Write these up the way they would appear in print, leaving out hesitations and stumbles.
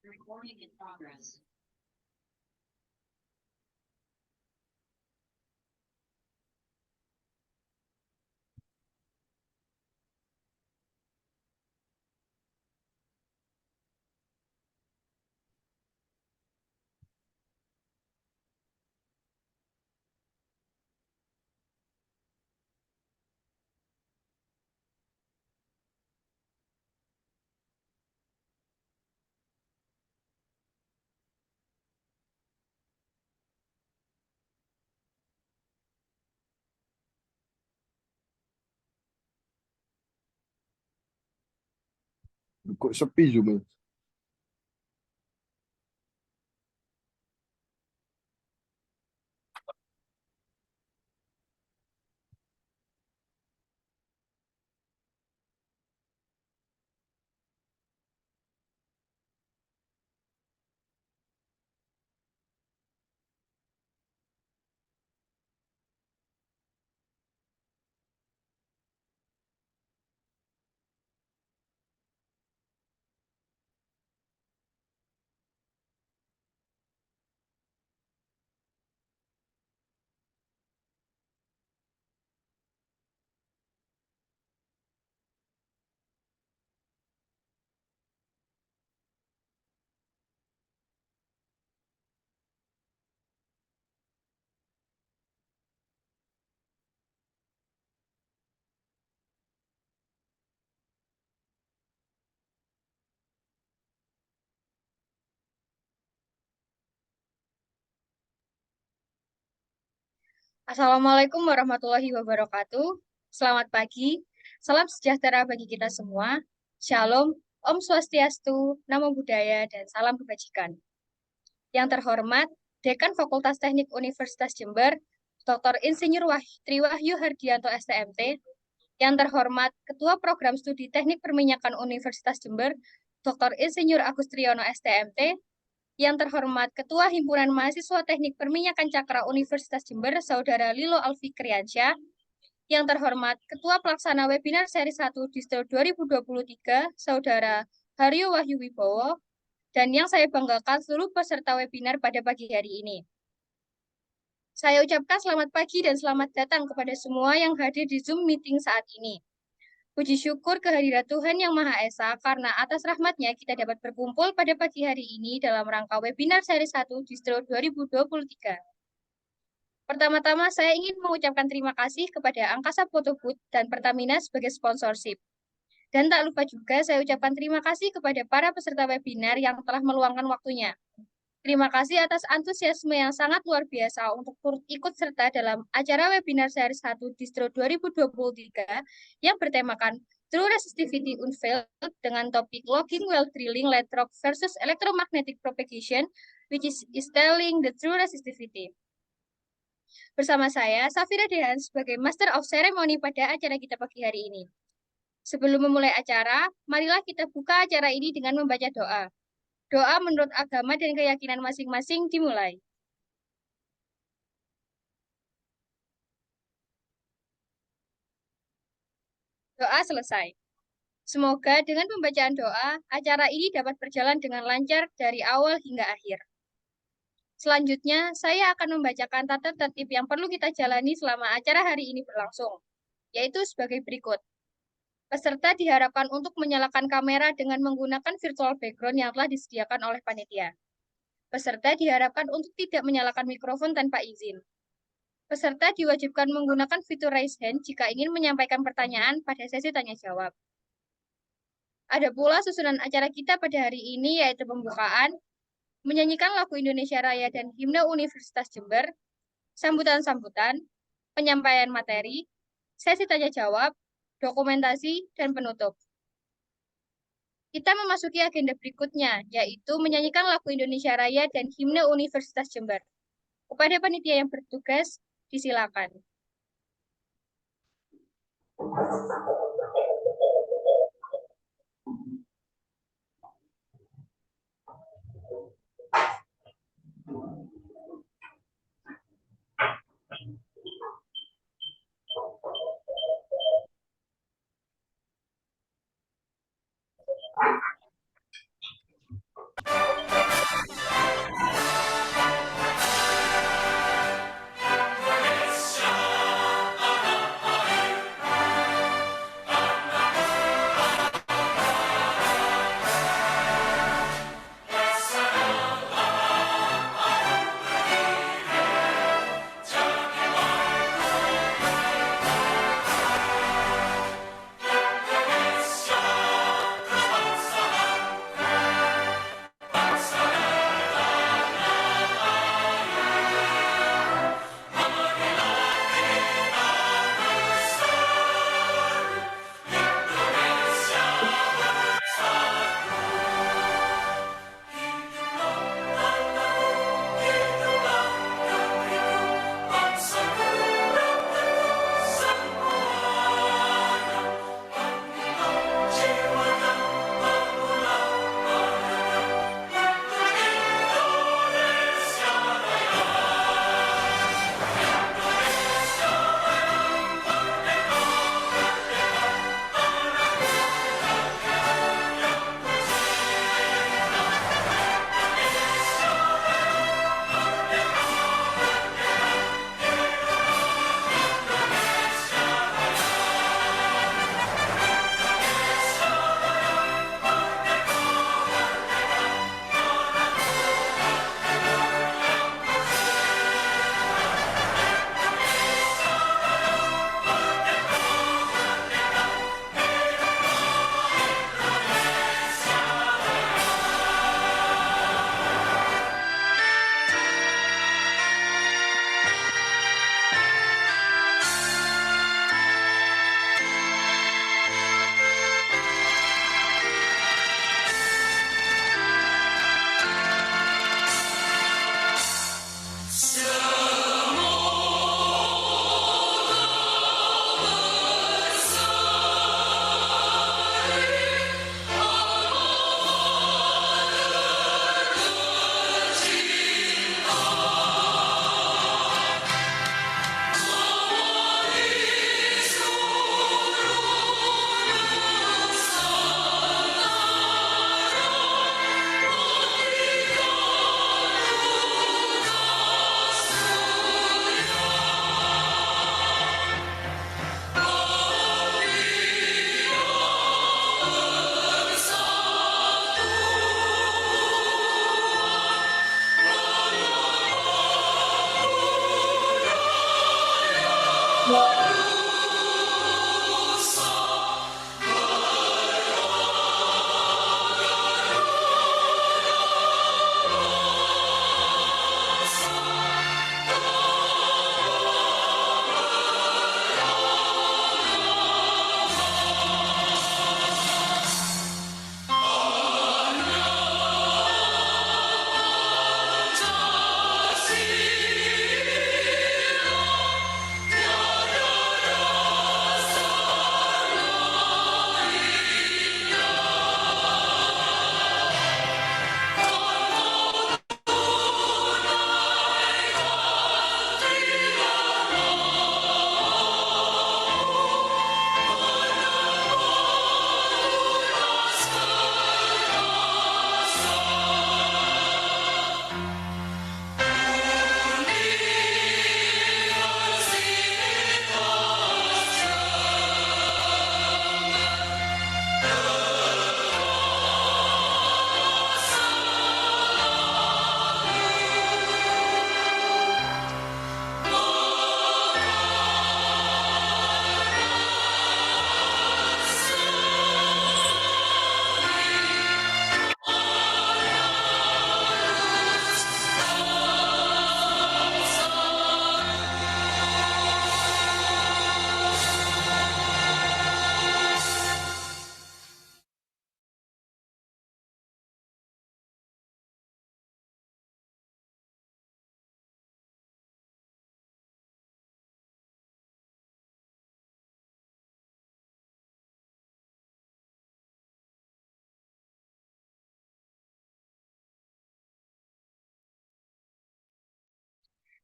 Recording in progress. Kok sepi Zoom-nya? Assalamualaikum warahmatullahi wabarakatuh. Selamat pagi, salam sejahtera bagi kita semua. Shalom, Om Swastiastu, Namo Buddhaya, dan salam kebajikan. Yang terhormat, Dekan Fakultas Teknik Universitas Jember, Dr. Insinyur Triwahyu Hardianto STMT. Yang terhormat, Ketua Program Studi Teknik Perminyakan Universitas Jember, Dr. Insinyur Agus Triyono STMT. Yang terhormat Ketua Himpunan Mahasiswa Teknik Perminyakan Cakra Universitas Jember, Saudara Lilo Alfikriansyah. Yang terhormat Ketua Pelaksana Webinar Seri 1 Distro 2023, Saudara Haryo Wahyu Wibowo. Dan yang saya banggakan seluruh peserta webinar pada pagi hari ini. Saya ucapkan selamat pagi dan selamat datang kepada semua yang hadir di Zoom meeting saat ini. Puji syukur kehadirat Tuhan Yang Maha Esa karena atas rahmat-Nya kita dapat berkumpul pada pagi hari ini dalam rangka webinar seri 1 Distro 2023. Pertama-tama saya ingin mengucapkan terima kasih kepada Angkasa Photo Booth dan Pertamina sebagai sponsorship. Dan tak lupa juga saya ucapkan terima kasih kepada para peserta webinar yang telah meluangkan waktunya. Terima kasih atas antusiasme yang sangat luar biasa untuk turut ikut serta dalam acara webinar seri 1 Distro 2023 yang bertemakan True Resistivity Unveiled dengan topik Logging Well Drilling Light Rock versus Electromagnetic Propagation, which is telling the true resistivity. Bersama saya, Safira Dehan, sebagai Master of Ceremony pada acara kita pagi hari ini. Sebelum memulai acara, marilah kita buka acara ini dengan membaca doa. Doa menurut agama dan keyakinan masing-masing dimulai. Doa selesai. Semoga dengan pembacaan doa, acara ini dapat berjalan dengan lancar dari awal hingga akhir. Selanjutnya, saya akan membacakan tata tertib yang perlu kita jalani selama acara hari ini berlangsung, yaitu sebagai berikut. Peserta diharapkan untuk menyalakan kamera dengan menggunakan virtual background yang telah disediakan oleh panitia. Peserta diharapkan untuk tidak menyalakan mikrofon tanpa izin. Peserta diwajibkan menggunakan fitur raise hand jika ingin menyampaikan pertanyaan pada sesi tanya jawab. Ada pula susunan acara kita pada hari ini, yaitu pembukaan, menyanyikan lagu Indonesia Raya dan Himne Universitas Jember, sambutan-sambutan, penyampaian materi, sesi tanya jawab, dokumentasi, dan penutup. Kita memasuki agenda berikutnya, yaitu menyanyikan lagu Indonesia Raya dan Himne Universitas Jember. Kepada panitia yang bertugas, disilakan.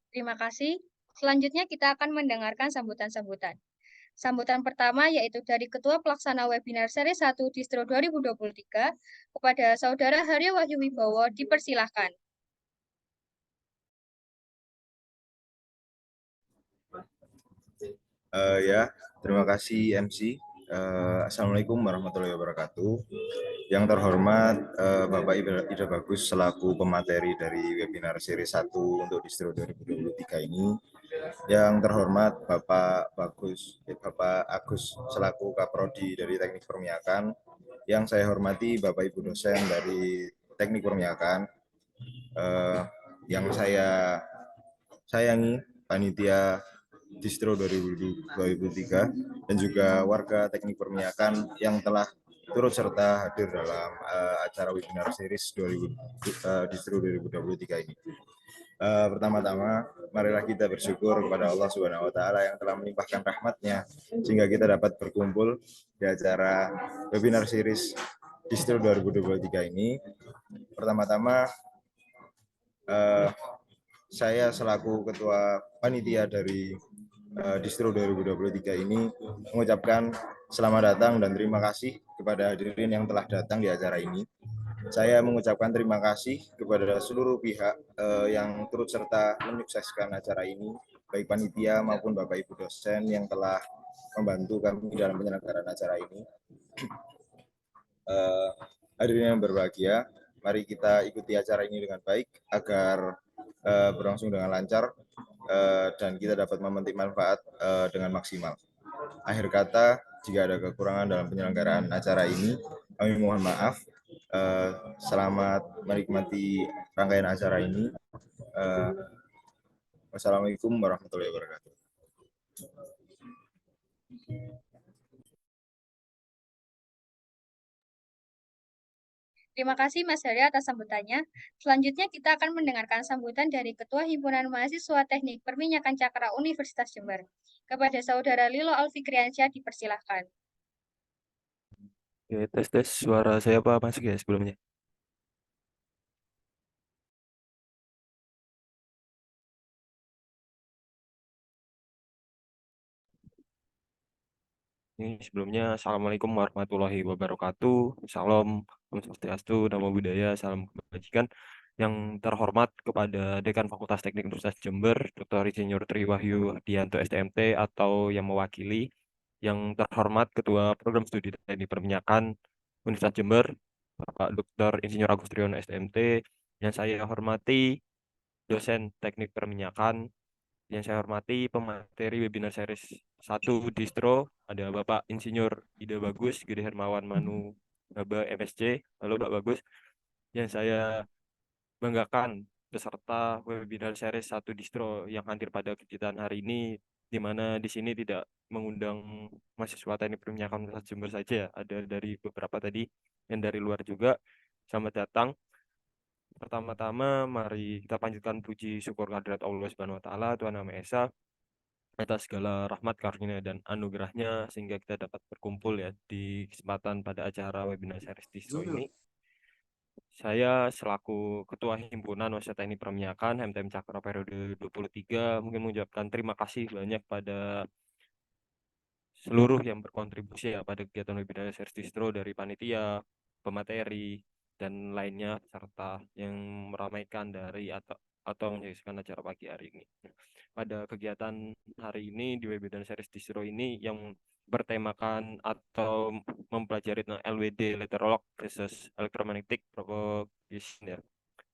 Terima kasih. Selanjutnya kita akan mendengarkan sambutan-sambutan. Sambutan pertama yaitu dari Ketua Pelaksana Webinar Seri 1 Distro 2023 kepada Saudara Haryo Wahyu Wibowo, dipersilahkan. Ya, terima kasih MC. Assalamualaikum warahmatullahi wabarakatuh. Yang terhormat Bapak Ida Bagus selaku pemateri dari webinar seri 1 untuk Distro 2023 ini. Yang terhormat Bapak Agus selaku Kaprodi dari Teknik Permiakan. Yang saya hormati Bapak Ibu dosen dari Teknik Permiakan. Yang saya sayangi panitia Distro 2023 dan juga warga Teknik Permiakan yang telah turut serta hadir dalam acara webinar series Distro 2023 ini. Pertama-tama, marilah kita bersyukur kepada Allah Subhanahu wa Ta'ala yang telah melimpahkan rahmat-Nya sehingga kita dapat berkumpul di acara webinar series Distro 2023 ini. Pertama-tama, saya selaku Ketua Panitia dari Distro 2023 ini mengucapkan selamat datang dan terima kasih kepada hadirin yang telah datang di acara ini. Saya mengucapkan terima kasih kepada seluruh pihak yang turut serta menyukseskan acara ini, baik panitia maupun Bapak Ibu dosen yang telah membantu kami dalam penyelenggaraan acara ini. Hadirin yang berbahagia, mari kita ikuti acara ini dengan baik agar berlangsung dengan lancar dan kita dapat memetik manfaat dengan maksimal. Akhir kata, jika ada kekurangan dalam penyelenggaraan acara ini, kami mohon maaf. Selamat menikmati rangkaian acara ini. Wassalamualaikum warahmatullahi wabarakatuh. Terima kasih Mas Haryo atas sambutannya. Selanjutnya kita akan mendengarkan sambutan dari Ketua Himpunan Mahasiswa Teknik Perminyakan Cakra Universitas Jember. Kepada Saudara Lilo Alfikriansyah, dipersilahkan. Oke, tes suara saya apa masuk ya sebelumnya? Ini sebelumnya Assalamualaikum warahmatullahi wabarakatuh. Salam, Om Swastiastu, Namo Buddhaya, salam kebajikan. Yang terhormat kepada Dekan Fakultas Teknik Universitas Jember, Dr. Insinyur Tri Wahyu Dianto STMT atau yang mewakili. Yang terhormat Ketua Program Studi Teknik Perminyakan Universitas Jember, Bapak Dr. Insinyur Agus Triyono STMT. Yang saya hormati dosen Teknik Perminyakan. Yang saya hormati pemateri webinar series 1 Distro, ada Bapak Insinyur Ida Bagus, Gede Hermawan Manu, Baba MSc. Halo Pak Bagus. Yang saya banggakan peserta webinar series 1 Distro yang hadir pada kegiatan hari ini, di mana di sini tidak mengundang mahasiswa teknik perminyakan Universitas Jember saja, ada dari beberapa tadi yang dari luar juga. Selamat datang. Pertama-tama, mari kita panjatkan puji syukur kehadirat Allah Subhanahu wa Ta'ala, Tuhan Yang Maha Esa, atas segala rahmat karunia dan anugerahnya sehingga kita dapat berkumpul ya di kesempatan pada acara webinar series Distro ini. Saya selaku Ketua Himpunan Mahasiswa Teknik Perminyakan HMTM Cakra periode 23 mungkin mengucapkan terima kasih banyak pada seluruh yang berkontribusi ya pada kegiatan webinar series Distro, dari panitia, pemateri, dan lainnya serta yang meramaikan dari atau menyaksikan acara pagi hari ini. Pada kegiatan hari ini di webinar series Distro ini yang bertemakan atau mempelajari tentang LWD, Lateral versus Electromagnetic Propagation ya,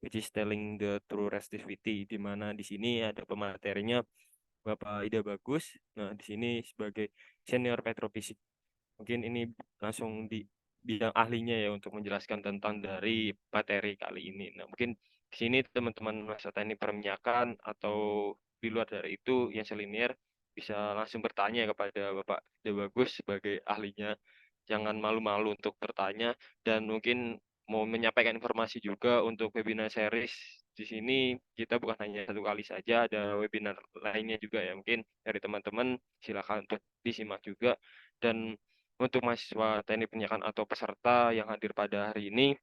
which is telling the true resistivity, di mana di sini ada pematerinya Bapak Ida Bagus. Nah, di sini sebagai senior petrofisik. Mungkin ini langsung di bidang ahlinya ya untuk menjelaskan tentang dari materi kali ini. Nah, mungkin di sini teman-teman masa teknik perminyakan atau di luar dari itu yang selinier bisa langsung bertanya kepada Bapak Ida Bagus sebagai ahlinya. Jangan malu-malu untuk bertanya, dan mungkin mau menyampaikan informasi juga untuk webinar series di sini kita bukan hanya satu kali saja, ada webinar lainnya juga ya, mungkin dari teman-teman silakan untuk disimak juga. Dan untuk mahasiswa teknik penyiaran atau peserta yang hadir pada hari ini,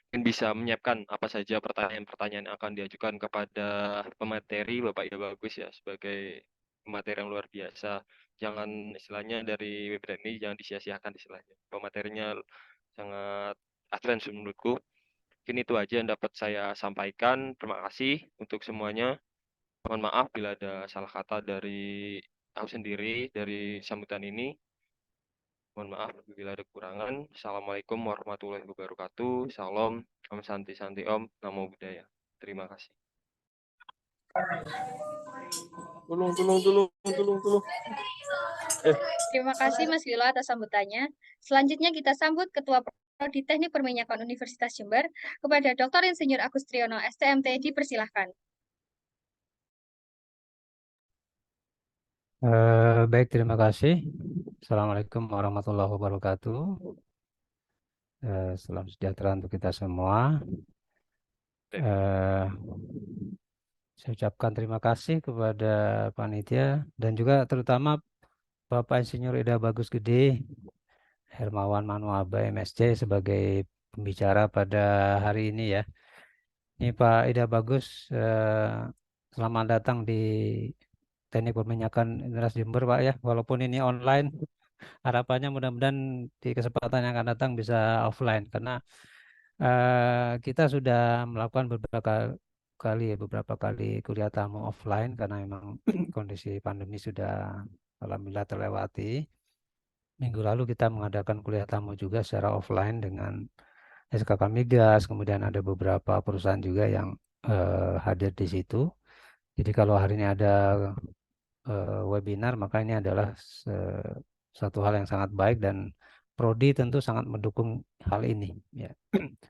mungkin bisa menyiapkan apa saja pertanyaan-pertanyaan yang akan diajukan kepada pemateri Bapak Ida Bagus ya sebagai pemateri yang luar biasa. Jangan istilahnya dari webinar ini jangan disia-siakan istilahnya. Pematerinya sangat advance menurutku. Mungkin itu aja yang dapat saya sampaikan. Terima kasih untuk semuanya. Mohon maaf bila ada salah kata dari aku sendiri dari sambutan ini. Mohon maaf bila ada kekurangan. Assalamualaikum warahmatullahi wabarakatuh. Salam, Om Santi Santi Om, Namo Buddhaya. Terima kasih. Tolong. Terima kasih Mas Wilo atas sambutannya. Selanjutnya kita sambut Ketua Prodi Teknik Perminyakan Universitas Jember kepada Dr. Insinyur Agus Triyono, STMT, dipersilahkan. Baik, terima kasih. Assalamualaikum warahmatullahi wabarakatuh. Salam sejahtera untuk kita semua. Saya ucapkan terima kasih kepada panitia dan juga terutama Bapak Insinyur Ida Bagus Gede, Hermawan Manuaba MSc sebagai pembicara pada hari ini ya. Ini Pak Ida Bagus, selamat datang di Teknik Perminyakan Universitas Jember Pak ya, walaupun ini online. Harapannya mudah-mudahan di kesempatan yang akan datang bisa offline karena kita sudah melakukan beberapa kali kuliah tamu offline karena memang kondisi pandemi sudah alhamdulillah terlewati. Minggu lalu kita mengadakan kuliah tamu juga secara offline dengan SKK Migas, kemudian ada beberapa perusahaan juga yang hadir di situ. Jadi kalau hari ini ada webinar, maka ini adalah suatu hal yang sangat baik dan Prodi tentu sangat mendukung hal ini ya.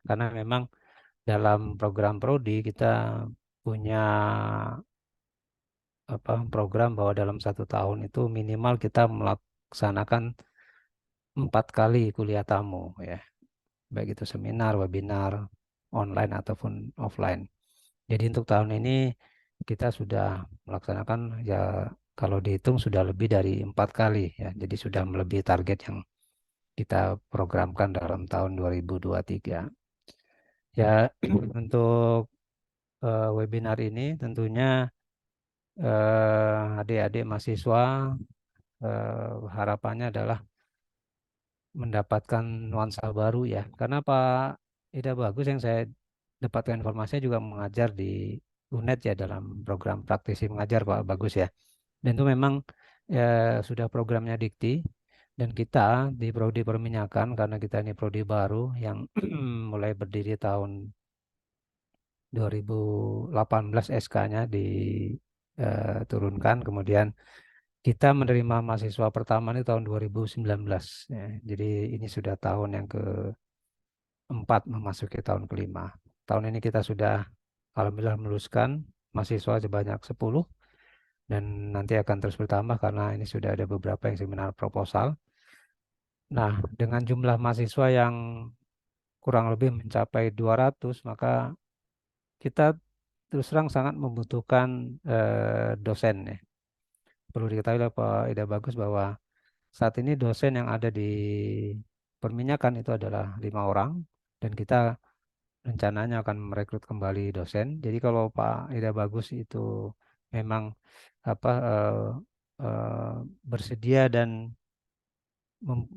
Karena memang dalam program Prodi kita punya program bahwa dalam 1 tahun itu minimal kita melaksanakan 4 kali kuliah tamu ya, baik itu seminar, webinar, online ataupun offline. Jadi untuk tahun ini kita sudah melaksanakan ya kalau dihitung sudah lebih dari 4 kali ya. Jadi sudah melebihi target yang kita programkan dalam tahun 2023. Ya untuk webinar ini tentunya adik-adik mahasiswa harapannya adalah mendapatkan nuansa baru ya. Karena Pak Ida Bagus yang saya dapatkan informasinya juga mengajar di UNED ya dalam program praktisi mengajar Pak Bagus ya. Dan itu memang sudah programnya Dikti dan kita di Prodi Perminyakan karena kita ini prodi baru yang mulai berdiri tahun 2018 SK-nya diturunkan, kemudian kita menerima mahasiswa pertama ini tahun 2019 ya. Jadi ini sudah tahun yang keempat memasuki tahun kelima. Tahun ini kita sudah alhamdulillah meluluskan mahasiswa sebanyak 10 dan nanti akan terus bertambah karena ini sudah ada beberapa yang seminar proposal. Nah, dengan jumlah mahasiswa yang kurang lebih mencapai 200, maka kita terus terang sangat membutuhkan dosen ya. Perlu diketahui Pak Ida Bagus bahwa saat ini dosen yang ada di perminyakan itu adalah 5 orang dan kita rencananya akan merekrut kembali dosen. Jadi kalau Pak Ida Bagus itu memang bersedia dan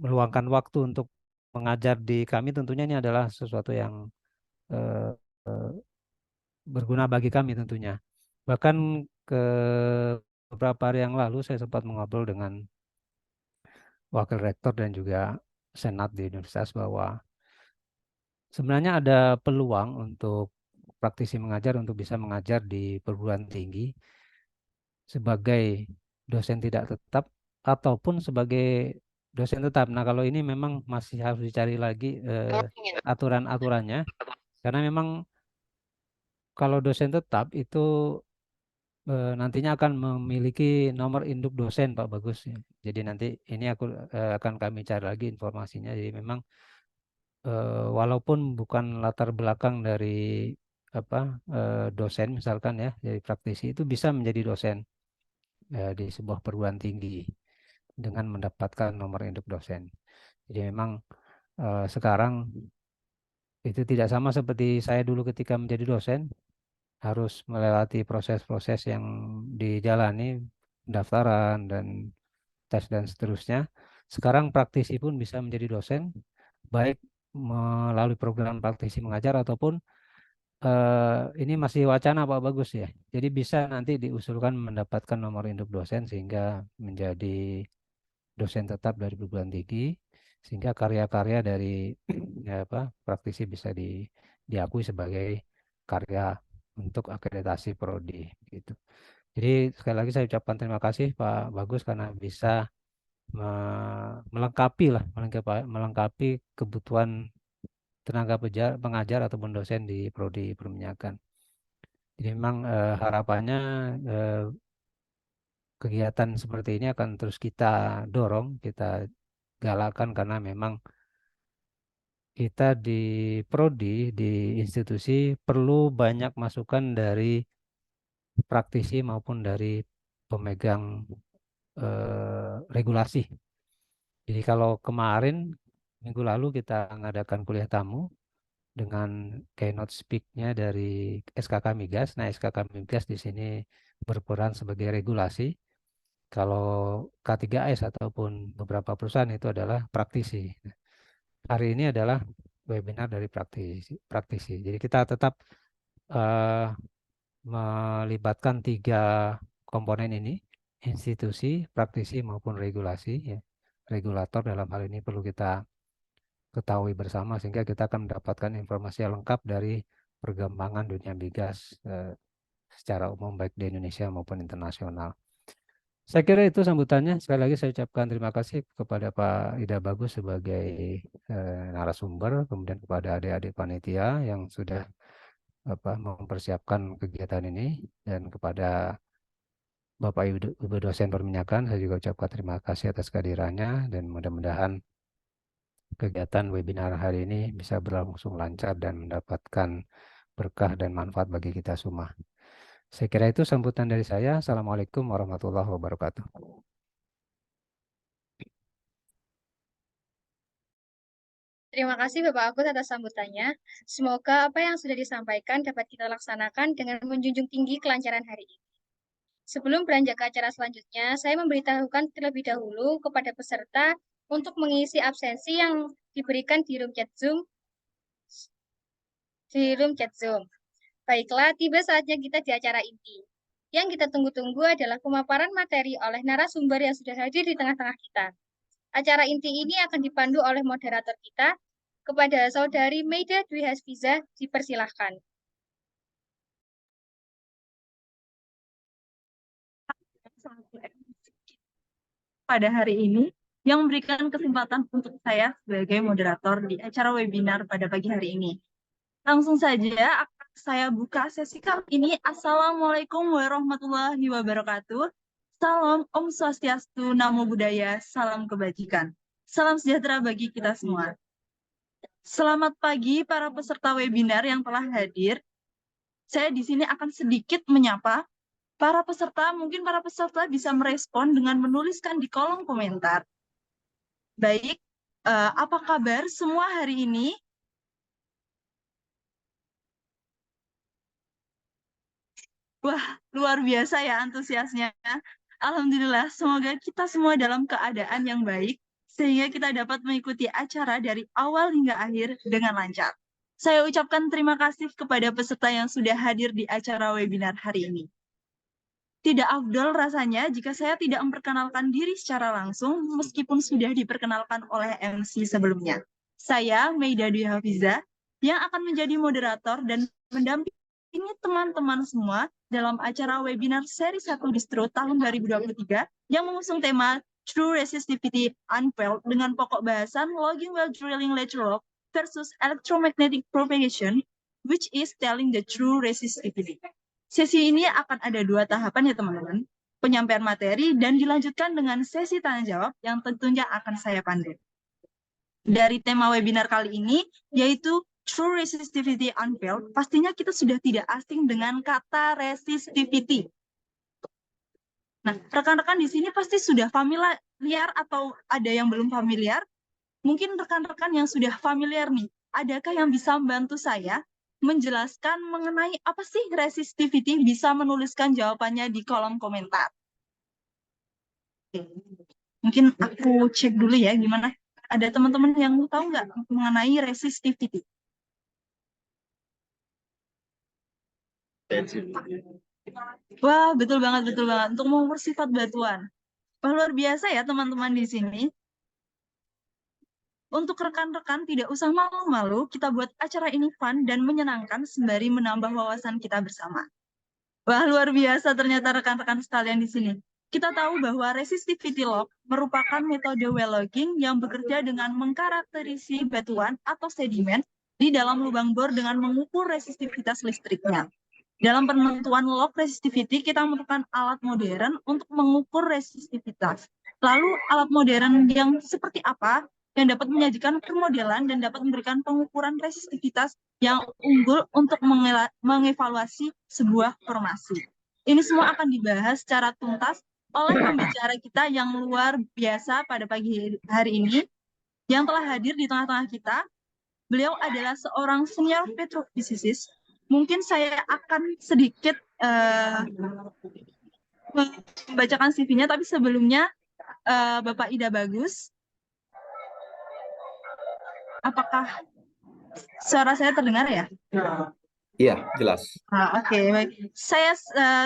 meluangkan waktu untuk mengajar di kami, tentunya ini adalah sesuatu yang berguna bagi kami tentunya. Bahkan ke beberapa hari yang lalu saya sempat mengobrol dengan wakil rektor dan juga senat di universitas bahwa sebenarnya ada peluang untuk praktisi mengajar untuk bisa mengajar di perguruan tinggi sebagai dosen tidak tetap ataupun sebagai dosen tetap. Nah, kalau ini memang masih harus dicari lagi aturan-aturannya karena memang kalau dosen tetap itu nantinya akan memiliki nomor induk dosen Pak Bagus. Jadi nanti ini akan kami cari lagi informasinya. Jadi memang walaupun bukan latar belakang dari dosen misalkan ya dari praktisi itu bisa menjadi dosen di sebuah perguruan tinggi dengan mendapatkan nomor induk dosen. Jadi memang sekarang Itu tidak sama seperti saya dulu ketika menjadi dosen, harus melewati proses-proses yang dijalani, pendaftaran dan tes dan seterusnya. Sekarang praktisi pun bisa menjadi dosen, baik melalui program praktisi mengajar ataupun ini masih wacana Pak Bagus ya. Jadi bisa nanti diusulkan mendapatkan nomor induk dosen sehingga menjadi dosen tetap dari perguruan tinggi, sehingga karya-karya dari ya apa praktisi bisa diakui sebagai karya untuk akreditasi prodi gitu. Jadi sekali lagi saya ucapkan terima kasih Pak Bagus karena bisa melengkapi lah melengkapi kebutuhan tenaga pengajar ataupun dosen di prodi perminyakan. Jadi memang harapannya eh, kegiatan seperti ini akan terus kita dorong, kita galakkan karena memang kita di prodi, di institusi perlu banyak masukan dari praktisi maupun dari pemegang regulasi. Jadi kalau kemarin minggu lalu kita mengadakan kuliah tamu dengan keynote speak-nya dari SKK Migas. Nah, SKK Migas di sini berperan sebagai regulasi. Kalau K3S ataupun beberapa perusahaan itu adalah praktisi. Hari ini adalah webinar dari praktisi. Jadi kita tetap eh, melibatkan 3 komponen ini, institusi, praktisi maupun regulasi. Ya. Regulator dalam hal ini perlu kita ketahui bersama sehingga kita akan mendapatkan informasi yang lengkap dari perkembangan dunia migas secara umum baik di Indonesia maupun internasional. Saya kira itu sambutannya. Sekali lagi saya ucapkan terima kasih kepada Pak Ida Bagus sebagai narasumber, kemudian kepada adik-adik panitia yang sudah mempersiapkan kegiatan ini, dan kepada Bapak Ibu dosen perminyakan, saya juga ucapkan terima kasih atas kehadirannya, dan mudah-mudahan kegiatan webinar hari ini bisa berlangsung lancar dan mendapatkan berkah dan manfaat bagi kita semua. Saya kira itu sambutan dari saya. Assalamualaikum warahmatullahi wabarakatuh. Terima kasih Bapak Agus atas sambutannya. Semoga apa yang sudah disampaikan dapat kita laksanakan dengan menjunjung tinggi kelancaran hari ini. Sebelum beranjak ke acara selanjutnya, saya memberitahukan terlebih dahulu kepada peserta untuk mengisi absensi yang diberikan di room chat Zoom. Baiklah, tiba saatnya kita di acara inti. Yang kita tunggu-tunggu adalah pemaparan materi oleh narasumber yang sudah hadir di tengah-tengah kita. Acara inti ini akan dipandu oleh moderator kita. Kepada Saudari Meida Dwi Hasfiza, dipersilahkan. Pada hari ini yang memberikan kesempatan untuk saya sebagai moderator di acara webinar pada pagi hari ini. Langsung saja akan saya buka sesi kali ini. Assalamualaikum warahmatullahi wabarakatuh. Salam Om Swastiastu, Namo Buddhaya, salam kebajikan. Salam sejahtera bagi kita semua. Selamat pagi para peserta webinar yang telah hadir. Saya di sini akan sedikit menyapa para peserta. Mungkin para peserta bisa merespon dengan menuliskan di kolom komentar. Baik, apa kabar semua hari ini? Wah, luar biasa ya antusiasnya. Alhamdulillah, semoga kita semua dalam keadaan yang baik, sehingga kita dapat mengikuti acara dari awal hingga akhir dengan lancar. Saya ucapkan terima kasih kepada peserta yang sudah hadir di acara webinar hari ini. Tidak afdol rasanya jika saya tidak memperkenalkan diri secara langsung, meskipun sudah diperkenalkan oleh MC sebelumnya. Saya, Meida Dwi Hafiza, yang akan menjadi moderator dan mendampingi teman-teman semua dalam acara webinar seri 1 Distro tahun 2023 yang mengusung tema True Resistivity Unveiled dengan pokok bahasan Logging Well Drilling Lateral versus Electromagnetic Propagation, which is telling the true resistivity. Sesi ini akan ada 2 tahapan ya teman-teman, penyampaian materi dan dilanjutkan dengan sesi tanya jawab yang tentunya akan saya pandu. Dari tema webinar kali ini, yaitu True Resistivity Unveiled, pastinya kita sudah tidak asing dengan kata resistivity. Nah, rekan-rekan di sini pasti sudah familiar atau ada yang belum familiar. Mungkin rekan-rekan yang sudah familiar nih, adakah yang bisa membantu saya menjelaskan mengenai apa sih resistivity? Bisa menuliskan jawabannya di kolom komentar. Oke. Mungkin aku cek dulu ya gimana. Ada teman-teman yang tahu nggak mengenai resistivity? Wah, betul banget, betul banget. Untuk mengukur sifat batuan. Wah, luar biasa ya teman-teman di sini. Untuk rekan-rekan tidak usah malu-malu, kita buat acara ini fun dan menyenangkan sembari menambah wawasan kita bersama. Wah, luar biasa ternyata rekan-rekan sekalian di sini. Kita tahu bahwa resistivity log merupakan metode well logging yang bekerja dengan mengkarakterisi batuan atau sedimen di dalam lubang bor dengan mengukur resistivitas listriknya. Dalam penentuan log resistivity, kita memerlukan alat modern untuk mengukur resistivitas. Lalu alat modern yang seperti apa yang dapat menyajikan permodelan dan dapat memberikan pengukuran resistivitas yang unggul untuk mengevaluasi sebuah formasi. Ini semua akan dibahas secara tuntas oleh pembicara kita yang luar biasa pada pagi hari ini, yang telah hadir di tengah-tengah kita. Beliau adalah seorang senior petrophysicist. Mungkin saya akan sedikit membacakan CV-nya, tapi sebelumnya Bapak Ida Bagus, apakah suara saya terdengar ya? Iya, jelas. Oke, baik. Saya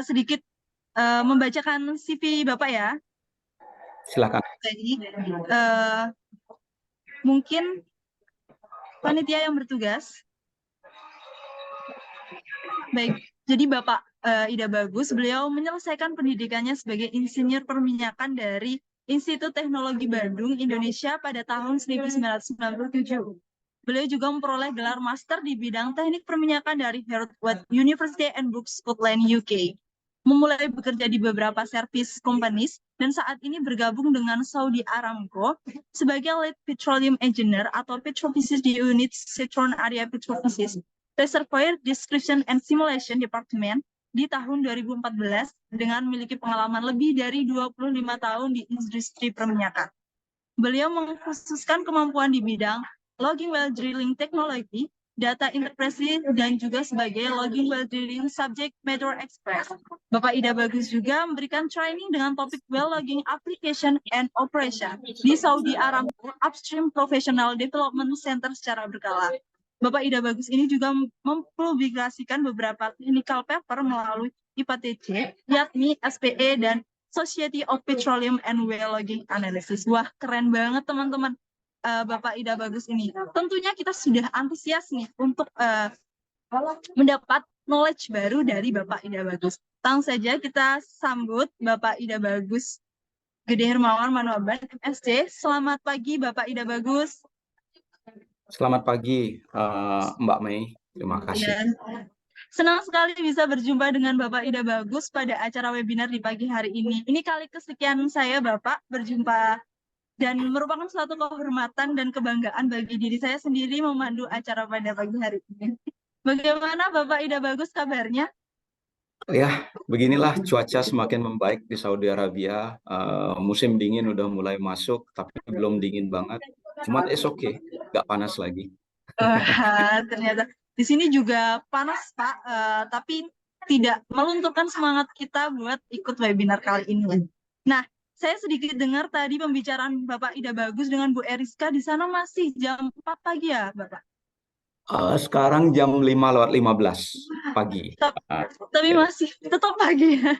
sedikit membacakan CV Bapak ya. Silakan. Jadi, mungkin panitia yang bertugas. Baik, jadi Bapak Ida Bagus, beliau menyelesaikan pendidikannya sebagai insinyur perminyakan dari Institut Teknologi Bandung, Indonesia pada tahun 1997. Beliau juga memperoleh gelar master di bidang teknik perminyakan dari Harvard University and Brooks, Scotland, UK. Memulai bekerja di beberapa service companies dan saat ini bergabung dengan Saudi Aramco sebagai lead petroleum engineer atau petrophysicist di unit Citron Area Petrophysicist Reservoir Description and Simulation Department di tahun 2014 dengan memiliki pengalaman lebih dari 25 tahun di industri perminyakan. Beliau mengkhususkan kemampuan di bidang logging well drilling technology, data interpretasi, dan juga sebagai logging well drilling subject matter expert. Bapak Ida Bagus juga memberikan training dengan topik well logging application and operation di Saudi Aramco Upstream Professional Development Center secara berkala. Bapak Ida Bagus ini juga mempublikasikan beberapa clinical paper melalui IPTC, yakni SPE dan Society of Petroleum and Well Logging Analysis. Wah, keren banget teman-teman. Bapak Ida Bagus ini. Tentunya kita sudah antusias nih untuk mendapat knowledge baru dari Bapak Ida Bagus. Langsung saja kita sambut Bapak Ida Bagus Gede Hermawan Manuaban, MSc. Selamat pagi Bapak Ida Bagus. Selamat pagi Mbak Mei. Terima kasih. Ya. Senang sekali bisa berjumpa dengan Bapak Ida Bagus pada acara webinar di pagi hari ini. Ini kali kesekian saya Bapak berjumpa dan merupakan suatu kehormatan dan kebanggaan bagi diri saya sendiri memandu acara pada pagi hari ini. Bagaimana Bapak Ida Bagus kabarnya? Ya, beginilah cuaca semakin membaik di Saudi Arabia. Musim dingin udah mulai masuk, tapi belum dingin banget. Cuman okay, nggak panas lagi. Ternyata di sini juga panas Pak, tapi tidak melunturkan semangat kita buat ikut webinar kali ini. Nah, saya sedikit dengar tadi pembicaraan Bapak Ida Bagus dengan Bu Eriska di sana masih jam 4 pagi ya, Bapak? Sekarang jam 5:15 pagi. Tapi Ya. masih tetap pagi ya?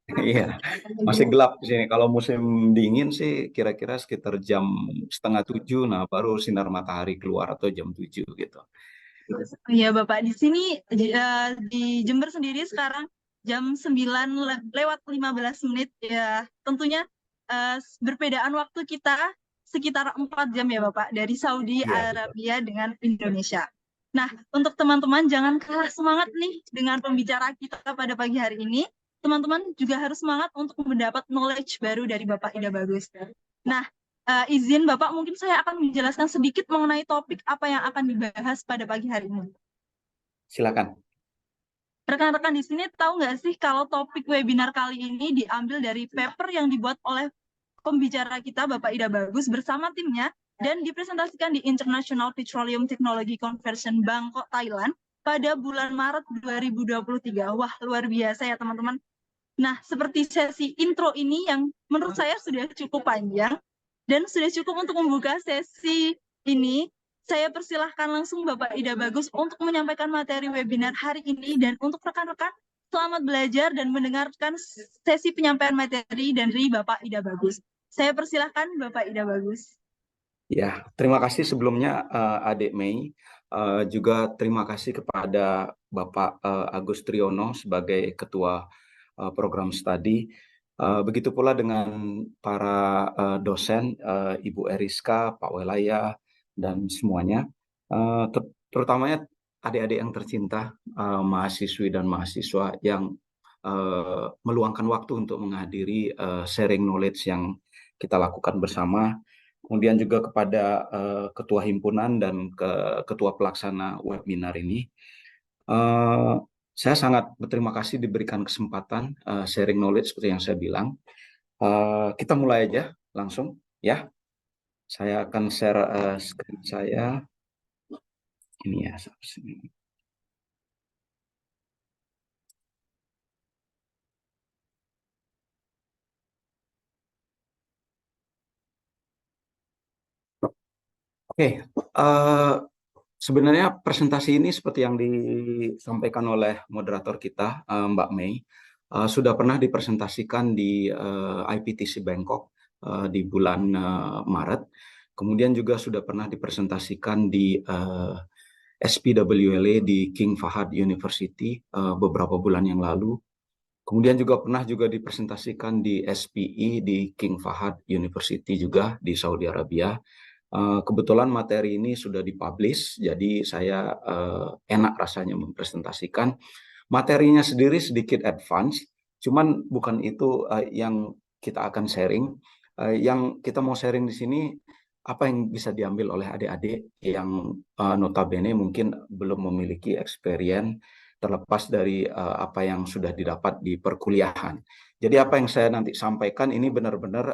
Iya, masih gelap di sini. Kalau musim dingin sih kira-kira sekitar jam 6:30, nah baru sinar matahari keluar atau jam 7 gitu. Iya Bapak, di sini di Jember sendiri sekarang jam 9:15 ya. Tentunya berbedaan waktu kita sekitar 4 jam ya Bapak dari Saudi Arabia dengan Indonesia. Nah, untuk teman-teman jangan kalah semangat nih dengan pembicara kita pada pagi hari ini. Teman-teman juga harus semangat untuk mendapat knowledge baru dari Bapak Ida Bagus. Nah, izin Bapak, mungkin saya akan menjelaskan sedikit mengenai topik apa yang akan dibahas pada pagi hari ini. Silakan. Rekan-rekan di sini tahu nggak sih kalau topik webinar kali ini diambil dari paper yang dibuat oleh pembicara kita Bapak Ida Bagus bersama timnya dan dipresentasikan di International Petroleum Technology Conversion Bangkok, Thailand pada bulan Maret 2023. Wah, luar biasa ya teman-teman. Nah, seperti sesi intro ini yang menurut saya sudah cukup panjang dan sudah cukup untuk membuka sesi ini. Saya persilahkan langsung Bapak Ida Bagus untuk menyampaikan materi webinar hari ini, dan untuk rekan-rekan selamat belajar dan mendengarkan sesi penyampaian materi dari Bapak Ida Bagus. Saya persilahkan Bapak Ida Bagus. Ya, terima kasih sebelumnya Adik Mei. Juga terima kasih kepada Bapak Agus Triyono sebagai Ketua Program Studi. Begitu pula dengan para dosen, Ibu Eriska, Pak Welaya, dan semuanya. Terutamanya adik-adik yang tercinta, mahasiswi dan mahasiswa yang meluangkan waktu untuk menghadiri sharing knowledge yang kita lakukan bersama. Kemudian juga kepada Ketua Himpunan dan Ketua Pelaksana webinar ini. Saya sangat berterima kasih diberikan kesempatan sharing knowledge seperti yang saya bilang. Kita mulai aja langsung ya. Saya akan share screen saya. Ini ya. Oke, sebenarnya presentasi ini seperti yang disampaikan oleh moderator kita, Mbak Mei, sudah pernah dipresentasikan di IPTC Bangkok di bulan Maret. Kemudian juga sudah pernah dipresentasikan di SPWLA di King Fahd University beberapa bulan yang lalu. Kemudian juga pernah dipresentasikan di SPE di King Fahd University juga di Saudi Arabia. Kebetulan materi ini sudah dipublish, jadi saya enak rasanya mempresentasikan. Materinya sendiri sedikit advance, cuman bukan itu yang kita akan sharing. Yang kita mau sharing di sini, apa yang bisa diambil oleh adik-adik yang notabene mungkin belum memiliki experience, terlepas dari apa yang sudah didapat di perkuliahan. Jadi apa yang saya nanti sampaikan ini benar-benar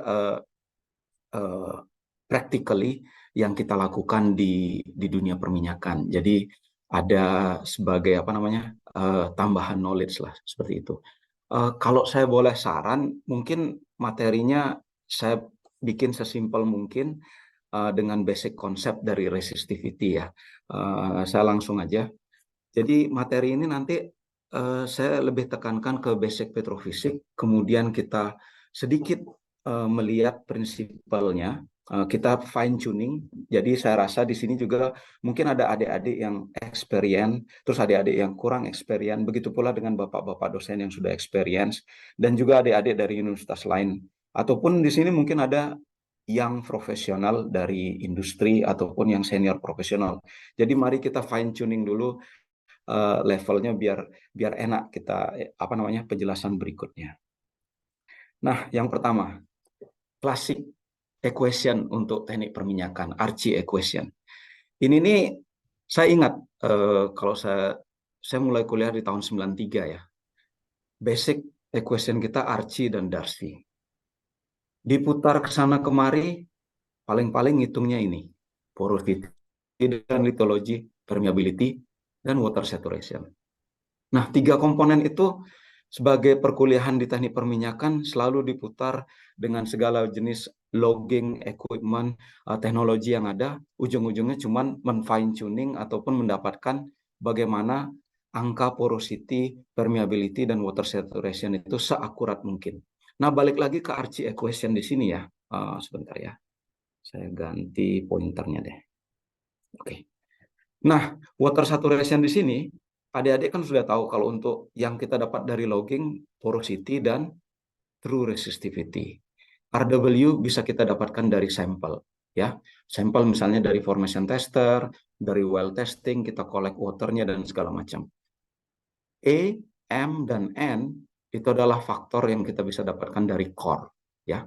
practically yang kita lakukan di dunia perminyakan. Jadi ada sebagai tambahan knowledge lah seperti itu. Kalau saya boleh saran, mungkin materinya saya bikin sesimpel mungkin dengan basic konsep dari resistivity ya. Saya langsung aja. Jadi materi ini nanti saya lebih tekankan ke basic petrofisik, kemudian kita sedikit melihat prinsipalnya, kita fine tuning. Jadi saya rasa di sini juga mungkin ada adik-adik yang experience, terus adik-adik yang kurang experience, begitu pula dengan bapak-bapak dosen yang sudah experience, dan juga adik-adik dari universitas lain. Ataupun di sini mungkin ada yang profesional dari industri ataupun yang senior profesional. Jadi mari kita fine tuning dulu levelnya biar enak kita penjelasan berikutnya. Nah, yang pertama, classic equation untuk teknik perminyakan, Archie equation. Ini nih saya ingat kalau saya mulai kuliah di tahun 93 ya. Basic equation kita Archie dan Darcy. Diputar ke sana kemari, paling-paling ngitungnya ini, porosity dan lithology, permeability, dan water saturation. Nah, 3 komponen itu sebagai perkuliahan di teknik perminyakan selalu diputar dengan segala jenis logging, equipment, teknologi yang ada. Ujung-ujungnya cuman men-fine tuning ataupun mendapatkan bagaimana angka porosity, permeability, dan water saturation itu seakurat mungkin. Nah, balik lagi ke Archie equation di sini ya. Sebentar ya. Saya ganti pointernya deh. Oke. Nah, water saturation di sini, adik-adik kan sudah tahu kalau untuk yang kita dapat dari logging, porosity dan true resistivity. RW bisa kita dapatkan dari sampel, ya. Sampel misalnya dari formation tester, dari well testing, kita collect waternya dan segala macam. E, M, dan N itu adalah faktor yang kita bisa dapatkan dari core, ya.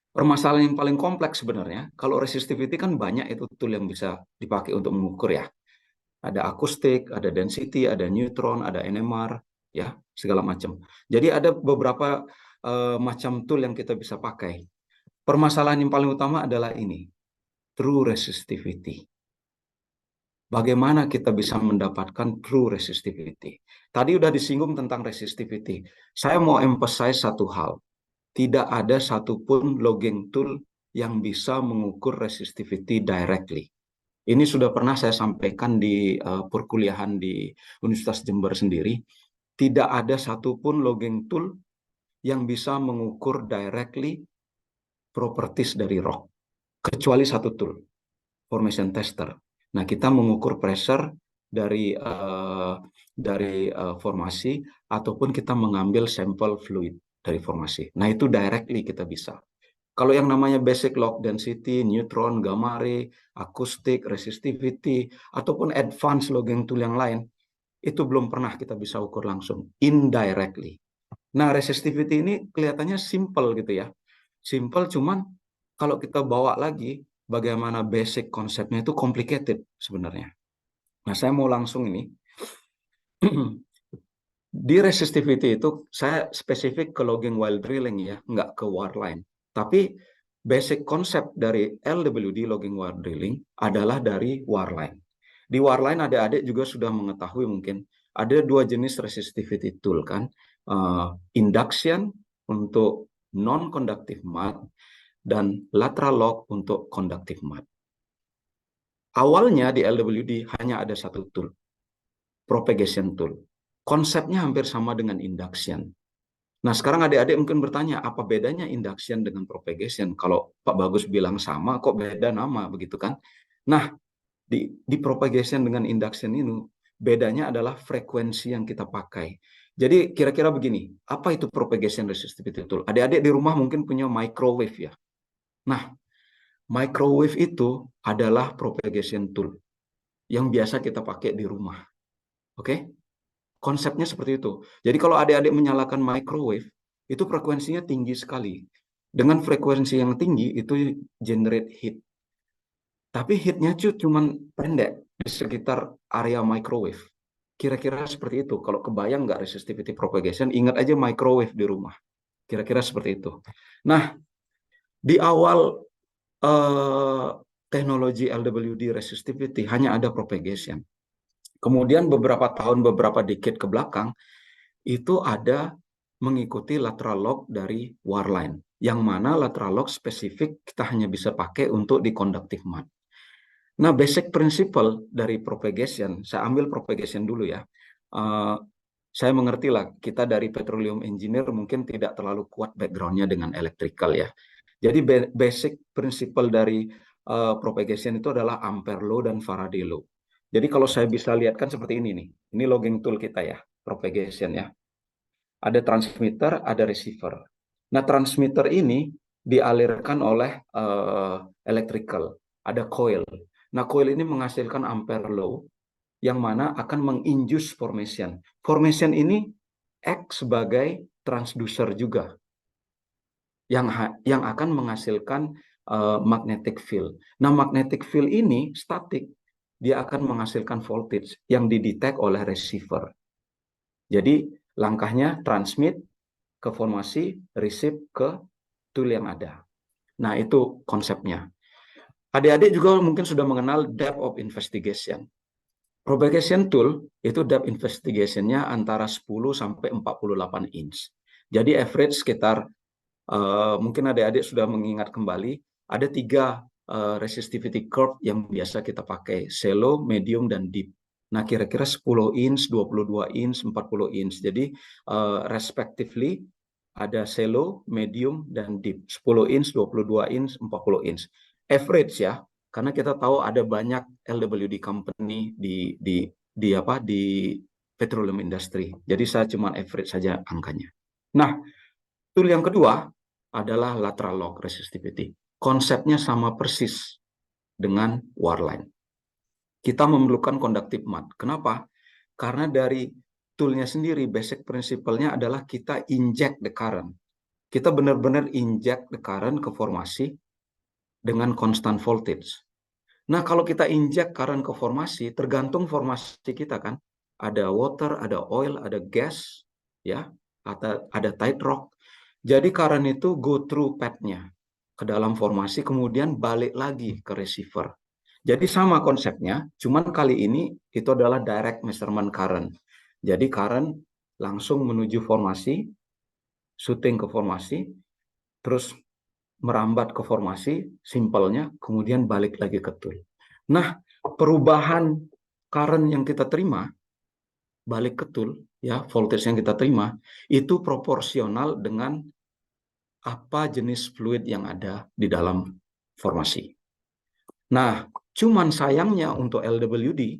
Permasalahan yang paling kompleks sebenarnya, kalau resistivity kan banyak itu tool yang bisa dipakai untuk mengukur ya. Ada akustik, ada density, ada neutron, ada NMR, ya, segala macam. Jadi ada beberapa macam tool yang kita bisa pakai. Permasalahan yang paling utama adalah ini. true resistivity. Bagaimana kita bisa mendapatkan true resistivity? Tadi udah disinggung tentang resistivity. Saya mau emphasize satu hal. Tidak ada satupun logging tool yang bisa mengukur resistivity directly. Ini sudah pernah saya sampaikan di perkuliahan di Universitas Jember sendiri. Tidak ada satupun logging tool yang bisa mengukur directly properties dari rock. Kecuali satu tool, formation tester. Nah, kita mengukur pressure dari formasi ataupun kita mengambil sampel fluid dari formasi. Nah, itu directly kita bisa. Kalau yang namanya basic log density, neutron, gamma ray, akustik, resistivity, ataupun advanced logging tool yang lain, itu belum pernah kita bisa ukur langsung, indirectly. Nah, resistivity ini kelihatannya simple gitu ya. Simple, cuman kalau kita bawa lagi, bagaimana basic konsepnya itu complicated sebenarnya. Nah, saya mau langsung ini. Di resistivity itu, saya spesifik ke logging while drilling ya, nggak ke wireline. Tapi basic konsep dari LWD, logging while drilling, adalah dari wireline. Di wireline adik-adik juga sudah mengetahui mungkin, ada dua jenis resistivity tool kan. Induction untuk non-conductive mud, dan lateral log untuk conductive mud. Awalnya di LWD hanya ada satu tool, propagation tool. Konsepnya hampir sama dengan induction. Nah, sekarang adik-adik mungkin bertanya, apa bedanya induction dengan propagation? Kalau Pak Bagus bilang sama, kok beda nama, begitu kan? Nah, di propagation dengan induction ini, bedanya adalah frekuensi yang kita pakai. Jadi, kira-kira begini, apa itu propagation resistivity tool? Adik-adik di rumah mungkin punya microwave ya. Nah, microwave itu adalah propagation tool yang biasa kita pakai di rumah. Oke? Konsepnya seperti itu. Jadi kalau adik-adik menyalakan microwave, itu frekuensinya tinggi sekali. Dengan frekuensi yang tinggi, itu generate heat. Tapi heatnya cuma pendek di sekitar area microwave. Kira-kira seperti itu. Kalau kebayang nggak resistivity propagation, ingat aja microwave di rumah. Kira-kira seperti itu. Nah, di awal teknologi LWD resistivity hanya ada propagation. Kemudian beberapa tahun, beberapa decade ke belakang, itu ada mengikuti lateral log dari wireline. Yang mana lateral log spesifik kita hanya bisa pakai untuk di conductive mud. Nah, basic principle dari propagation, saya ambil propagation dulu ya. Saya mengerti lah, kita dari petroleum engineer mungkin tidak terlalu kuat background-nya dengan electrical ya. Jadi basic principle dari propagation itu adalah Ampere law dan Faraday law. Jadi kalau saya bisa lihatkan seperti ini nih. Ini logging tool kita ya, propagation ya. Ada transmitter, ada receiver. Nah, transmitter ini dialirkan oleh electrical, ada coil. Nah, coil ini menghasilkan Ampere law yang mana akan menginduce formation. Formation ini act sebagai transducer juga yang akan menghasilkan magnetic field. Nah, magnetic field ini statik, dia akan menghasilkan voltage yang didetek oleh receiver. Jadi langkahnya transmit ke formasi, receive ke tool yang ada. Nah, itu konsepnya. Adik-adik juga mungkin sudah mengenal depth of investigation. Propagation tool itu depth investigation-nya antara 10 sampai 48 inch. Jadi average sekitar mungkin adik-adik sudah mengingat kembali, ada 3 resistivity curve yang biasa kita pakai, shallow, medium, dan deep. Nah, kira-kira 10 inch, 22 inch, 40 inch. Jadi, respectively, ada shallow, medium, dan deep. 10 inch, 22 inch, 40 inch. Average ya, karena kita tahu ada banyak LWD company di petroleum industry. Jadi, saya cuma average saja angkanya. Nah, tool yang kedua adalah lateral log resistivity. Konsepnya sama persis dengan wireline. Kita memerlukan conductive mud. Kenapa? Karena dari toolnya sendiri, basic principle-nya adalah kita inject the current. Kita benar-benar inject the current ke formasi dengan constant voltage. Nah, kalau kita inject current ke formasi, tergantung formasi kita kan. Ada water, ada oil, ada gas, ya, ada tight rock. Jadi current itu go through path-nya. ke dalam formasi, kemudian balik lagi ke receiver. Jadi sama konsepnya, cuman kali ini itu adalah direct measurement current. Jadi current langsung menuju formasi, shooting ke formasi, terus merambat ke formasi, simpelnya, kemudian balik lagi ke tool. Nah, perubahan current yang kita terima, balik ke tool, ya, voltage yang kita terima, itu proporsional dengan apa jenis fluid yang ada di dalam formasi. Nah, cuman sayangnya untuk LWD,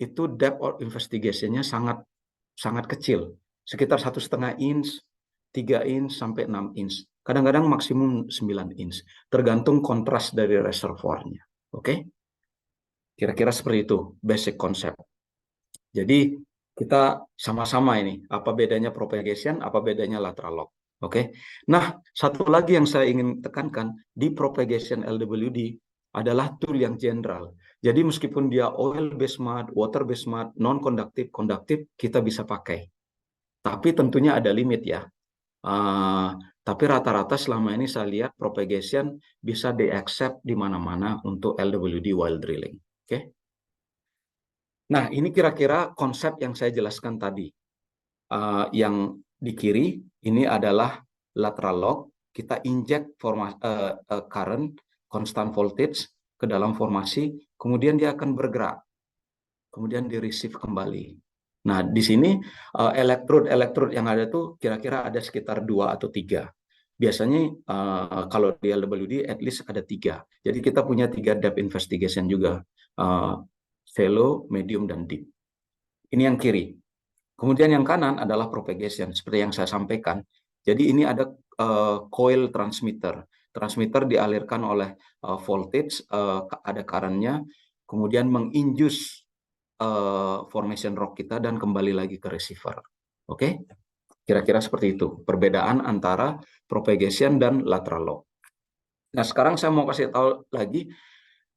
itu depth of investigation-nya sangat kecil, sekitar 1,5 inch, 3 inch sampai 6 inch. Kadang-kadang maksimum 9 inch, tergantung kontras dari reservoirnya. Oke? Kira-kira seperti itu basic konsep. Jadi kita sama-sama ini, apa bedanya propagation, apa bedanya lateral lock. Oke? Nah, satu lagi yang saya ingin tekankan di propagation LWD adalah tool yang general. Jadi meskipun dia oil based mud, water based mud, non konduktif, konduktif, kita bisa pakai. Tapi tentunya ada limit ya. Tapi rata-rata selama ini saya lihat propagation bisa di-accept di mana-mana untuk LWD while drilling. Oke? Nah, ini kira-kira konsep yang saya jelaskan tadi. Yang di kiri ini adalah lateral lock. Kita inject current, constant voltage ke dalam formasi, kemudian dia akan bergerak, kemudian di-receive kembali. Nah, di sini elektrod yang ada tuh kira-kira ada sekitar 2 atau 3. Biasanya kalau di LWD at least ada 3. Jadi kita punya 3 depth investigation juga. Shallow, medium, dan deep. Ini yang kiri. Kemudian yang kanan adalah propagation, seperti yang saya sampaikan. Jadi ini ada coil transmitter. Transmitter dialirkan oleh voltage, ada current-nya, kemudian menginduce formation rock kita dan kembali lagi ke receiver. Oke? Kira-kira seperti itu. Perbedaan antara propagation dan lateral lock. Nah, sekarang saya mau kasih tahu lagi,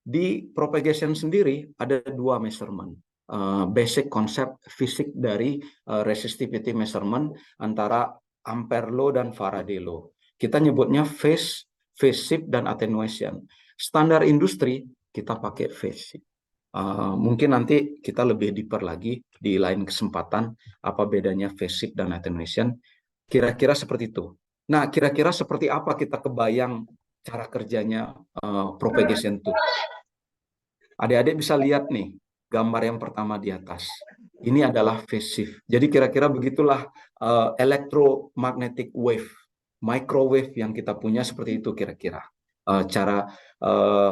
di propagation sendiri ada 2 measurement. Basic konsep fisik dari resistivity measurement antara ampere law dan Faraday law. Kita nyebutnya phase shift, dan attenuation. Standar industri kita pakai phase shift. Mungkin nanti kita lebih deeper lagi di lain kesempatan apa bedanya phase shift dan attenuation. Kira-kira seperti itu. Nah, kira-kira seperti apa kita kebayang cara kerjanya propagation itu? Adik-adik bisa lihat nih gambar yang pertama di atas. Ini adalah phase shift. Jadi kira-kira begitulah electromagnetic wave, microwave yang kita punya seperti itu kira-kira. Cara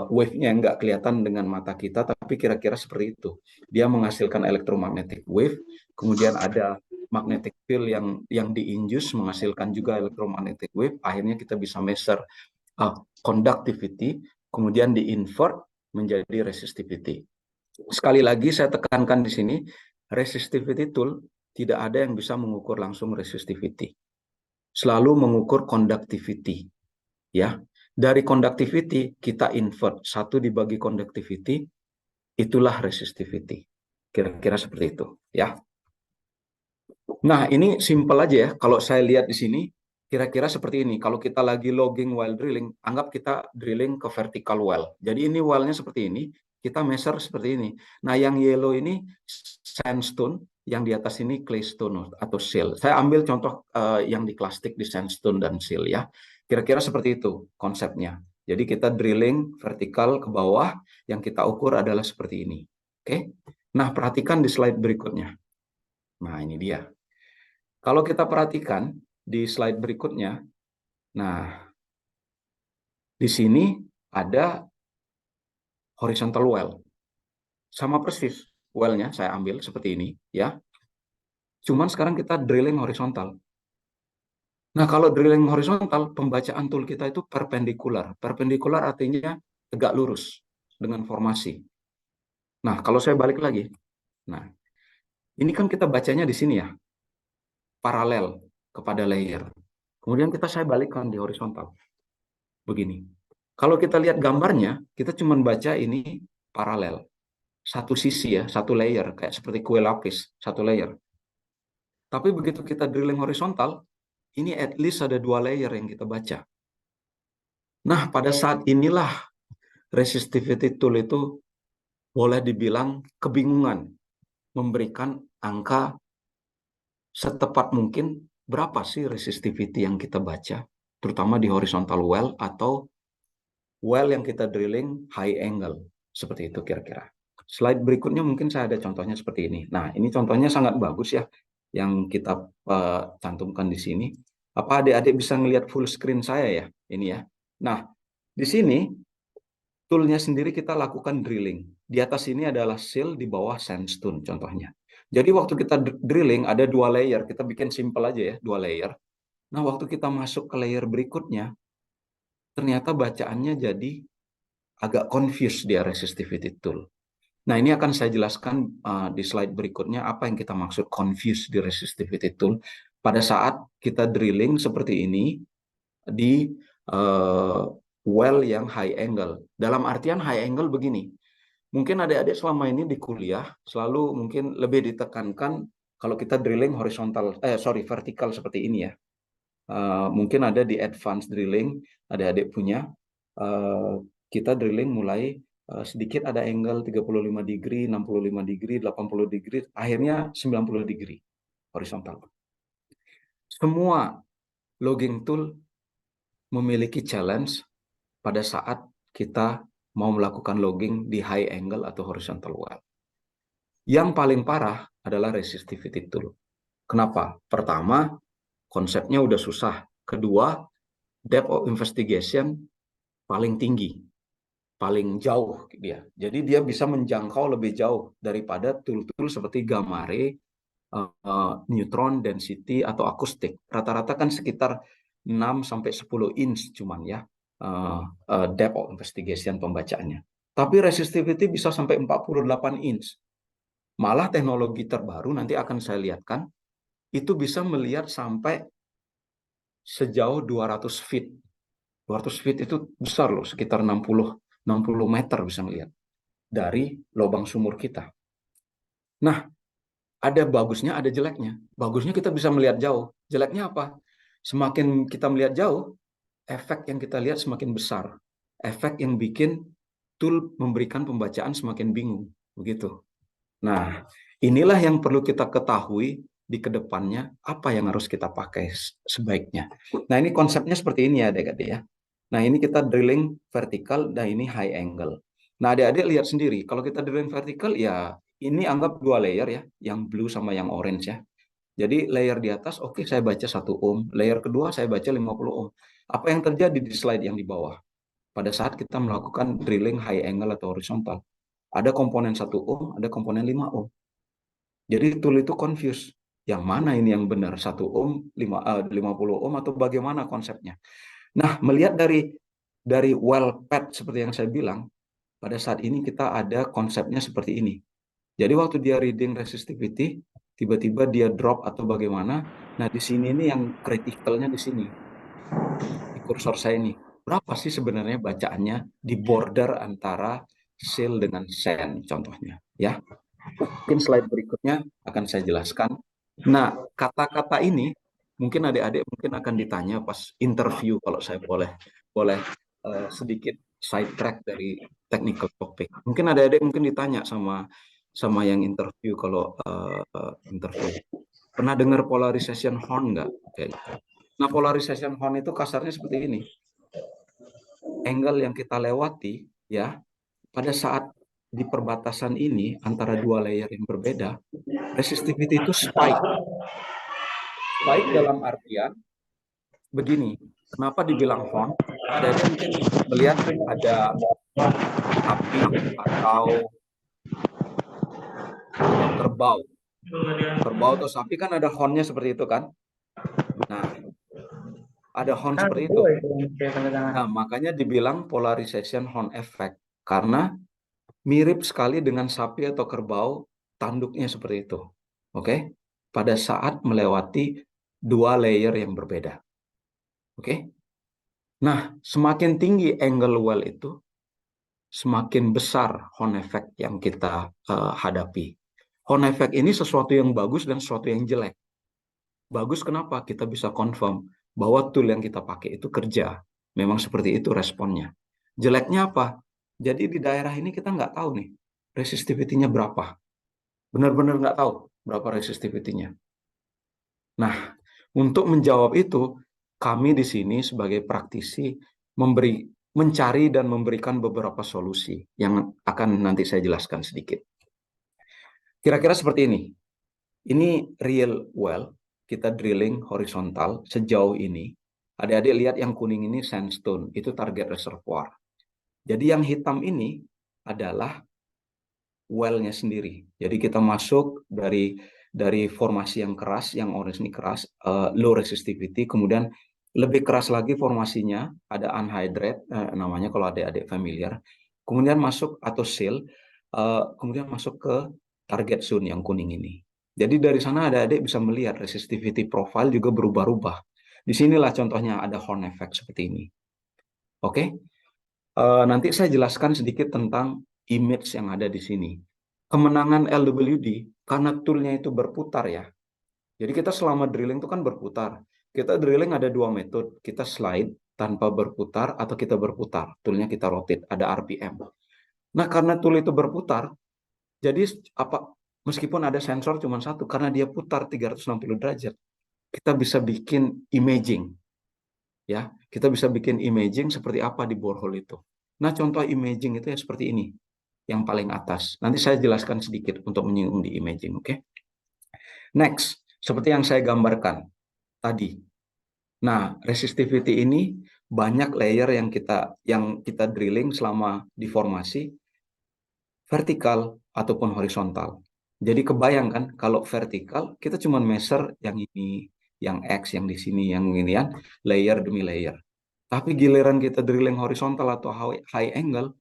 wave-nya nggak kelihatan dengan mata kita, tapi kira-kira seperti itu. Dia menghasilkan electromagnetic wave, kemudian ada magnetic field yang di-induce menghasilkan juga electromagnetic wave. Akhirnya kita bisa measure conductivity, kemudian di-invert menjadi resistivity. Sekali lagi saya tekankan di sini, resistivity tool tidak ada yang bisa mengukur langsung resistivity. Selalu mengukur conductivity. Ya, dari conductivity kita invert 1 dibagi conductivity, itulah resistivity. Kira-kira seperti itu, ya. Nah, ini simple aja ya. Kalau saya lihat di sini, kira-kira seperti ini. Kalau kita lagi logging while drilling, anggap kita drilling ke vertical well. Jadi ini well-nya seperti ini, kita measure seperti ini. Nah, yang yellow ini sandstone, yang di atas ini claystone atau shale. Saya ambil contoh yang di klastik di sandstone dan shale ya. Kira-kira seperti itu konsepnya. Jadi kita drilling vertikal ke bawah, yang kita ukur adalah seperti ini. Oke. Nah, perhatikan di slide berikutnya. Nah, ini dia. Kalau kita perhatikan di slide berikutnya, nah, di sini ada horizontal well. Sama persis well-nya saya ambil seperti ini, ya. Cuman sekarang kita drilling horizontal. Nah, kalau drilling horizontal, pembacaan tool kita itu perpendikular. Perpendikular artinya tegak lurus dengan formasi. Nah, kalau saya balik lagi, nah, ini kan kita bacanya di sini ya, paralel kepada layer. Kemudian saya balikkan di horizontal. Begini. Kalau kita lihat gambarnya, kita cuma baca ini paralel. Satu sisi ya, satu layer. Kayak seperti kue lapis, satu layer. Tapi begitu kita drilling horizontal, ini at least ada 2 layer yang kita baca. Nah, pada saat inilah resistivity tool itu boleh dibilang kebingungan memberikan angka setepat mungkin berapa sih resistivity yang kita baca, terutama di horizontal well atau well yang kita drilling high angle. Seperti itu kira-kira. Slide berikutnya mungkin saya ada contohnya seperti ini. Nah, ini contohnya sangat bagus ya, yang kita cantumkan di sini. Apa adik-adik bisa ngelihat full screen saya ya? Ini ya. Nah, di sini toolnya sendiri kita lakukan drilling. Di atas ini adalah sill, di bawah sandstone contohnya. Jadi waktu kita drilling ada 2 layer, kita bikin simple aja ya, 2 layer. Nah, waktu kita masuk ke layer berikutnya, ternyata bacaannya jadi agak confused dia resistivity tool. Nah, ini akan saya jelaskan di slide berikutnya apa yang kita maksud confused di resistivity tool. Pada saat kita drilling seperti ini di well yang high angle. Dalam artian high angle begini. Mungkin adik-adik selama ini di kuliah selalu mungkin lebih ditekankan kalau kita drilling vertikal seperti ini ya. Mungkin ada di advanced drilling, adik-adik punya. Kita drilling mulai sedikit ada angle 35 degree, 65 degree, 80 degree, akhirnya 90 degree horizontal. Semua logging tool memiliki challenge pada saat kita mau melakukan logging di high angle atau horizontal well. Yang paling parah adalah resistivity tool. Kenapa? Pertama, konsepnya udah susah. Kedua, depth of investigation paling tinggi, paling jauh dia. Jadi dia bisa menjangkau lebih jauh daripada tool-tool seperti gamma ray, neutron density atau akustik. Rata-rata kan sekitar 6-10 inch cuman ya depth of investigation pembacaannya. Tapi resistivity bisa sampai 48 inch. Malah teknologi terbaru nanti akan saya lihatkan itu bisa melihat sampai sejauh 200 feet. 200 feet itu besar loh, sekitar 60 meter bisa melihat dari lubang sumur kita. Nah, ada bagusnya, ada jeleknya. Bagusnya kita bisa melihat jauh. Jeleknya apa? Semakin kita melihat jauh, efek yang kita lihat semakin besar. Efek yang bikin tool memberikan pembacaan semakin bingung. Begitu. Nah, inilah yang perlu kita ketahui di kedepannya, apa yang harus kita pakai sebaiknya. Nah, ini konsepnya seperti ini ya adik-adik ya. Nah, ini kita drilling vertikal dan ini high angle. Nah, adik-adik lihat sendiri, kalau kita drilling vertikal ya ini anggap 2 layer ya, yang blue sama yang orange ya. Jadi layer di atas, oke, saya baca 1 ohm, layer kedua saya baca 50 ohm. Apa yang terjadi di slide yang di bawah? Pada saat kita melakukan drilling high angle atau horizontal, ada komponen 1 ohm, ada komponen 5 ohm. Jadi tool itu confuse. Yang mana ini yang benar? 1 ohm, 50 ohm atau bagaimana konsepnya? Nah, melihat dari well path seperti yang saya bilang, pada saat ini kita ada konsepnya seperti ini. Jadi waktu dia reading resistivity, tiba-tiba dia drop atau bagaimana. Nah, di sini ini yang kritikalnya di sini. Di kursor saya ini. Berapa sih sebenarnya bacaannya di border antara sill dengan sand contohnya, ya. Mungkin slide berikutnya akan saya jelaskan. Nah, kata-kata ini mungkin adik-adik mungkin akan ditanya pas interview kalau saya boleh sedikit sidetrack dari technical topic. Mungkin adik-adik mungkin ditanya sama yang interview kalau interview. Pernah dengar polarization horn nggak? Nah, polarization horn itu kasarnya seperti ini. Angle yang kita lewati ya pada saat di perbatasan ini antara 2 layer yang berbeda, resistivity itu spike. Spike dalam artian begini. Kenapa dibilang horn? Ada yang mungkin melihat ada api atau kerbau. Kerbau atau sapi kan ada hornnya seperti itu kan? Nah, ada horn seperti itu. Nah, makanya dibilang polarization horn effect karena mirip sekali dengan sapi atau kerbau, tanduknya seperti itu. Oke? Pada saat melewati 2 layer yang berbeda. Oke? Nah, semakin tinggi angle well itu, semakin besar horn effect yang kita hadapi. Horn effect ini sesuatu yang bagus dan sesuatu yang jelek. Bagus kenapa? Kita bisa confirm bahwa tool yang kita pakai itu kerja. Memang seperti itu responnya. Jeleknya apa? Jadi di daerah ini kita nggak tahu nih resistivity-nya berapa. Benar-benar nggak tahu berapa resistivity-nya. Nah, untuk menjawab itu, kami di sini sebagai praktisi mencari dan memberikan beberapa solusi yang akan nanti saya jelaskan sedikit. Kira-kira seperti ini. Ini real well, kita drilling horizontal sejauh ini. Adik-adik lihat yang kuning ini sandstone, itu target reservoir. Jadi yang hitam ini adalah well-nya sendiri. Jadi kita masuk dari formasi yang keras, yang orange ini keras, low resistivity, kemudian lebih keras lagi formasinya, ada anhydrite namanya kalau adik-adik familiar. Kemudian masuk atau seal, kemudian masuk ke target zone yang kuning ini. Jadi dari sana adik-adik bisa melihat resistivity profile juga berubah-ubah. Disinilah contohnya ada horn effect seperti ini. Oke, nanti saya jelaskan sedikit tentang image yang ada di sini. Kemenangan LWD karena toolnya itu berputar ya. Jadi kita selama drilling itu kan berputar. Kita drilling ada dua metode. Kita slide tanpa berputar atau kita berputar. Toolnya kita rotate, ada RPM. Nah karena tool itu berputar, jadi meskipun ada sensor cuma satu, karena dia putar 360 derajat, kita bisa bikin imaging. Ya, kita bisa bikin imaging seperti apa di borehole itu. Nah, contoh imaging itu ya seperti ini, yang paling atas. Nanti saya jelaskan sedikit untuk menyinggung di imaging, oke? Next, seperti yang saya gambarkan tadi. Nah, resistivity ini banyak layer yang kita drilling selama di formasi vertikal ataupun horizontal. Jadi kebayangkan kalau vertikal kita cuma measure yang ini, yang X, yang di sini, yang ini ya, layer demi layer. Tapi giliran kita drilling horizontal atau high angle,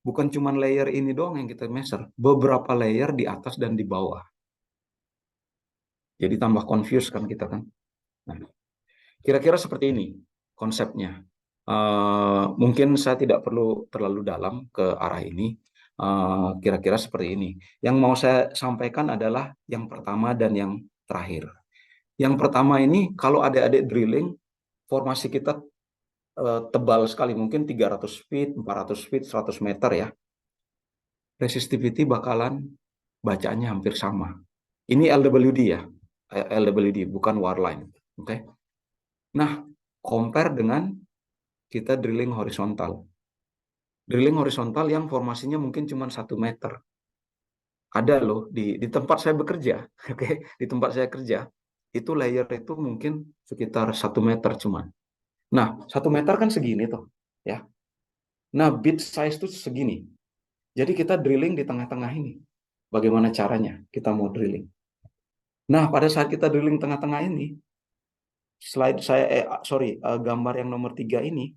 bukan cuma layer ini doang yang kita measure, beberapa layer di atas dan di bawah. Jadi tambah confused kan kita kan. Nah, kira-kira seperti ini konsepnya. Mungkin saya tidak perlu terlalu dalam ke arah ini. Kira-kira seperti ini. Yang mau saya sampaikan adalah yang pertama dan yang terakhir. Yang pertama ini, kalau adik-adik drilling, formasi kita tebal sekali, mungkin 300 feet, 400 feet, 100 meter ya. Resistivity bakalan bacaannya hampir sama. Ini LWD ya, LWD bukan warline. Oke. Nah, compare dengan kita drilling horizontal. Drilling horizontal yang formasinya mungkin cuma 1 meter. Ada loh di tempat saya bekerja, oke, di tempat saya kerja, itu layer itu mungkin sekitar 1 meter cuman. Nah, 1 meter kan segini tuh, ya. Nah, bit size itu segini. Jadi kita drilling di tengah-tengah ini. Bagaimana caranya kita mau drilling? Nah, pada saat kita drilling tengah-tengah ini, gambar yang nomor 3 ini,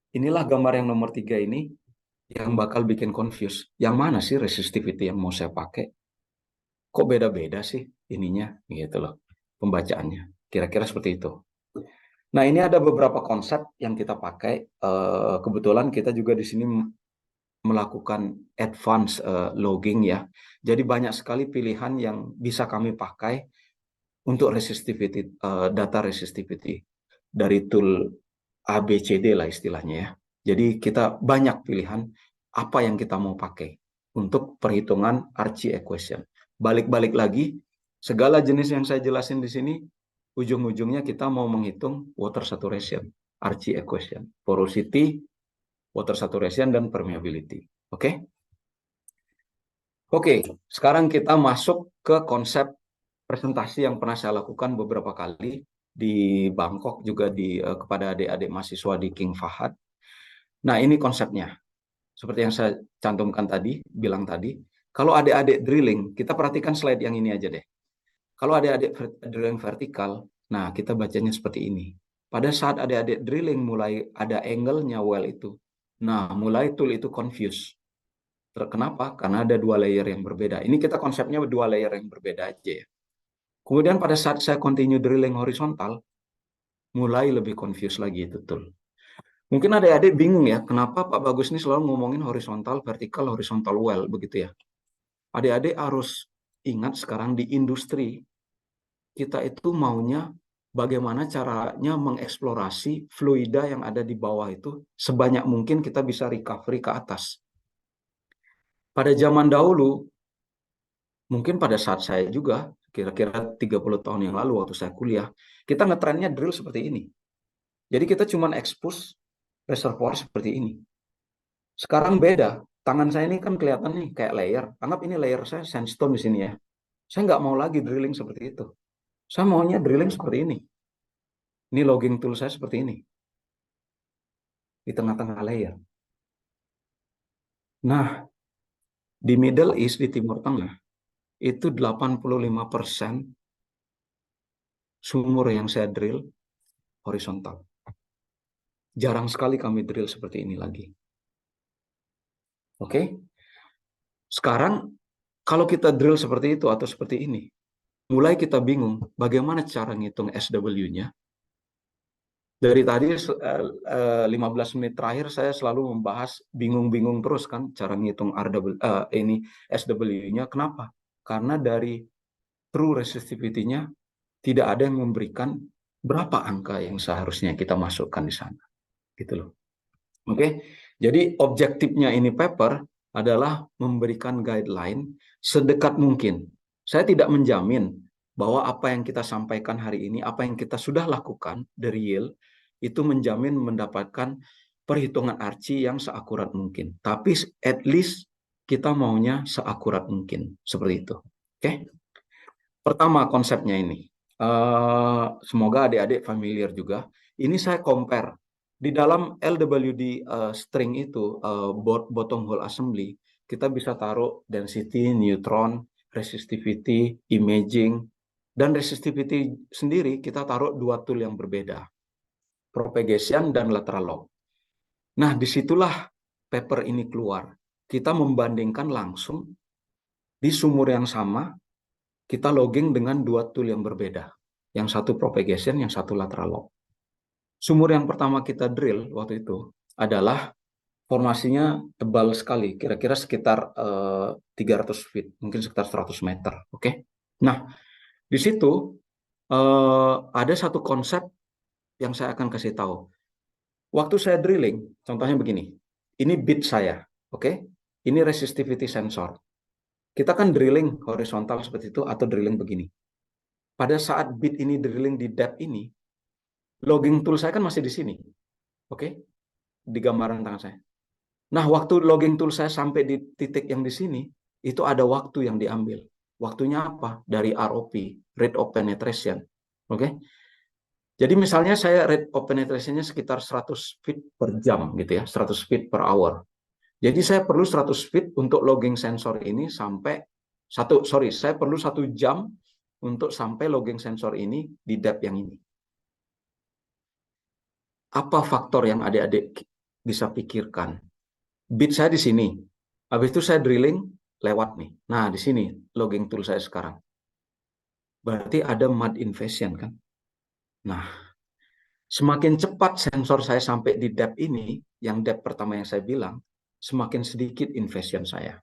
inilah gambar yang nomor 3 ini yang bakal bikin confuse. Yang mana sih resistivity yang mau saya pakai? Kok beda-beda sih ininya? Gitu loh, pembacaannya. Kira-kira seperti itu. Nah, ini ada beberapa konsep yang kita pakai. Kebetulan kita juga di sini melakukan advance logging ya. Jadi banyak sekali pilihan yang bisa kami pakai untuk resistivity, data resistivity dari tool ABCD lah istilahnya ya. Jadi kita banyak pilihan apa yang kita mau pakai untuk perhitungan RC equation. Balik-balik lagi, segala jenis yang saya jelasin di sini, ujung-ujungnya kita mau menghitung water saturation, RC equation, porosity, water saturation, dan permeability. Oke? Oke, sekarang kita masuk ke konsep presentasi yang pernah saya lakukan beberapa kali di Bangkok, juga kepada adik-adik mahasiswa di King Fahad. Nah, ini konsepnya. Seperti yang saya cantumkan tadi, bilang tadi, kalau adik-adik drilling, kita perhatikan slide yang ini aja deh. Kalau adik-adik drilling vertikal, nah kita bacanya seperti ini. Pada saat adik-adik drilling mulai ada angle-nya well itu, nah mulai tool itu confuse. Kenapa? Karena ada 2 layer yang berbeda. Ini kita konsepnya 2 layer yang berbeda aja ya. Kemudian pada saat saya continue drilling horizontal, mulai lebih confuse lagi itu tool. Mungkin adik-adik bingung ya, kenapa Pak Bagus ini selalu ngomongin horizontal, vertikal, horizontal well, begitu ya. Adik-adik harus ingat sekarang di industri, kita itu maunya bagaimana caranya mengeksplorasi fluida yang ada di bawah itu sebanyak mungkin kita bisa recovery ke atas. Pada zaman dahulu, mungkin pada saat saya juga, kira-kira 30 tahun yang lalu waktu saya kuliah, kita ngetrennya drill seperti ini. Jadi kita cuma expose reservoir seperti ini. Sekarang beda. Tangan saya ini kan kelihatan nih kayak layer. Anggap ini layer saya sandstone di sini ya. Saya nggak mau lagi drilling seperti itu. Saya maunya drilling seperti ini. Ini logging tool saya seperti ini. Di tengah-tengah layer. Nah, di Middle East, di Timur Tengah, itu 85% sumur yang saya drill horizontal. Jarang sekali kami drill seperti ini lagi. Oke? Sekarang, kalau kita drill seperti itu atau seperti ini, mulai kita bingung bagaimana cara ngitung SW-nya. Dari tadi 15 menit terakhir saya selalu membahas bingung-bingung terus kan cara ngitung SW-nya. Kenapa? Karena dari true resistivity-nya tidak ada yang memberikan berapa angka yang seharusnya kita masukkan di sana. Gitu loh. Oke. Jadi objektifnya ini paper adalah memberikan guideline sedekat mungkin. Saya tidak menjamin bahwa apa yang kita sampaikan hari ini, apa yang kita sudah lakukan dari Yale, itu menjamin mendapatkan perhitungan arci yang seakurat mungkin. Tapi at least kita maunya seakurat mungkin. Seperti itu. Oke? Pertama konsepnya ini. Semoga adik-adik familiar juga. Ini saya compare. Di dalam LWD string itu, bottom hole assembly, kita bisa taruh density, neutron, resistivity, imaging, dan resistivity sendiri kita taruh dua tool yang berbeda, propagation dan lateral log. Nah, disitulah paper ini keluar. Kita membandingkan langsung di sumur yang sama, kita logging dengan dua tool yang berbeda. Yang satu propagation, yang satu lateral log. Sumur yang pertama kita drill waktu itu adalah formasinya tebal sekali, kira-kira sekitar 300 feet, mungkin sekitar 100 meter. Oke. Nah, di situ ada satu konsep yang saya akan kasih tahu. Waktu saya drilling, contohnya begini. Ini bit saya, oke? Ini resistivity sensor. Kita kan drilling horizontal seperti itu atau drilling begini. Pada saat bit ini drilling di depth ini, logging tool saya kan masih di sini. Oke? Di gambaran tangan saya. Nah, waktu logging tool saya sampai di titik yang di sini, itu ada waktu yang diambil. Waktunya apa? Dari ROP, rate of penetration. Oke? Jadi misalnya saya rate of penetration-nya sekitar 100 feet per jam gitu ya, 100 feet per hour. Jadi saya perlu 100 feet untuk logging sensor ini sampai saya perlu 1 jam untuk sampai logging sensor ini di depth yang ini. Apa faktor yang adik-adik bisa pikirkan? Bit saya di sini. Habis itu saya drilling lewat nih. Nah, di sini logging tool saya sekarang. Berarti ada mud invasion kan? Nah, semakin cepat sensor saya sampai di depth ini, yang depth pertama yang saya bilang, semakin sedikit invasion saya.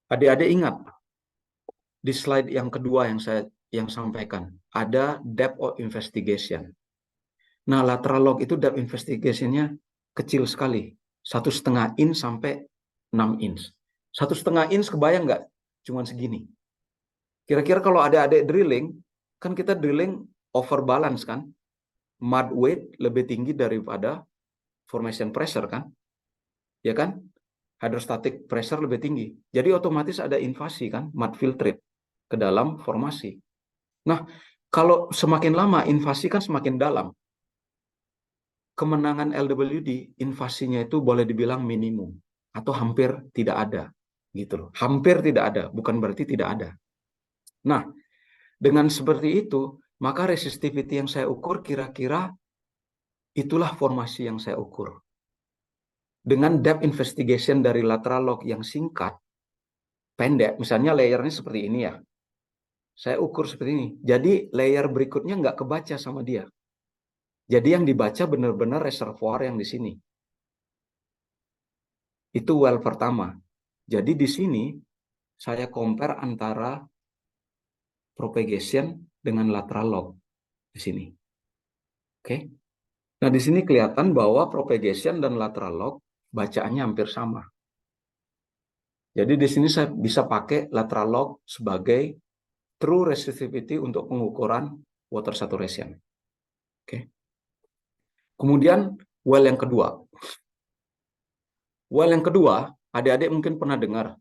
Adik-adik ingat, di slide yang kedua yang saya sampaikan, ada depth of investigation. Nah, lateral log itu depth investigation-nya kecil sekali. 1,5 inch sampai 6 inch. 1,5 inch kebayang nggak? Cuman segini. Kira-kira kalau adik-adik drilling, kan kita drilling overbalance kan? Mud weight lebih tinggi daripada formation pressure kan? Ya kan? Hydrostatic pressure lebih tinggi. Jadi otomatis ada invasi kan? Mud filtrate ke dalam formasi. Nah, kalau semakin lama invasi kan semakin dalam. Kemenangan LWD, invasinya itu boleh dibilang minimum. Atau hampir tidak ada. Gitu loh. Hampir tidak ada, bukan berarti tidak ada. Nah, dengan seperti itu, maka resistivity yang saya ukur kira-kira itulah formasi yang saya ukur. Dengan depth investigation dari lateral log yang singkat, pendek, misalnya layernya seperti ini ya. Saya ukur seperti ini. Jadi layer berikutnya nggak kebaca sama dia. Jadi yang dibaca benar-benar reservoir yang di sini. Itu well pertama. Jadi di sini saya compare antara propagation dengan lateral log. di sini. Oke. Nah, di sini kelihatan bahwa propagation dan lateral log bacaannya hampir sama. Jadi di sini saya bisa pakai lateral log sebagai true resistivity untuk pengukuran water saturation. Oke. Kemudian well yang kedua. Well yang kedua, adik-adik mungkin pernah dengar.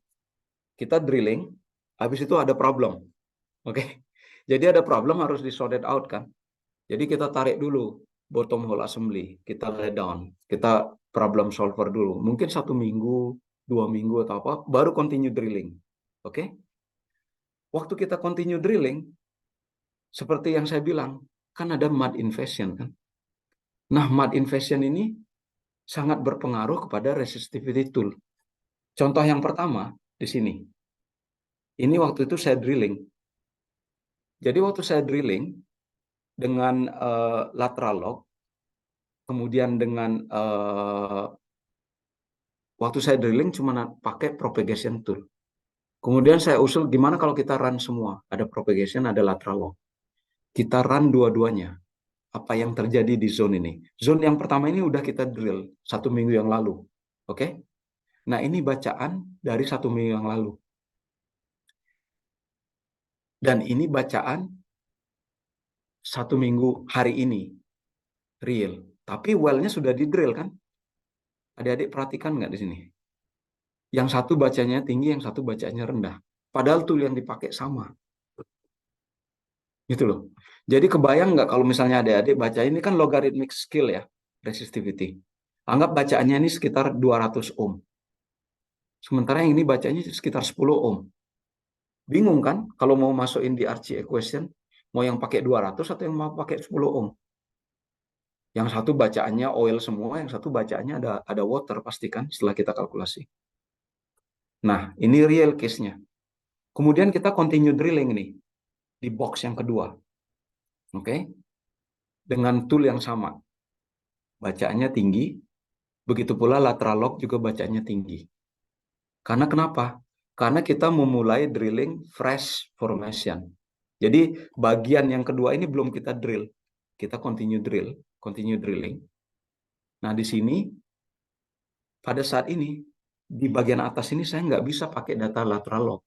Kita drilling, habis itu ada problem. Oke. Jadi ada problem harus di-sorted out kan. Jadi kita tarik dulu bottom hole assembly, kita lay down, kita problem solver dulu. Mungkin 1 minggu, 2 minggu atau apa, baru continue drilling. Oke? Waktu kita continue drilling, seperti yang saya bilang, kan ada mud invasion kan. Nah, mud invasion ini sangat berpengaruh kepada resistivity tool. Contoh yang pertama di sini. Ini waktu itu saya drilling. Jadi waktu saya drilling dengan lateral log, kemudian dengan waktu saya drilling cuma pakai propagation tool. Kemudian saya usul gimana kalau kita run semua, ada propagation, ada lateral log. Kita run dua-duanya. Apa yang terjadi di zone ini? Zone yang pertama ini udah kita drill 1 minggu yang lalu. Oke? Nah, ini bacaan dari 1 minggu yang lalu. Dan ini bacaan 1 minggu hari ini. Real. Tapi well-nya sudah di drill kan? Adik-adik perhatikan nggak di sini? Yang satu bacanya tinggi, yang satu bacanya rendah. Padahal tool yang dipakai sama. Gitu loh. Jadi kebayang nggak kalau misalnya adik-adik baca ini kan logarithmic scale ya, resistivity. Anggap bacaannya ini sekitar 200 ohm. Sementara yang ini bacanya sekitar 10 ohm. Bingung kan kalau mau masukin di RC equation, mau yang pakai 200 atau yang mau pakai 10 ohm? Yang satu bacaannya oil semua, yang satu bacaannya ada water pastikan setelah kita kalkulasi. Nah, ini real case-nya. Kemudian kita continue drilling nih di box yang kedua. Oke. Dengan tool yang sama. Bacaannya tinggi, begitu pula lateral log juga bacaannya tinggi. Karena kenapa? Karena kita memulai drilling fresh formation. Jadi bagian yang kedua ini belum kita drill. Kita continue drilling. Nah, di sini pada saat ini di bagian atas ini saya nggak bisa pakai data lateral log.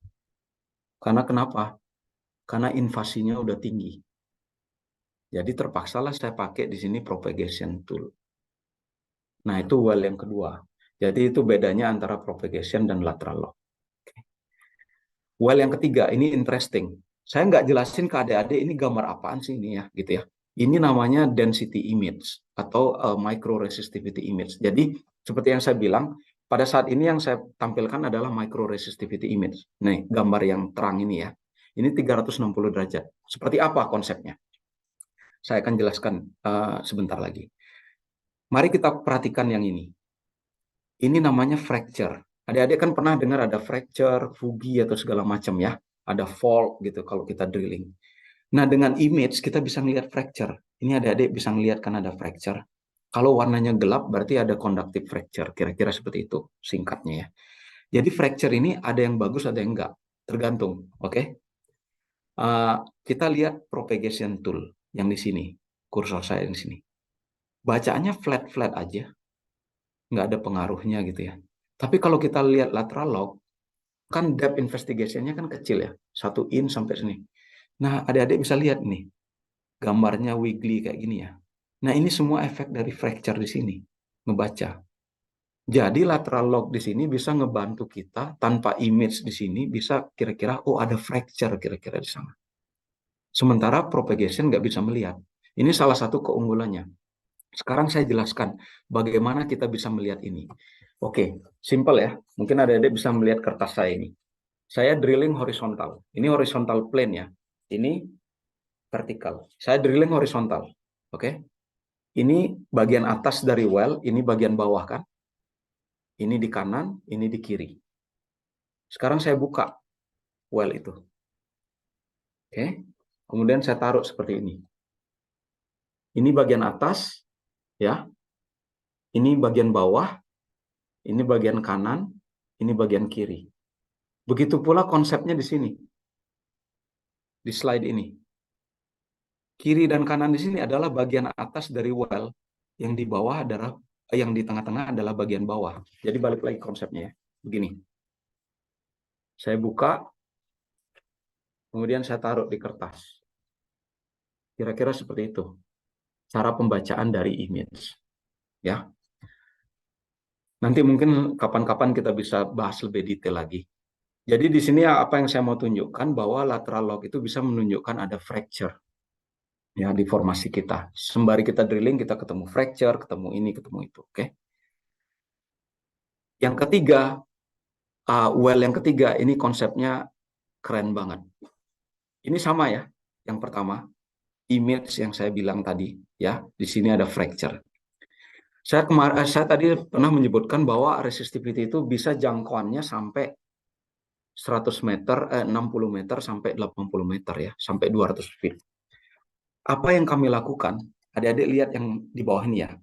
Karena kenapa? Karena invasinya udah tinggi. Jadi terpaksalah saya pakai di sini propagation tool. Nah, itu well yang kedua. Jadi itu bedanya antara propagation dan lateral log. Well yang ketiga, ini interesting. Saya nggak jelasin ke adik-adik ini gambar apaan sih ini ya, gitu ya. Ini namanya density image atau micro resistivity image. Jadi seperti yang saya bilang, pada saat ini yang saya tampilkan adalah micro resistivity image. Nih, gambar yang terang ini ya. Ini 360 derajat. Seperti apa konsepnya? Saya akan jelaskan sebentar lagi. Mari kita perhatikan yang ini. Ini namanya fracture. Adik-adik kan pernah dengar ada fracture, fugi, atau segala macam ya. Ada fault gitu kalau kita drilling. Nah, dengan image kita bisa melihat fracture. Ini adik-adik bisa melihat kan ada fracture. Kalau warnanya gelap berarti ada conductive fracture. Kira-kira seperti itu singkatnya ya. Jadi fracture ini ada yang bagus, ada yang enggak. Tergantung. Oke. Kita lihat propagation tool yang di sini. Kursor saya di sini. Bacaannya flat-flat aja. Nggak ada pengaruhnya gitu ya. Tapi kalau kita lihat lateral log, kan depth investigation-nya kan kecil ya. 1 in sampai sini. Nah, adik-adik bisa lihat nih. Gambarnya wiggly kayak gini ya. Nah, ini semua efek dari fracture di sini. Ngebaca. Jadi lateral log di sini bisa ngebantu kita tanpa image di sini bisa kira-kira, oh ada fracture kira-kira di sana. Sementara propagation nggak bisa melihat. Ini salah satu keunggulannya. Sekarang saya jelaskan bagaimana kita bisa melihat ini. Oke, simple ya. Mungkin adik-adik bisa melihat kertas saya ini. Saya drilling horizontal. Ini horizontal plane ya. Ini vertikal. Saya drilling horizontal. Oke. Ini bagian atas dari well, ini bagian bawah kan. Ini di kanan, ini di kiri. Sekarang saya buka well itu. Oke. Kemudian saya taruh seperti ini. Ini bagian atas ya. Ini bagian bawah. Ini bagian kanan, ini bagian kiri. Begitu pula konsepnya di sini. Di slide ini. Kiri dan kanan di sini adalah bagian atas dari well, yang di bawah adalah yang di tengah-tengah adalah bagian bawah. Jadi balik lagi konsepnya ya. Begini. Saya buka, kemudian saya taruh di kertas. Kira-kira seperti itu. Cara pembacaan dari image. Ya. Nanti mungkin kapan-kapan kita bisa bahas lebih detail lagi. Jadi di sini apa yang saya mau tunjukkan bahwa lateral lock itu bisa menunjukkan ada fracture ya di formasi kita. Sembari kita drilling kita ketemu fracture, ketemu ini, ketemu itu, oke. Yang ketiga, well yang ketiga ini konsepnya keren banget. Ini sama ya. Yang pertama, image yang saya bilang tadi ya, di sini ada fracture. Saya tadi pernah menyebutkan bahwa resistivity itu bisa jangkauannya sampai 100 meter, 60 meter sampai 80 meter ya, sampai 200 feet. Apa yang kami lakukan, adik-adik lihat yang di bawah ini ya.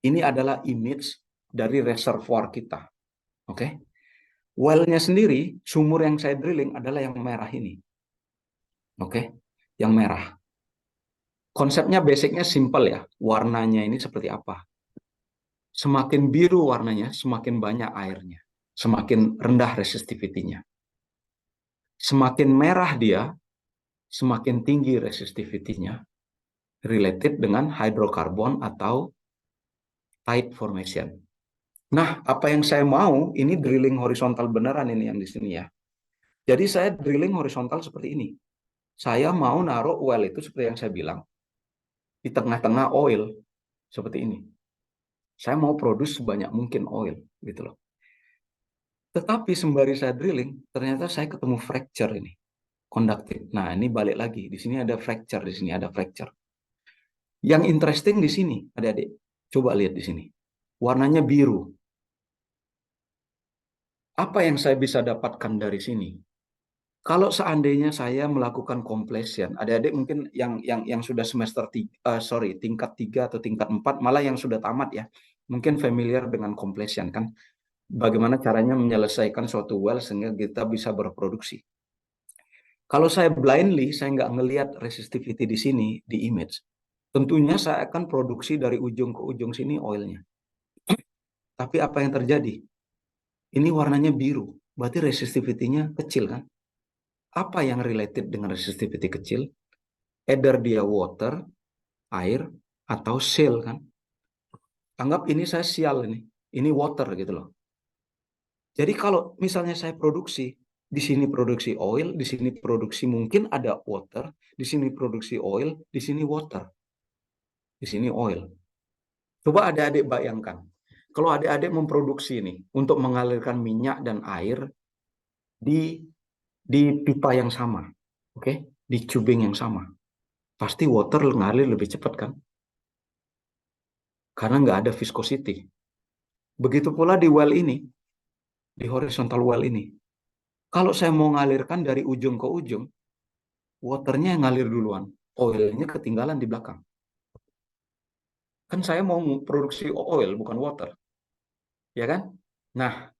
Ini adalah image dari reservoir kita. Oke. Well-nya sendiri, sumur yang saya drilling adalah yang merah ini. Oke. Yang merah. Konsepnya basicnya simple ya. Warnanya ini seperti apa? Semakin biru warnanya, semakin banyak airnya. Semakin rendah resistivity-nya. Semakin merah dia, semakin tinggi resistivity-nya. Related dengan hydrocarbon atau tight formation. Nah, apa yang saya mau, ini drilling horizontal beneran ini yang di sini ya. Jadi saya drilling horizontal seperti ini. Saya mau naruh well itu seperti yang saya bilang. Di tengah-tengah oil. Seperti ini. Saya mau produce sebanyak mungkin oil. Gitu loh. Tetapi sembari saya drilling, ternyata saya ketemu fracture ini. Conductive. Nah, ini balik lagi. Di sini ada fracture. Di sini ada fracture. Yang interesting di sini, adik-adik. Coba lihat di sini. Warnanya biru. Apa yang saya bisa dapatkan dari sini? Kalau seandainya saya melakukan completion, adik-adik mungkin yang sudah tingkat 3 atau tingkat 4, malah yang sudah tamat ya, mungkin familiar dengan completion kan, bagaimana caranya menyelesaikan suatu well sehingga kita bisa berproduksi. Kalau saya blindly, saya nggak ngelihat resistivity di sini, di image, tentunya saya akan produksi dari ujung ke ujung sini oilnya. Tapi apa yang terjadi? Ini warnanya biru, berarti resistivity-nya kecil kan? Apa yang related dengan resistivity kecil? Either dia water, air, atau shale kan? Anggap ini saya sial ini water gitu loh. Jadi kalau misalnya saya produksi, di sini produksi oil, di sini produksi mungkin ada water, di sini produksi oil, di sini water, di sini oil. Coba adik-adik bayangkan, kalau adik-adik memproduksi ini untuk mengalirkan minyak dan air di pipa yang sama, oke, di tubing yang sama, pasti water ngalir lebih cepat kan? Karena nggak ada viscosity. Begitu pula di well ini, di horizontal well ini. Kalau saya mau ngalirkan dari ujung ke ujung, waternya yang ngalir duluan, oilnya ketinggalan di belakang. Kan saya mau produksi oil, bukan water. Ya kan? Nah,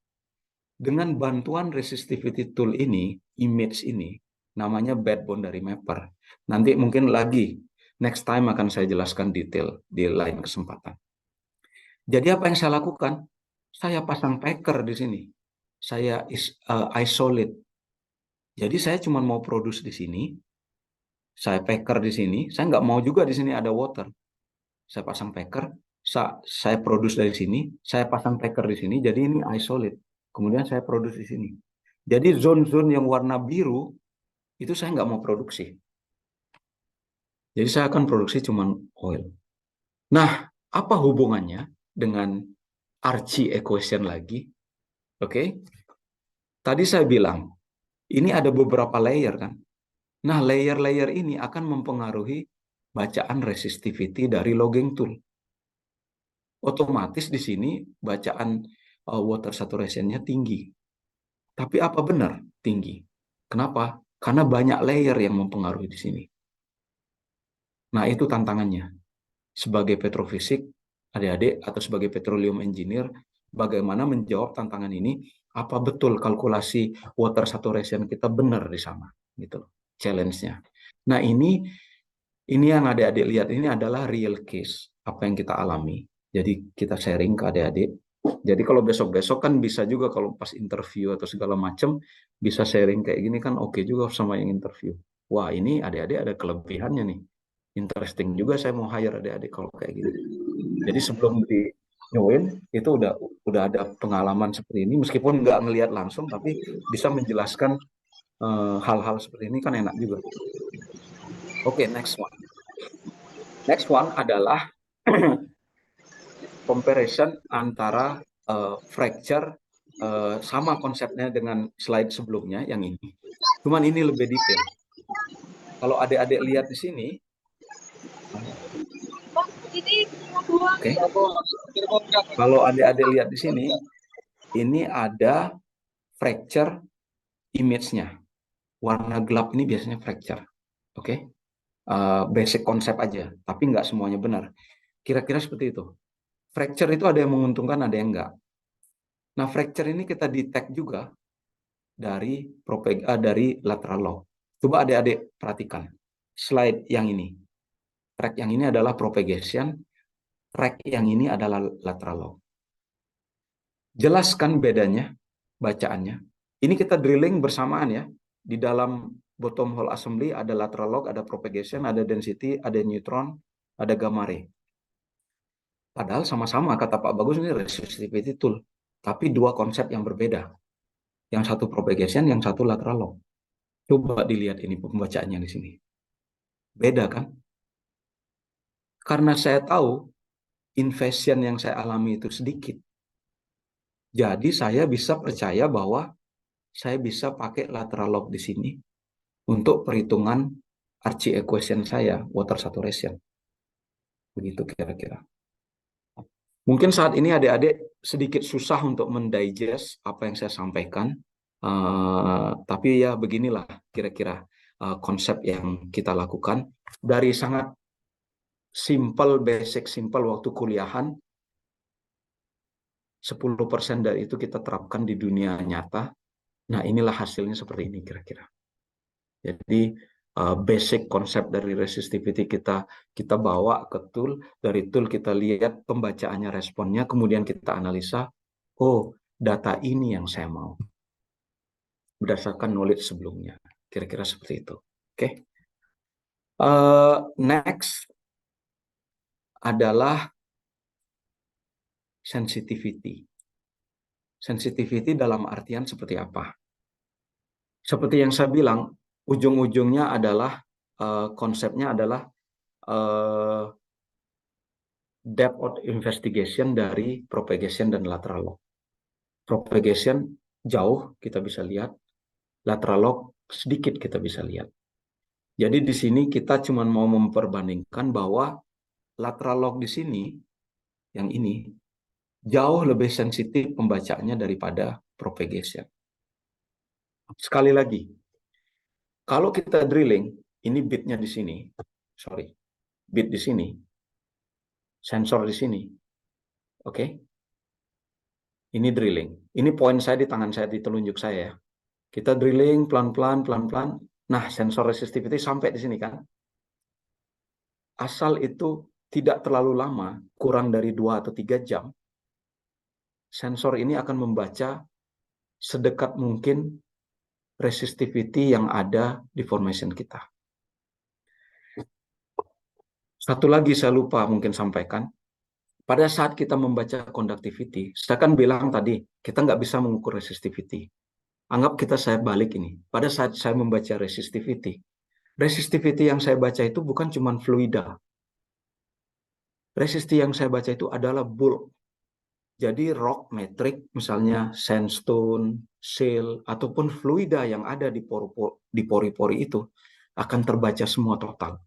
dengan bantuan resistivity tool ini, image ini, namanya bed boundary mapper. Nanti mungkin lagi, next time akan saya jelaskan detail di lain kesempatan. Jadi apa yang saya lakukan? Saya pasang packer di sini. Saya isolate. Jadi saya cuma mau produce di sini. Saya packer di sini. Saya nggak mau juga di sini ada water. Saya pasang packer. Saya produce dari sini. Saya pasang packer di sini. Jadi ini isolate. Kemudian saya produksi di sini. Jadi zone-zone yang warna biru, itu saya nggak mau produksi. Jadi saya akan produksi cuma oil. Nah, apa hubungannya dengan Archie equation lagi? Oke. Tadi saya bilang, ini ada beberapa layer kan. Nah, layer-layer ini akan mempengaruhi bacaan resistivity dari logging tool. Otomatis di sini bacaan water saturation-nya tinggi. Tapi apa benar tinggi? Kenapa? Karena banyak layer yang mempengaruhi di sini. Nah, itu tantangannya. Sebagai petrofisik, adik-adik, atau sebagai petroleum engineer, bagaimana menjawab tantangan ini? Apa betul kalkulasi water saturation kita benar di sana? Gitu, challenge-nya. Nah, ini Ini yang adik-adik lihat ini adalah real case, apa yang kita alami. Jadi kita sharing ke adik-adik. Jadi kalau besok-besok kan bisa juga kalau pas interview atau segala macam bisa sharing kayak gini kan oke juga sama yang interview. Wah, ini adik-adik ada kelebihannya nih. Interesting juga saya mau hire adik-adik kalau kayak gini. Jadi sebelum di join itu udah ada pengalaman seperti ini meskipun nggak ngelihat langsung tapi bisa menjelaskan hal-hal seperti ini kan enak juga. Oke, next one. Next one adalah comparison antara fracture sama konsepnya dengan slide sebelumnya yang ini. Cuman ini lebih detail. Kalau adik-adik lihat di sini, oke. Kalau adik-adik lihat di sini, ini ada fracture image-nya. Warna gelap ini biasanya fracture. Oke. Basic konsep aja, tapi nggak semuanya benar. Kira-kira seperti itu. Fracture itu ada yang menguntungkan, ada yang enggak. Nah, fracture ini kita detect juga dari lateral lock. Coba adik-adik perhatikan. Slide yang ini. Track yang ini adalah propagation, track yang ini adalah lateral lock. Jelaskan bedanya, bacaannya. Ini kita drilling bersamaan ya. Di dalam bottom hole assembly ada lateral lock, ada propagation, ada density, ada neutron, ada gamma ray. Padahal sama-sama kata Pak Bagus ini resistivity tool. Tapi dua konsep yang berbeda. Yang satu propagation, yang satu lateral lock. Coba dilihat ini pembacaannya di sini. Beda kan? Karena saya tahu invasion yang saya alami itu sedikit. Jadi saya bisa percaya bahwa saya bisa pakai lateral lock di sini untuk perhitungan RC equation saya, water saturation. Begitu kira-kira. Mungkin saat ini adik-adik sedikit susah untuk mendigest apa yang saya sampaikan. Tapi ya beginilah kira-kira konsep yang kita lakukan. Dari sangat simple, basic, simple waktu kuliahan, 10% dari itu kita terapkan di dunia nyata. Nah, inilah hasilnya seperti ini kira-kira. Jadi basic konsep dari resistivity kita bawa ke tool, dari tool kita lihat pembacaannya, responnya, kemudian kita analisa, oh data ini yang saya mau berdasarkan knowledge sebelumnya, kira-kira seperti itu. Oke. Next adalah sensitivity. Sensitivity dalam artian seperti apa? Seperti yang saya bilang, ujung-ujungnya adalah konsepnya adalah depth of investigation dari propagation dan lateral lock. Propagation jauh kita bisa lihat, lateral lock sedikit kita bisa lihat. Jadi di sini kita cuma mau memperbandingkan bahwa lateral lock di sini, yang ini, jauh lebih sensitif pembacaannya daripada propagation. Sekali lagi, kalau kita drilling, ini bitnya di sini, bit di sini, sensor di sini, oke? Ini drilling, ini poin saya di tangan saya, di telunjuk saya ya. Kita drilling pelan-pelan, pelan-pelan. Nah, sensor resistivity sampai di sini kan. Asal itu tidak terlalu lama, kurang dari 2 atau 3 jam, sensor ini akan membaca sedekat mungkin resistivity yang ada di formation kita. Satu lagi saya lupa mungkin sampaikan. Pada saat kita membaca conductivity, saya kan bilang tadi, kita nggak bisa mengukur resistivity. Anggap saya balik ini. Pada saat saya membaca resistivity yang saya baca itu bukan cuma fluida. Resistivity yang saya baca itu adalah bulk. Jadi rock, metric, misalnya sandstone, shale, ataupun fluida yang ada di pori-pori itu akan terbaca semua total.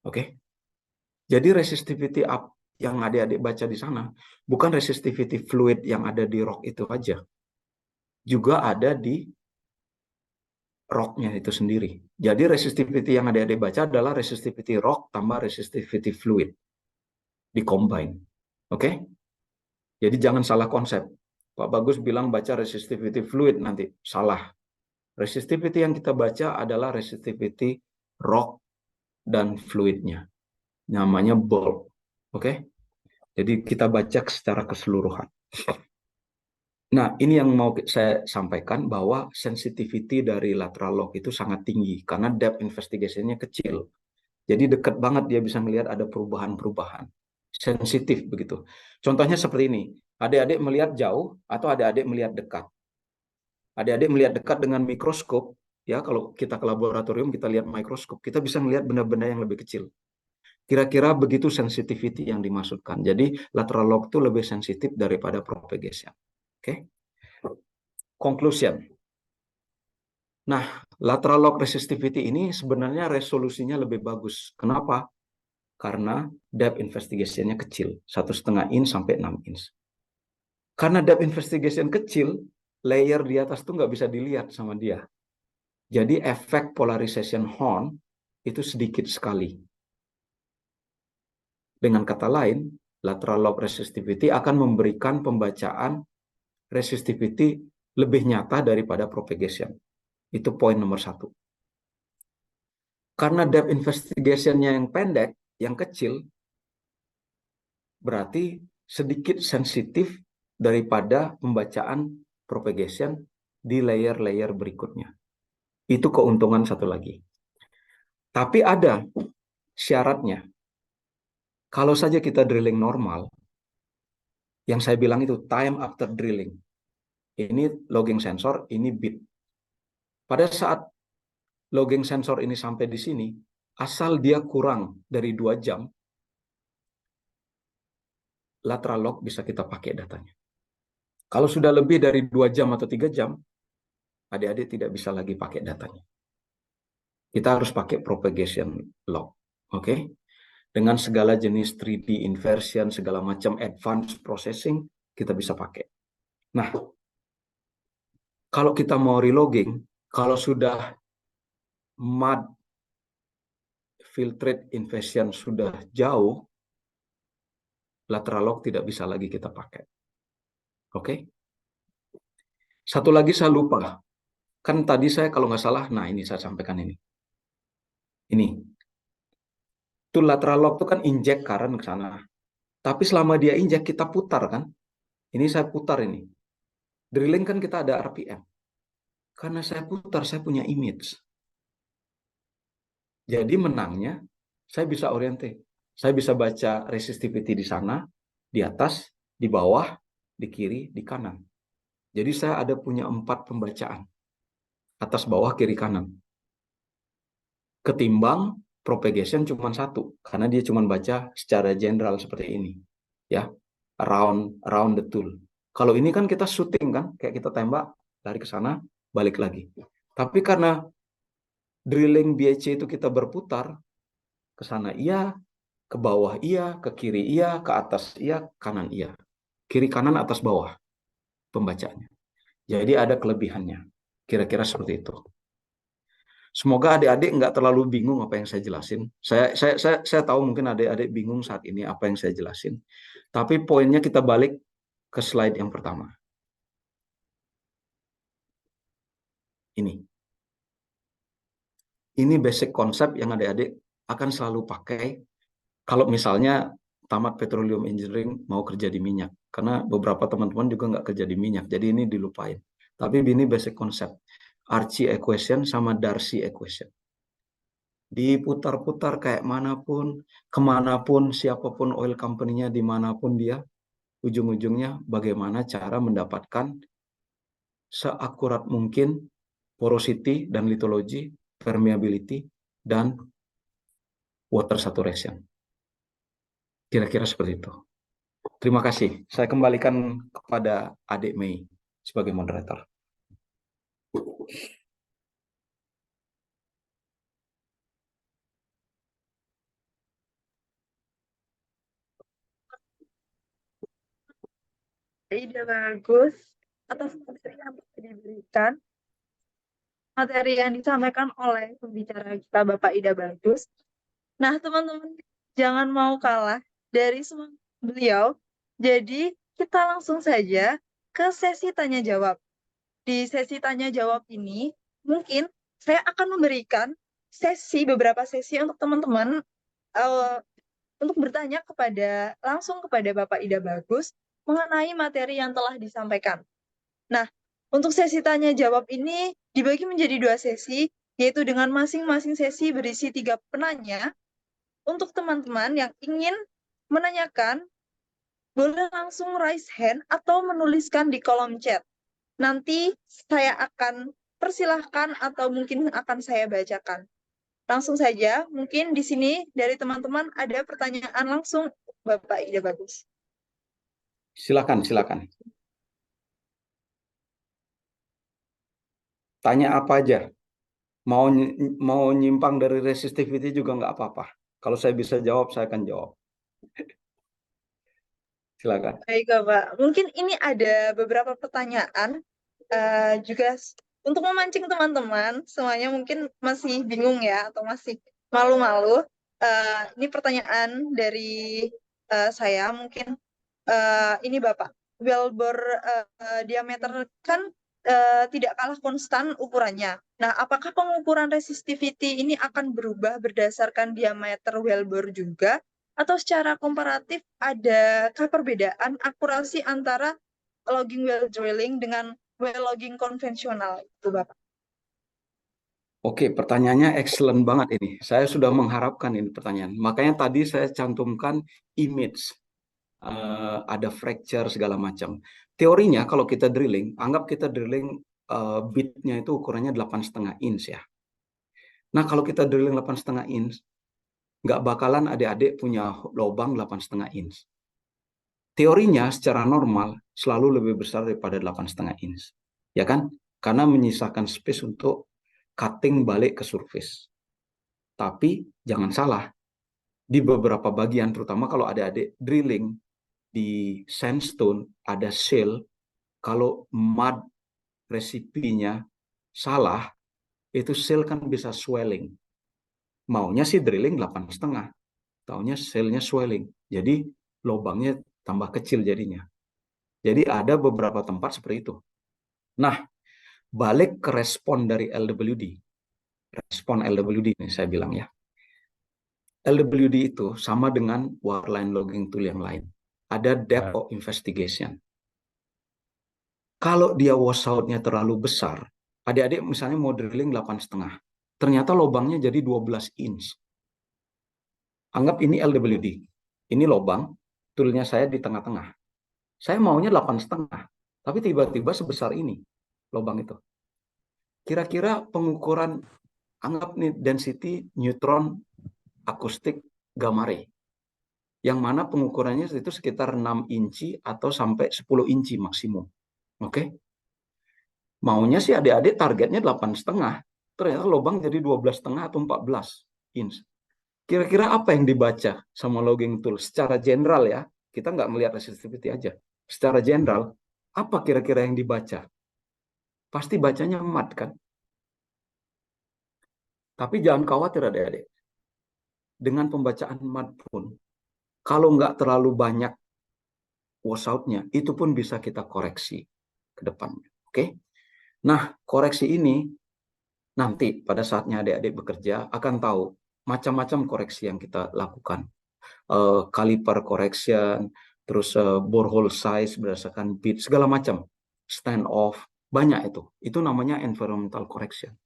Oke? Jadi resistivity yang adik-adik baca di sana bukan resistivity fluid yang ada di rock itu aja. Juga ada di rocknya itu sendiri. Jadi resistivity yang adik-adik baca adalah resistivity rock tambah resistivity fluid. Di-combine. Oke? Jadi jangan salah konsep. Pak Bagus bilang baca resistivity fluid nanti. Salah. Resistivity yang kita baca adalah resistivity rock dan fluidnya. Namanya bulk. Oke? Jadi kita baca secara keseluruhan. Nah, ini yang mau saya sampaikan bahwa sensitivity dari lateral log itu sangat tinggi karena depth investigation-nya kecil. Jadi dekat banget dia bisa melihat ada perubahan-perubahan. Sensitif begitu. Contohnya seperti ini. Adik-adik melihat jauh atau adik-adik melihat dekat. Adik-adik melihat dekat dengan mikroskop, ya kalau kita ke laboratorium kita lihat mikroskop, kita bisa melihat benda-benda yang lebih kecil. Kira-kira begitu sensitivity yang dimaksudkan. Jadi lateral log itu lebih sensitif daripada propagation. Oke. Conclusion. Nah, lateral log resistivity ini sebenarnya resolusinya lebih bagus. Kenapa? Karena depth investigation-nya kecil, 1,5 inch sampai 6 inch. Karena depth investigation kecil, layer di atas tuh nggak bisa dilihat sama dia. Jadi efek polarization horn itu sedikit sekali. Dengan kata lain, lateral log resistivity akan memberikan pembacaan resistivity lebih nyata daripada propagation. Itu poin nomor 1. Karena depth investigation-nya yang pendek, yang kecil, berarti sedikit sensitif daripada pembacaan propagation di layer-layer berikutnya. Itu keuntungan satu lagi. Tapi ada syaratnya. Kalau saja kita drilling normal, yang saya bilang itu time after drilling. Ini logging sensor, ini bit. Pada saat logging sensor ini sampai di sini, asal dia kurang dari 2 jam, lateral log bisa kita pakai datanya. Kalau sudah lebih dari 2 jam atau 3 jam, adik-adik tidak bisa lagi pakai datanya. Kita harus pakai propagation log. Oke? Dengan segala jenis 3D inversion, segala macam advanced processing, kita bisa pakai. Nah, kalau kita mau relogging, kalau sudah mud filtrate inversion sudah jauh, lateral log tidak bisa lagi kita pakai. Oke? Satu lagi saya lupa. Kan tadi saya kalau nggak salah, nah ini saya sampaikan ini. Ini. Itu lateral log itu kan inject current ke sana. Tapi selama dia inject, kita putar kan. Ini saya putar ini. Drilling kan kita ada RPM. Karena saya putar, saya punya image. Jadi menangnya, saya bisa orientate. Saya bisa baca resistivity di sana, di atas, di bawah, di kiri, di kanan. Jadi saya ada punya 4 pembacaan. Atas, bawah, kiri, kanan. Ketimbang propagation cuma 1. Karena dia cuma baca secara general seperti ini. Ya, around the tool. Kalau ini kan kita shooting kan, kayak kita tembak, lari ke sana, balik lagi. Tapi karena drilling BHC itu kita berputar, ke sana iya, ke bawah iya, ke kiri iya, ke atas iya, kanan iya. Kiri, kanan, atas, bawah pembacaannya. Jadi ada kelebihannya. Kira-kira seperti itu. Semoga adik-adik nggak terlalu bingung apa yang saya jelasin. Saya tahu mungkin adik-adik bingung saat ini apa yang saya jelasin. Tapi poinnya kita balik ke slide yang pertama. Ini. Ini basic konsep yang adik-adik akan selalu pakai kalau misalnya tamat petroleum engineering mau kerja di minyak. Karena beberapa teman-teman juga nggak kerja di minyak, jadi ini dilupain. Tapi ini basic konsep. Archie equation sama Darcy equation. Diputar-putar kayak manapun, kemanapun, siapapun oil company-nya, dimanapun dia, ujung-ujungnya bagaimana cara mendapatkan seakurat mungkin porosity dan lithology, permeability, dan water saturation. Kira-kira seperti itu. Terima kasih. Saya kembalikan kepada Adik Mei sebagai moderator. Ide bagus atas materi yang telah diberikan, materi yang disampaikan oleh pembicara kita Bapak Ida Bagus. Nah, teman-teman, jangan mau kalah dari semangat beliau. Jadi, kita langsung saja ke sesi tanya jawab. Di sesi tanya jawab ini, mungkin saya akan memberikan beberapa sesi untuk teman-teman eh, untuk bertanya langsung kepada Bapak Ida Bagus mengenai materi yang telah disampaikan. Nah, untuk sesi tanya jawab ini dibagi menjadi 2 sesi, yaitu dengan masing-masing sesi berisi 3 penanya. Untuk teman-teman yang ingin menanyakan, boleh langsung raise hand atau menuliskan di kolom chat. Nanti saya akan persilahkan atau mungkin akan saya bacakan. Langsung saja, mungkin di sini dari teman-teman ada pertanyaan langsung Bapak Ida Bagus. Silakan, silakan. Tanya apa aja. Mau nyimpang dari resistivity juga nggak apa-apa. Kalau saya bisa jawab, saya akan jawab. Silakan. Baik, Bapak. Mungkin ini ada beberapa pertanyaan juga untuk memancing teman-teman, semuanya mungkin masih bingung ya, atau masih malu-malu. Ini pertanyaan dari saya, mungkin ini Bapak. Well bore diameter kan tidak kalah konstan ukurannya. Nah, apakah pengukuran resistivity ini akan berubah berdasarkan diameter well bore juga? Atau secara komparatif adakah perbedaan akurasi antara logging well drilling dengan well logging konvensional itu Bapak? Oke, pertanyaannya excellent banget ini. Saya sudah mengharapkan ini pertanyaan. Makanya tadi saya cantumkan image. Ada fracture segala macam. Teorinya kalau kita drilling, anggap kita drilling bitnya itu ukurannya 8,5 inch ya. Nah, kalau kita drilling 8,5 inch, nggak bakalan adik-adik punya lubang 8,5 inch. Teorinya secara normal selalu lebih besar daripada 8,5 inch. Ya kan? Karena menyisakan space untuk cutting balik ke surface. Tapi jangan salah, di beberapa bagian, terutama kalau adik-adik drilling di sandstone, ada shale, kalau mud resipinya salah, itu shale kan bisa swelling. Maunya sih drilling 8,5, taunya shale-nya swelling. Jadi lubangnya tambah kecil jadinya. Jadi ada beberapa tempat seperti itu. Nah, balik ke respon dari LWD. Respon LWD ini saya bilang ya. LWD itu sama dengan wireline logging tool yang lain. Ada depth of investigation. Kalau dia washout-nya terlalu besar, adik-adik misalnya mau drilling 8,5, ternyata lubangnya jadi 12 inch. Anggap ini LWD. Ini lubang, toolnya saya di tengah-tengah. Saya maunya 8,5, tapi tiba-tiba sebesar ini lubang itu. Kira-kira pengukuran, anggap nih density neutron akustik gamma ray, yang mana pengukurannya itu sekitar 6 inci atau sampai 10 inci maksimum. Oke? Maunya sih adik-adik targetnya 8,5, ternyata lubang jadi 12,5 atau 14 inch. Kira-kira apa yang dibaca sama logging tool? Secara general ya, kita nggak melihat resistivity aja. Secara general, apa kira-kira yang dibaca? Pasti bacanya mud kan? Tapi jangan khawatir adik-adik. Dengan pembacaan mud pun, kalau nggak terlalu banyak washout-nya, itu pun bisa kita koreksi ke depannya. Oke? Nah, koreksi ini nanti pada saatnya adik-adik bekerja akan tahu macam-macam koreksi yang kita lakukan. Caliper correction, terus borehole size berdasarkan bit, segala macam. Stand off, banyak itu. Itu namanya environmental correction.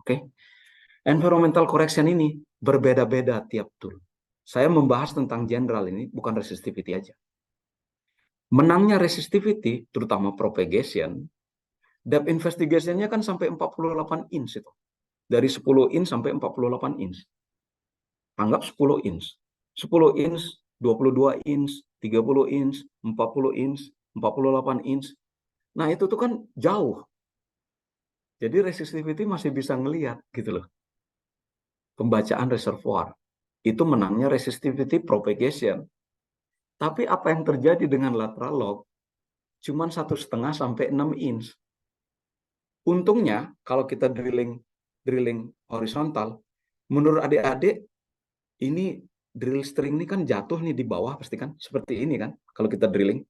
Oke? Environmental correction ini berbeda-beda tiap tool. Saya membahas tentang general ini, bukan resistivity aja. Menangnya resistivity, terutama propagation, depth investigation-nya kan sampai 48 inch itu. Dari 10 inch sampai 48 inch. Anggap 10 inch. 10 inch, 22 inch, 30 inch, 40 inch, 48 inch. Nah, itu tuh kan jauh. Jadi resistivity masih bisa ngelihat gitu loh. Pembacaan reservoir. Itu menangnya resistivity propagation. Tapi apa yang terjadi dengan lateral log? Cuman 1,5 sampai 6 inch. Untungnya kalau kita drilling horizontal, menurut adik-adik ini drill string ini kan jatuh nih di bawah pasti kan seperti ini kan kalau kita drilling.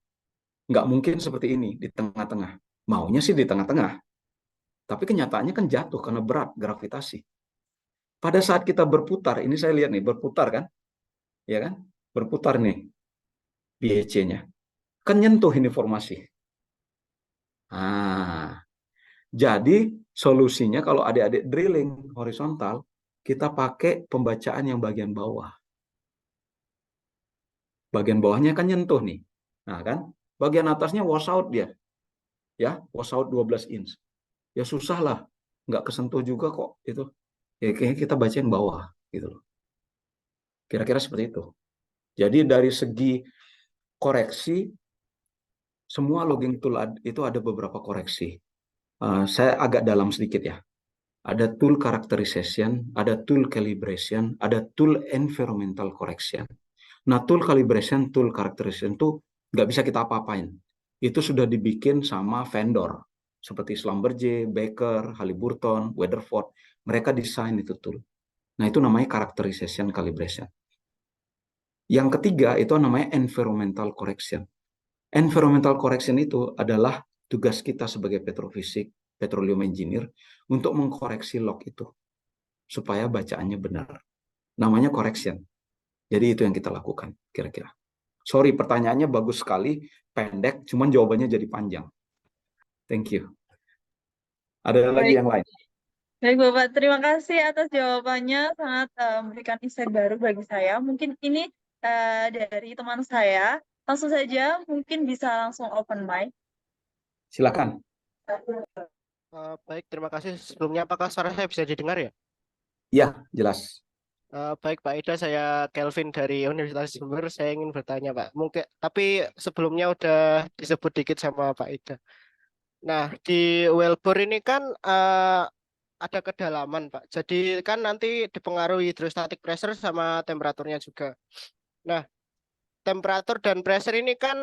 Nggak mungkin seperti ini di tengah-tengah. Maunya sih di tengah-tengah. Tapi kenyataannya kan jatuh karena berat gravitasi. Pada saat kita berputar, ini saya lihat nih, berputar kan? Ya kan? Berputar nih, BHC-nya. Kan nyentuh ini formasi. Nah, jadi solusinya kalau adik-adik drilling horizontal, kita pakai pembacaan yang bagian bawah. Bagian bawahnya kan nyentuh nih. Nah kan, bagian atasnya washout dia. Ya, washout 12 inch. Ya susah lah, nggak kesentuh juga kok itu. Ya kayaknya kita baca yang bawah gitu loh. Kira-kira seperti itu. Jadi dari segi koreksi, semua logging tool itu ada beberapa koreksi. Saya agak dalam sedikit ya. Ada tool characterization, ada tool calibration, ada tool environmental correction. Nah, tool calibration, tool characterization itu nggak bisa kita apa-apain. Itu sudah dibikin sama vendor. Seperti Schlumberger, Baker, Halliburton, Weatherford. Mereka desain itu tool. Nah, itu namanya characterization calibration. Yang ketiga, itu namanya environmental correction. Environmental correction itu adalah tugas kita sebagai petrofisik, petroleum engineer, untuk mengkoreksi log itu. Supaya bacaannya benar. Namanya correction. Jadi itu yang kita lakukan, kira-kira. Sorry, pertanyaannya bagus sekali, pendek, cuman jawabannya jadi panjang. Thank you. Ada lagi Baik, yang lain? baik Bapak. Terima kasih atas jawabannya. Sangat memberikan insight baru bagi saya. Mungkin ini dari teman saya. Langsung saja, mungkin bisa langsung open mic. Silakan. Baik, terima kasih. Sebelumnya, apakah suara saya bisa didengar ya? Ya, jelas. Baik, Pak Ida, saya Kelvin dari Universitas Jember. Saya ingin bertanya, Pak. Mungkin, tapi sebelumnya udah disebut dikit sama Pak Ida. Nah, di wellbore ini kan ada kedalaman, Pak. Jadi kan nanti dipengaruhi hydrostatic pressure sama temperaturnya juga. Nah, temperatur dan pressure ini kan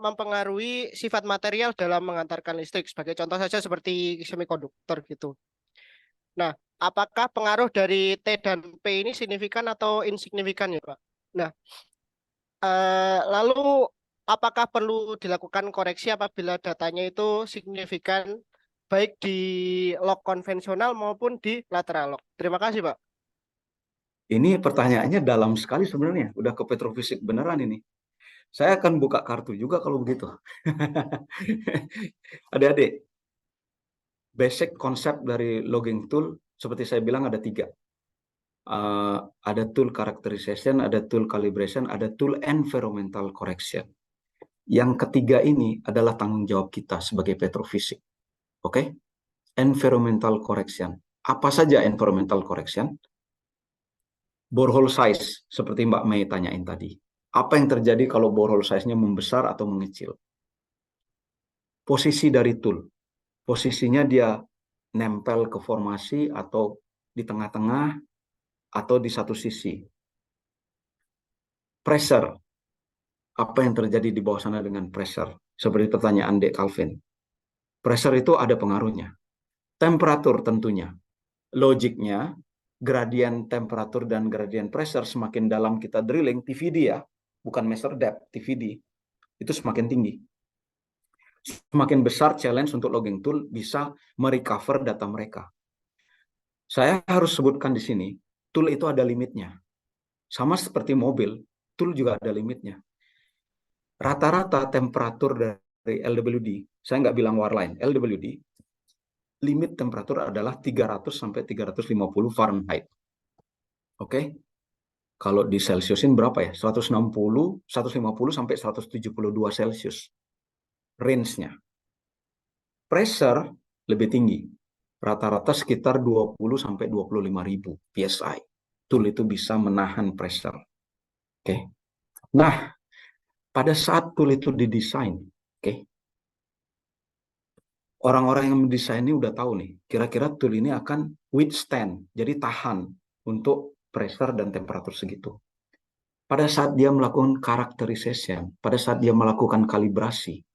mempengaruhi sifat material dalam mengantarkan listrik. Sebagai contoh saja seperti semikonduktor gitu. Nah, apakah pengaruh dari T dan P ini signifikan atau insignifikan ya, Pak? Nah, lalu apakah perlu dilakukan koreksi apabila datanya itu signifikan baik di log konvensional maupun di lateral log? Terima kasih, Pak. Ini pertanyaannya dalam sekali sebenarnya. Udah ke petrofisik beneran ini. Saya akan buka kartu juga kalau begitu. Adik-adik, basic konsep dari logging tool, seperti saya bilang ada 3. Ada tool characterization, ada tool calibration, ada tool environmental correction. Yang ketiga ini adalah tanggung jawab kita sebagai petrofisik. Oke? Environmental correction. Apa saja environmental correction? Borehole size, seperti Mbak Mei tanyain tadi. Apa yang terjadi kalau borehole size-nya membesar atau mengecil? Posisi dari tool. Posisinya dia nempel ke formasi atau di tengah-tengah atau di satu sisi. Pressure. Apa yang terjadi di bawah sana dengan pressure? Seperti pertanyaan Dek Calvin. Pressure itu ada pengaruhnya. Temperatur tentunya. Logiknya, gradien temperatur dan gradien pressure semakin dalam kita drilling, TVD ya, bukan measure depth, TVD, itu semakin tinggi. Semakin besar challenge untuk logging tool bisa merecover data mereka. Saya harus sebutkan di sini, tool itu ada limitnya. Sama seperti mobil, tool juga ada limitnya. Rata-rata temperatur dari LWD, saya nggak bilang wireline, LWD, limit temperatur adalah 300 sampai 350 Fahrenheit. Oke? Kalau di Celsiusin berapa ya? 150 sampai 172 Celsius. Range-nya. Pressure lebih tinggi. Rata-rata sekitar 20 sampai 25.000 PSI. Tool itu bisa menahan pressure. Oke. Nah, pada saat tool itu didesain, oke, orang-orang yang mendesain ini udah tahu nih, kira-kira tool ini akan withstand, jadi tahan untuk pressure dan temperatur segitu. Pada saat dia melakukan characterization, pada saat dia melakukan kalibrasi,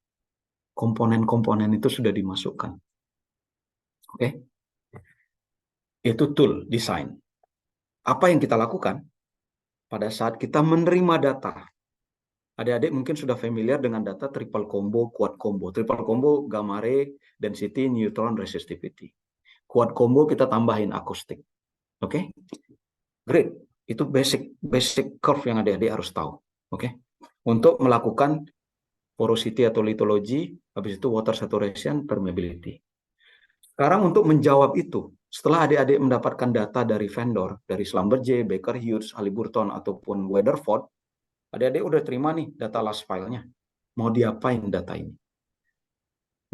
komponen-komponen itu sudah dimasukkan. Oke? Itu tool design. Apa yang kita lakukan? Pada saat kita menerima data, adik-adik mungkin sudah familiar dengan data triple combo, quad combo. Triple combo, gamma ray, density, neutron, resistivity. Quad combo kita tambahin akustik. Oke, great. Itu basic curve yang adik-adik harus tahu. Oke, untuk melakukan porosity atau lithology, habis itu water saturation, permeability. Sekarang untuk menjawab itu, setelah adik-adik mendapatkan data dari vendor, dari Schlumberger, Baker Hughes, Halliburton, ataupun Weatherford, adik-adik udah terima nih data last file-nya. Mau diapain data ini?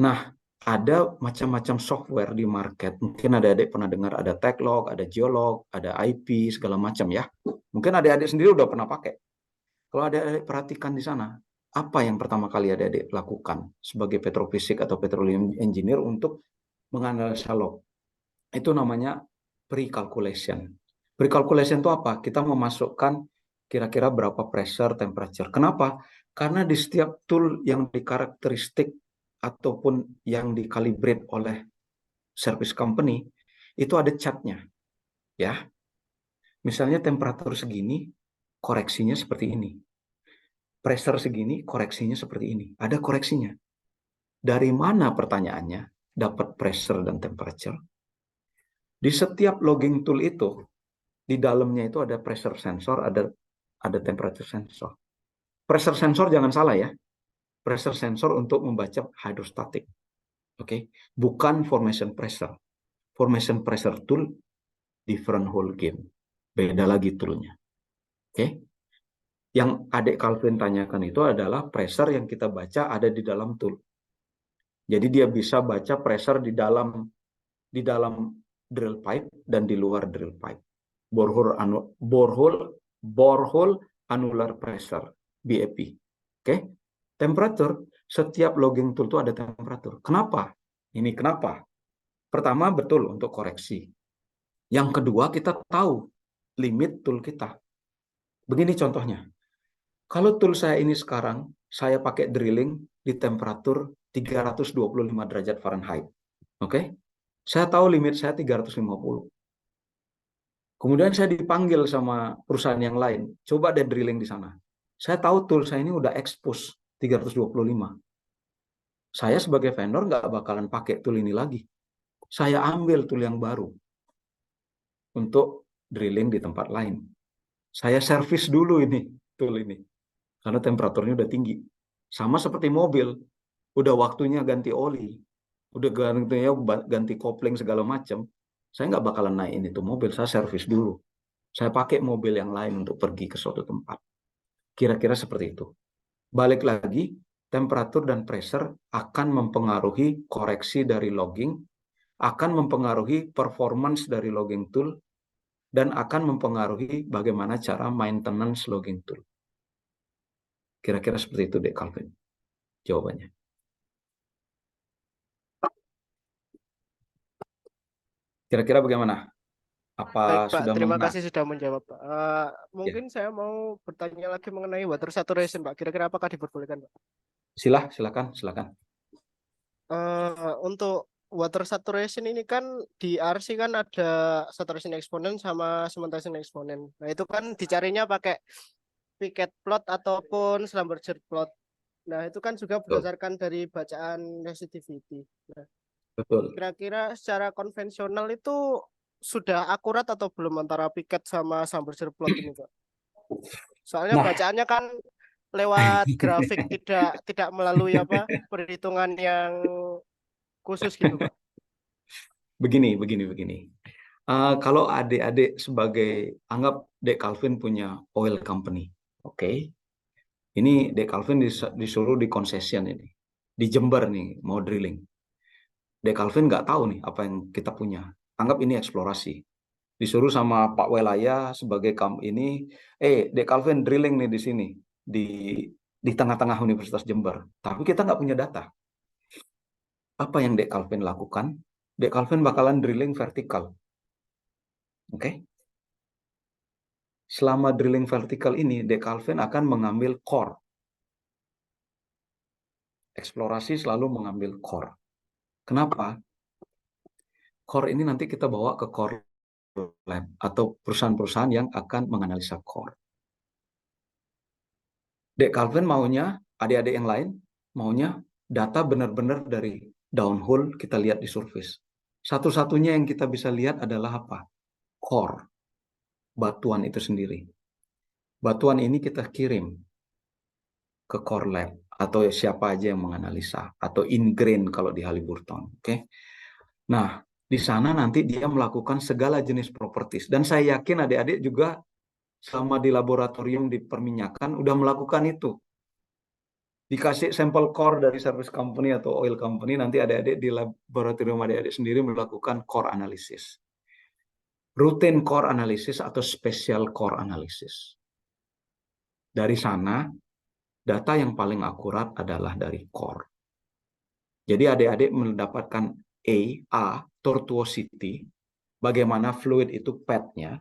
Nah, ada macam-macam software di market. Mungkin adik-adik pernah dengar ada Techlog, ada Geolog, ada IP, segala macam ya. Mungkin adik-adik sendiri udah pernah pakai. Kalau adik-adik perhatikan di sana, apa yang pertama kali adik-adik lakukan sebagai petrofisik atau petroleum engineer untuk menganalisa log? Itu namanya pre-calculation. Pre-calculation itu apa? Kita memasukkan kira-kira berapa pressure, temperature. Kenapa? Karena di setiap tool yang dikarakteristik ataupun yang dikalibrate oleh service company, itu ada chartnya. Ya. Misalnya temperatur segini, koreksinya seperti ini. Pressure segini, koreksinya seperti ini. Ada koreksinya. Dari mana pertanyaannya dapat pressure dan temperature? Di setiap logging tool itu, di dalamnya itu ada pressure sensor, ada temperature sensor. Pressure sensor jangan salah ya. Pressure sensor untuk membaca hydrostatic. Oke, bukan formation pressure. Formation pressure tool different whole game. Beda lagi toolnya. Oke. Yang adik Calvin tanyakan itu adalah pressure yang kita baca ada di dalam tool. Jadi dia bisa baca pressure di dalam drill pipe dan di luar drill pipe. Borehole annular pressure, BAP. Oke. Temperature, setiap logging tool itu ada temperatur. Kenapa? Ini kenapa? Pertama, betul untuk koreksi. Yang kedua, kita tahu limit tool kita. Begini contohnya. Kalau tool saya ini sekarang, saya pakai drilling di temperatur 325 derajat Fahrenheit. Oke? Saya tahu limit saya 350. Kemudian saya dipanggil sama perusahaan yang lain. Coba deh drilling di sana. Saya tahu tool saya ini udah expose 325. Saya sebagai vendor nggak bakalan pakai tool ini lagi. Saya ambil tool yang baru untuk drilling di tempat lain. Saya servis dulu ini tool ini. Karena temperaturnya udah tinggi. Sama seperti mobil. Udah waktunya ganti oli. Udah ganti kopling segala macam. Saya nggak bakalan naikin itu mobil. Saya servis dulu. Saya pakai mobil yang lain untuk pergi ke suatu tempat. Kira-kira seperti itu. Balik lagi, temperatur dan pressure akan mempengaruhi koreksi dari logging, akan mempengaruhi performance dari logging tool, dan akan mempengaruhi bagaimana cara maintenance logging tool. Kira-kira seperti itu deh, Calvin. Jawabannya. Kira-kira bagaimana? Apa Baik, Pak. sudah Terima mengena? kasih sudah menjawab, Pak. Mungkin saya mau bertanya lagi mengenai water saturation, Pak. Kira-kira apakah diperbolehkan, Pak? Silakan. Untuk water saturation ini kan di RC kan ada saturation exponent sama cementation exponent. Nah, itu kan dicarinya pakai Picket plot ataupun Schlumberger plot. Nah, itu kan juga berdasarkan dari bacaan resistivity. Nah, Betul. kira-kira secara konvensional itu sudah akurat atau belum antara Picket sama Schlumberger plot ini, Pak? Soalnya bacaannya kan lewat grafik, tidak melalui perhitungan yang khusus gitu, Pak. Begini. Kalau adik-adik sebagai, anggap Dek Calvin punya oil company. Oke. Ini Dek Calvin disuruh di concession ini. Di Jember nih, mau drilling. Dek Calvin nggak tahu nih apa yang kita punya. Anggap ini eksplorasi. Disuruh sama Pak Welaya sebagai ini, Dek Calvin drilling nih di sini. Di tengah-tengah Universitas Jember. Tapi kita nggak punya data. Apa yang Dek Calvin lakukan? Dek Calvin bakalan drilling vertikal. Oke? Selama drilling vertikal ini, Dek Calvin akan mengambil core. Eksplorasi selalu mengambil core. Kenapa? Core ini nanti kita bawa ke core lab atau perusahaan-perusahaan yang akan menganalisa core. Dek Calvin maunya, adik-adik yang lain, maunya data benar-benar dari downhole kita lihat di surface. Satu-satunya yang kita bisa lihat adalah apa? core, batuan itu sendiri. Batuan ini kita kirim ke core lab atau siapa aja yang menganalisa atau ingrain kalau di Halliburton. Oke. Nah, di sana nanti dia melakukan segala jenis properties dan saya yakin adik-adik juga selama di laboratorium di perminyakan udah melakukan itu. Dikasih sampel core dari service company atau oil company, nanti adik-adik di laboratorium adik-adik sendiri melakukan core analysis. Routine core analysis atau special core analysis. Dari sana, data yang paling akurat adalah dari core. Jadi adik-adik mendapatkan A, tortuosity, bagaimana fluid itu pad-nya,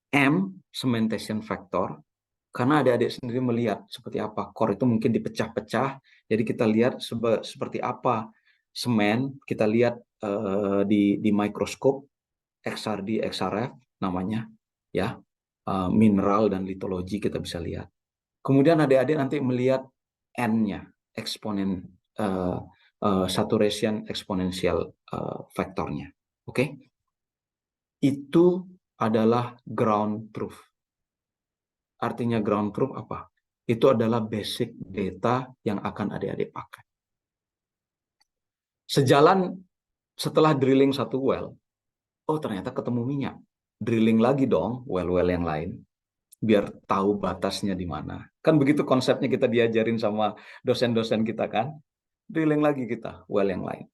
M, cementation factor, karena adik-adik sendiri melihat seperti apa core itu mungkin dipecah-pecah, jadi kita lihat seperti apa semen, kita lihat di mikroskop XRD, XRF namanya, ya, mineral dan litologi kita bisa lihat. Kemudian adik-adik nanti melihat N-nya, eksponen saturation exponential faktornya, oke? Itu adalah ground truth. Artinya ground truth apa? Itu adalah basic data yang akan adik-adik pakai. Sejalan setelah drilling satu well, oh ternyata ketemu minyak. Drilling lagi dong well-well yang lain, biar tahu batasnya di mana. Kan begitu konsepnya kita diajarin sama dosen-dosen kita kan. Drilling lagi kita well yang lain.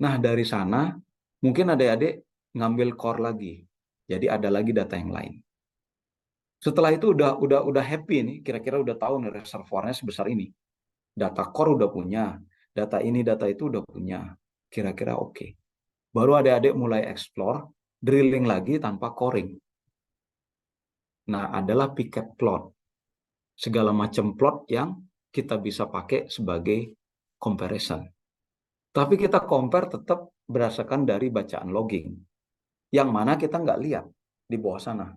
Nah dari sana mungkin adik-adik ngambil core lagi. Jadi ada lagi data yang lain. Setelah itu udah happy nih, kira-kira udah tahu nih reservoirnya sebesar ini. Data core udah punya, data ini, data itu udah punya. Kira-kira oke. Baru adik-adik mulai explore, drilling lagi tanpa coring. Nah, adalah picket plot. Segala macam plot yang kita bisa pakai sebagai comparison. Tapi kita compare tetap berdasarkan dari bacaan logging. Yang mana kita nggak lihat di bawah sana.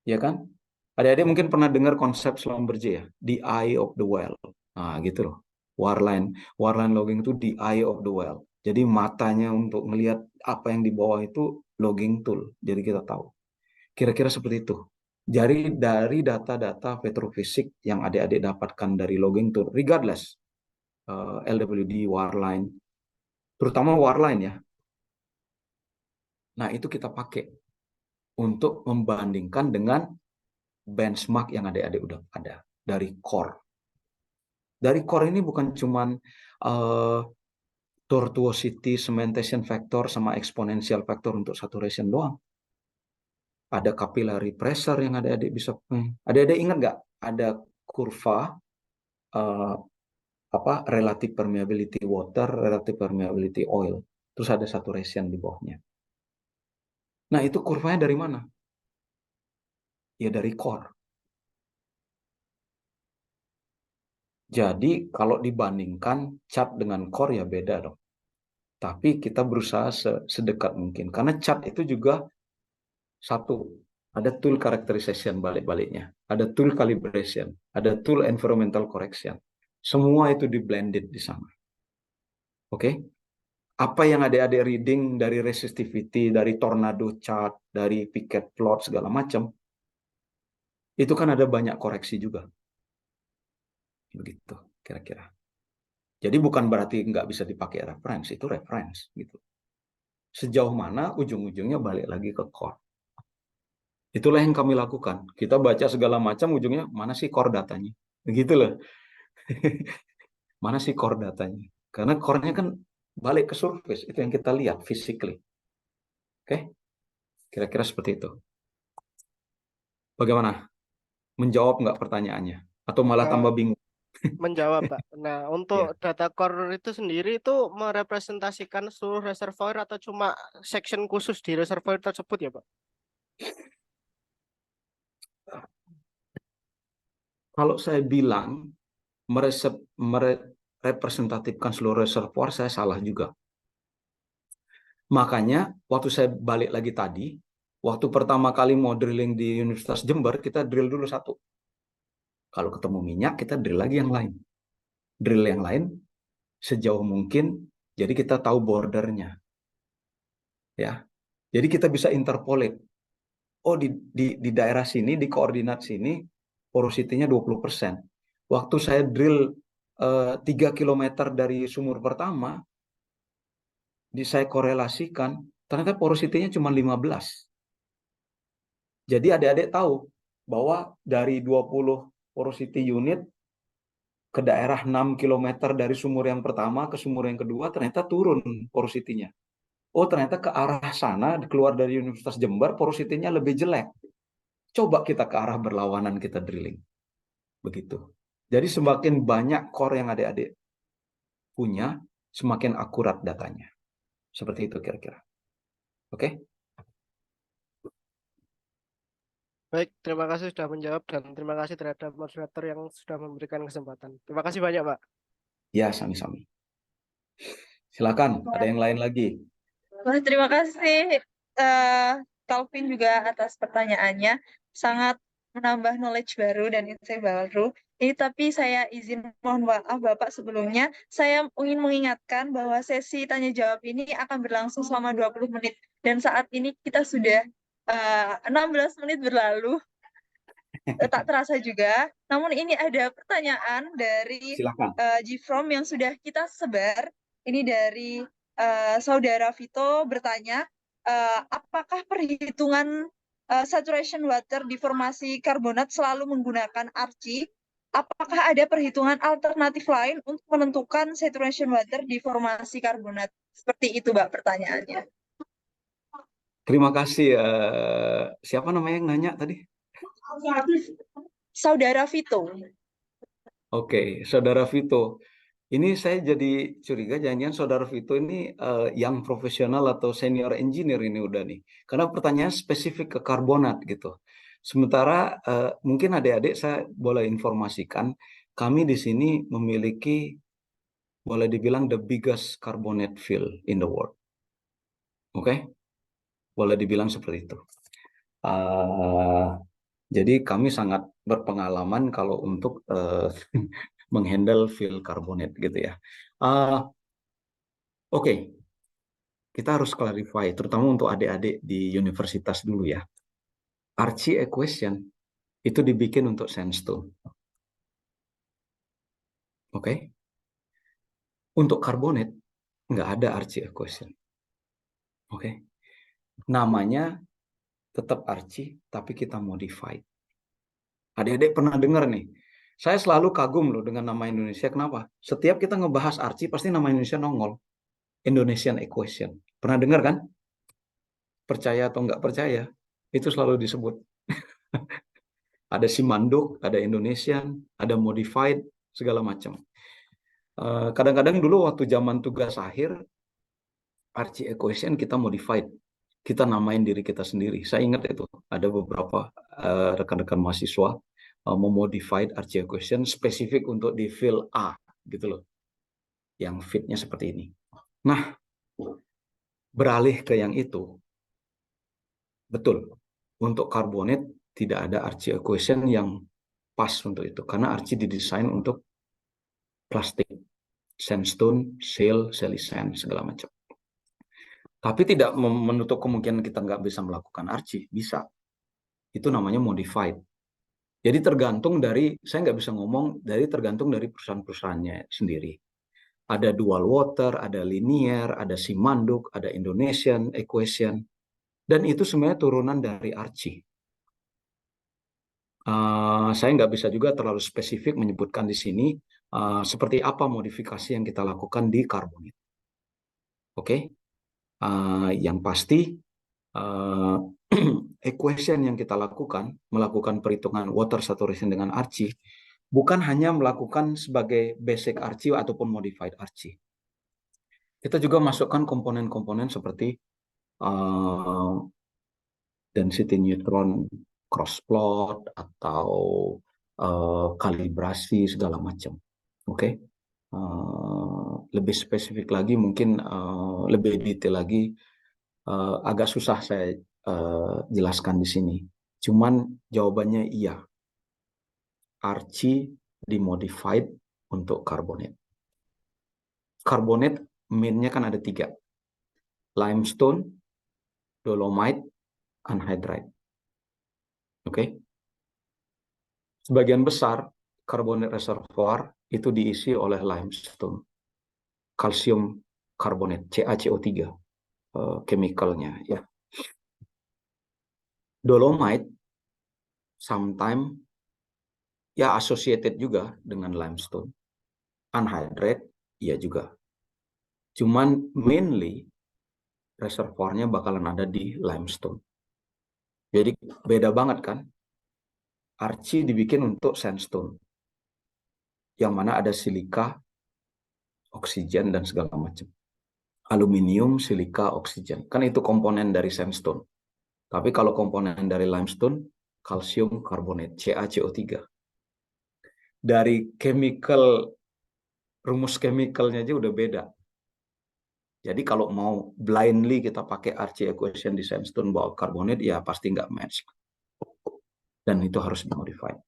Ya kan? Adik-adik mungkin pernah dengar konsep Schlumberger ya, the eye of the well. Nah, gitu loh. Wireline logging itu the eye of the well. Jadi matanya untuk melihat apa yang di bawah itu logging tool. Jadi kita tahu. Kira-kira seperti itu. Jadi dari data-data petrofisik yang adik-adik dapatkan dari logging tool, regardless LWD, wireline, terutama wireline ya. Nah, itu kita pakai untuk membandingkan dengan benchmark yang adik-adik udah ada dari core. Dari core ini bukan cuman tortuosity, cementation factor, sama exponential factor untuk saturation doang. Ada capillary pressure yang adik-adik bisa. Adik-adik ingat nggak? Ada kurva relative permeability water, relative permeability oil. Terus ada saturation di bawahnya. Nah, itu kurvanya dari mana? Ya dari core. Jadi kalau dibandingkan chart dengan core ya beda dong. Tapi kita berusaha sedekat mungkin. Karena chart itu juga satu, ada tool characterization balik-baliknya. Ada tool calibration. Ada tool environmental correction. Semua itu di-blended di sana. Oke? Apa yang adik-adik reading dari resistivity, dari tornado chart, dari picket plot, segala macam, itu kan ada banyak koreksi juga. Begitu kira-kira. Jadi bukan berarti nggak bisa dipakai reference, itu reference gitu. Sejauh mana ujung-ujungnya balik lagi ke core. Itulah yang kami lakukan. Kita baca segala macam, ujungnya mana sih core datanya? Begitu loh. Mana sih core datanya? Karena core-nya kan balik ke surface, itu yang kita lihat physically. Oke? Kira-kira seperti itu. Bagaimana? Menjawab nggak pertanyaannya? Atau malah tambah bingung? Menjawab, Pak. Nah, untuk data core itu sendiri itu merepresentasikan seluruh reservoir atau cuma section khusus di reservoir tersebut ya, Pak? Kalau saya bilang merepresentatifkan seluruh reservoir, saya salah juga. Makanya waktu saya balik lagi tadi, waktu pertama kali mau drilling di Universitas Jember, kita drill dulu satu. Kalau ketemu minyak, kita drill lagi yang lain. Drill yang lain sejauh mungkin, jadi kita tahu bordernya. Ya, Jadi kita bisa interpolate. Oh, di daerah sini, di koordinat sini, porosity-nya 20%. Waktu saya drill 3 km dari sumur pertama, saya korelasikan, ternyata porosity-nya cuma 15. Jadi adik-adik tahu bahwa dari 20 porosity unit ke daerah 6 km dari sumur yang pertama ke sumur yang kedua, ternyata turun porosity-nya. Oh, ternyata ke arah sana, keluar dari Universitas Jember, porosity-nya lebih jelek. Coba kita ke arah berlawanan, kita drilling. Begitu. Jadi semakin banyak core yang adik-adik punya, semakin akurat datanya. Seperti itu kira-kira. Oke? Baik, terima kasih sudah menjawab dan terima kasih terhadap moderator yang sudah memberikan kesempatan. Terima kasih banyak, Pak. Ya, sami-sami. Silakan, ada yang lain lagi? Wah, terima kasih Calvin juga atas pertanyaannya. Sangat menambah knowledge baru dan insight baru. Ini tapi saya izin mohon maaf Bapak sebelumnya. Saya ingin mengingatkan bahwa sesi tanya jawab ini akan berlangsung selama 20 menit. Dan saat ini kita sudah 16 menit berlalu. Tak terasa juga. Namun ini ada pertanyaan dari Silakan. Gfrom yang sudah kita sebar. Ini dari Saudara Vito bertanya, apakah perhitungan saturation water di formasi karbonat selalu menggunakan arci? Apakah ada perhitungan alternatif lain untuk menentukan saturation water di formasi karbonat? Seperti itu, Mbak, pertanyaannya. Terima kasih. Siapa namanya yang nanya tadi? Saudara Vito. Oke, Saudara Vito. Ini saya jadi curiga jangan-jangan Saudara Vito ini yang profesional atau senior engineer ini udah nih. Karena pertanyaan spesifik ke karbonat gitu. Sementara mungkin adik-adik saya boleh informasikan, kami di sini memiliki boleh dibilang the biggest carbonate field in the world. Oke? Boleh dibilang seperti itu. Jadi kami sangat berpengalaman kalau untuk menghandle field carbonate gitu ya. Oke. Kita harus clarify, terutama untuk adik-adik di universitas dulu ya. Archie equation itu dibikin untuk sandstone. Oke? Untuk carbonate nggak ada Archie equation. Oke? Namanya tetap Archie, tapi kita modified. Adik-adik pernah dengar nih, saya selalu kagum loh dengan nama Indonesia. Kenapa? Setiap kita ngebahas Archie, pasti nama Indonesia nongol. Indonesian equation. Pernah dengar kan? Percaya atau nggak percaya, itu selalu disebut. Ada Simanduk, ada Indonesian, ada modified, segala macam. Kadang-kadang dulu waktu zaman tugas akhir, Archie equation kita modified. Kita namain diri kita sendiri. Saya ingat itu, ada beberapa rekan-rekan mahasiswa memodified Archie equation spesifik untuk di field A, gitu loh. Yang fitnya seperti ini. Nah, beralih ke yang itu, betul. Untuk karbonat tidak ada Archie equation yang pas untuk itu. Karena Archie didesain untuk plastik, sandstone, shale, sand, segala macam. Tapi tidak menutup kemungkinan kita nggak bisa melakukan Archie, bisa. Itu namanya modified. Jadi tergantung dari, saya nggak bisa ngomong, tergantung dari perusahaan-perusahaannya sendiri. Ada dual water, ada linear, ada Simanduk, ada Indonesian equation, dan itu sebenarnya turunan dari Archie. Saya nggak bisa juga terlalu spesifik menyebutkan di sini seperti apa modifikasi yang kita lakukan di karbonat. Oke, yang pasti equation yang kita lakukan, melakukan perhitungan water saturation dengan Archie, bukan hanya melakukan sebagai basic Archie ataupun modified Archie. Kita juga masukkan komponen-komponen seperti density neutron cross plot atau kalibrasi segala macam. Oke. Lebih spesifik lagi, mungkin lebih detail lagi, agak susah saya jelaskan di sini. Cuman jawabannya iya. Archie dimodified untuk karbonat. Karbonat main-nya kan ada 3. Limestone, dolomite, anhydrite. Oke. Sebagian besar karbonat reservoir itu diisi oleh limestone, kalsium karbonat, CaCO3, chemicalnya ya. Dolomite sometimes ya associated juga dengan limestone. Anhydrite ya juga. Cuman mainly reservoirnya bakalan ada di limestone. Jadi beda banget kan? Archi dibikin untuk sandstone, yang mana ada silika, oksigen, dan segala macam. Aluminium, silika, oksigen. Kan itu komponen dari sandstone. Tapi kalau komponen dari limestone, kalsium karbonat, CaCO3. Dari chemical, rumus chemicalnya aja udah beda. Jadi kalau mau blindly kita pakai Archi equation di sandstone bawa karbonat, ya pasti nggak match. Dan itu harus dimodified.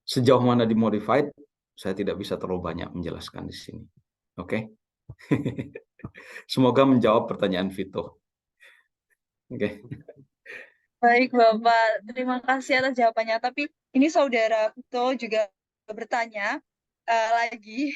Sejauh mana dimodified, saya tidak bisa terlalu banyak menjelaskan di sini. Oke? Semoga menjawab pertanyaan Vito. Oke. Baik, Bapak. Terima kasih atas jawabannya. Tapi ini saudara Vito juga bertanya lagi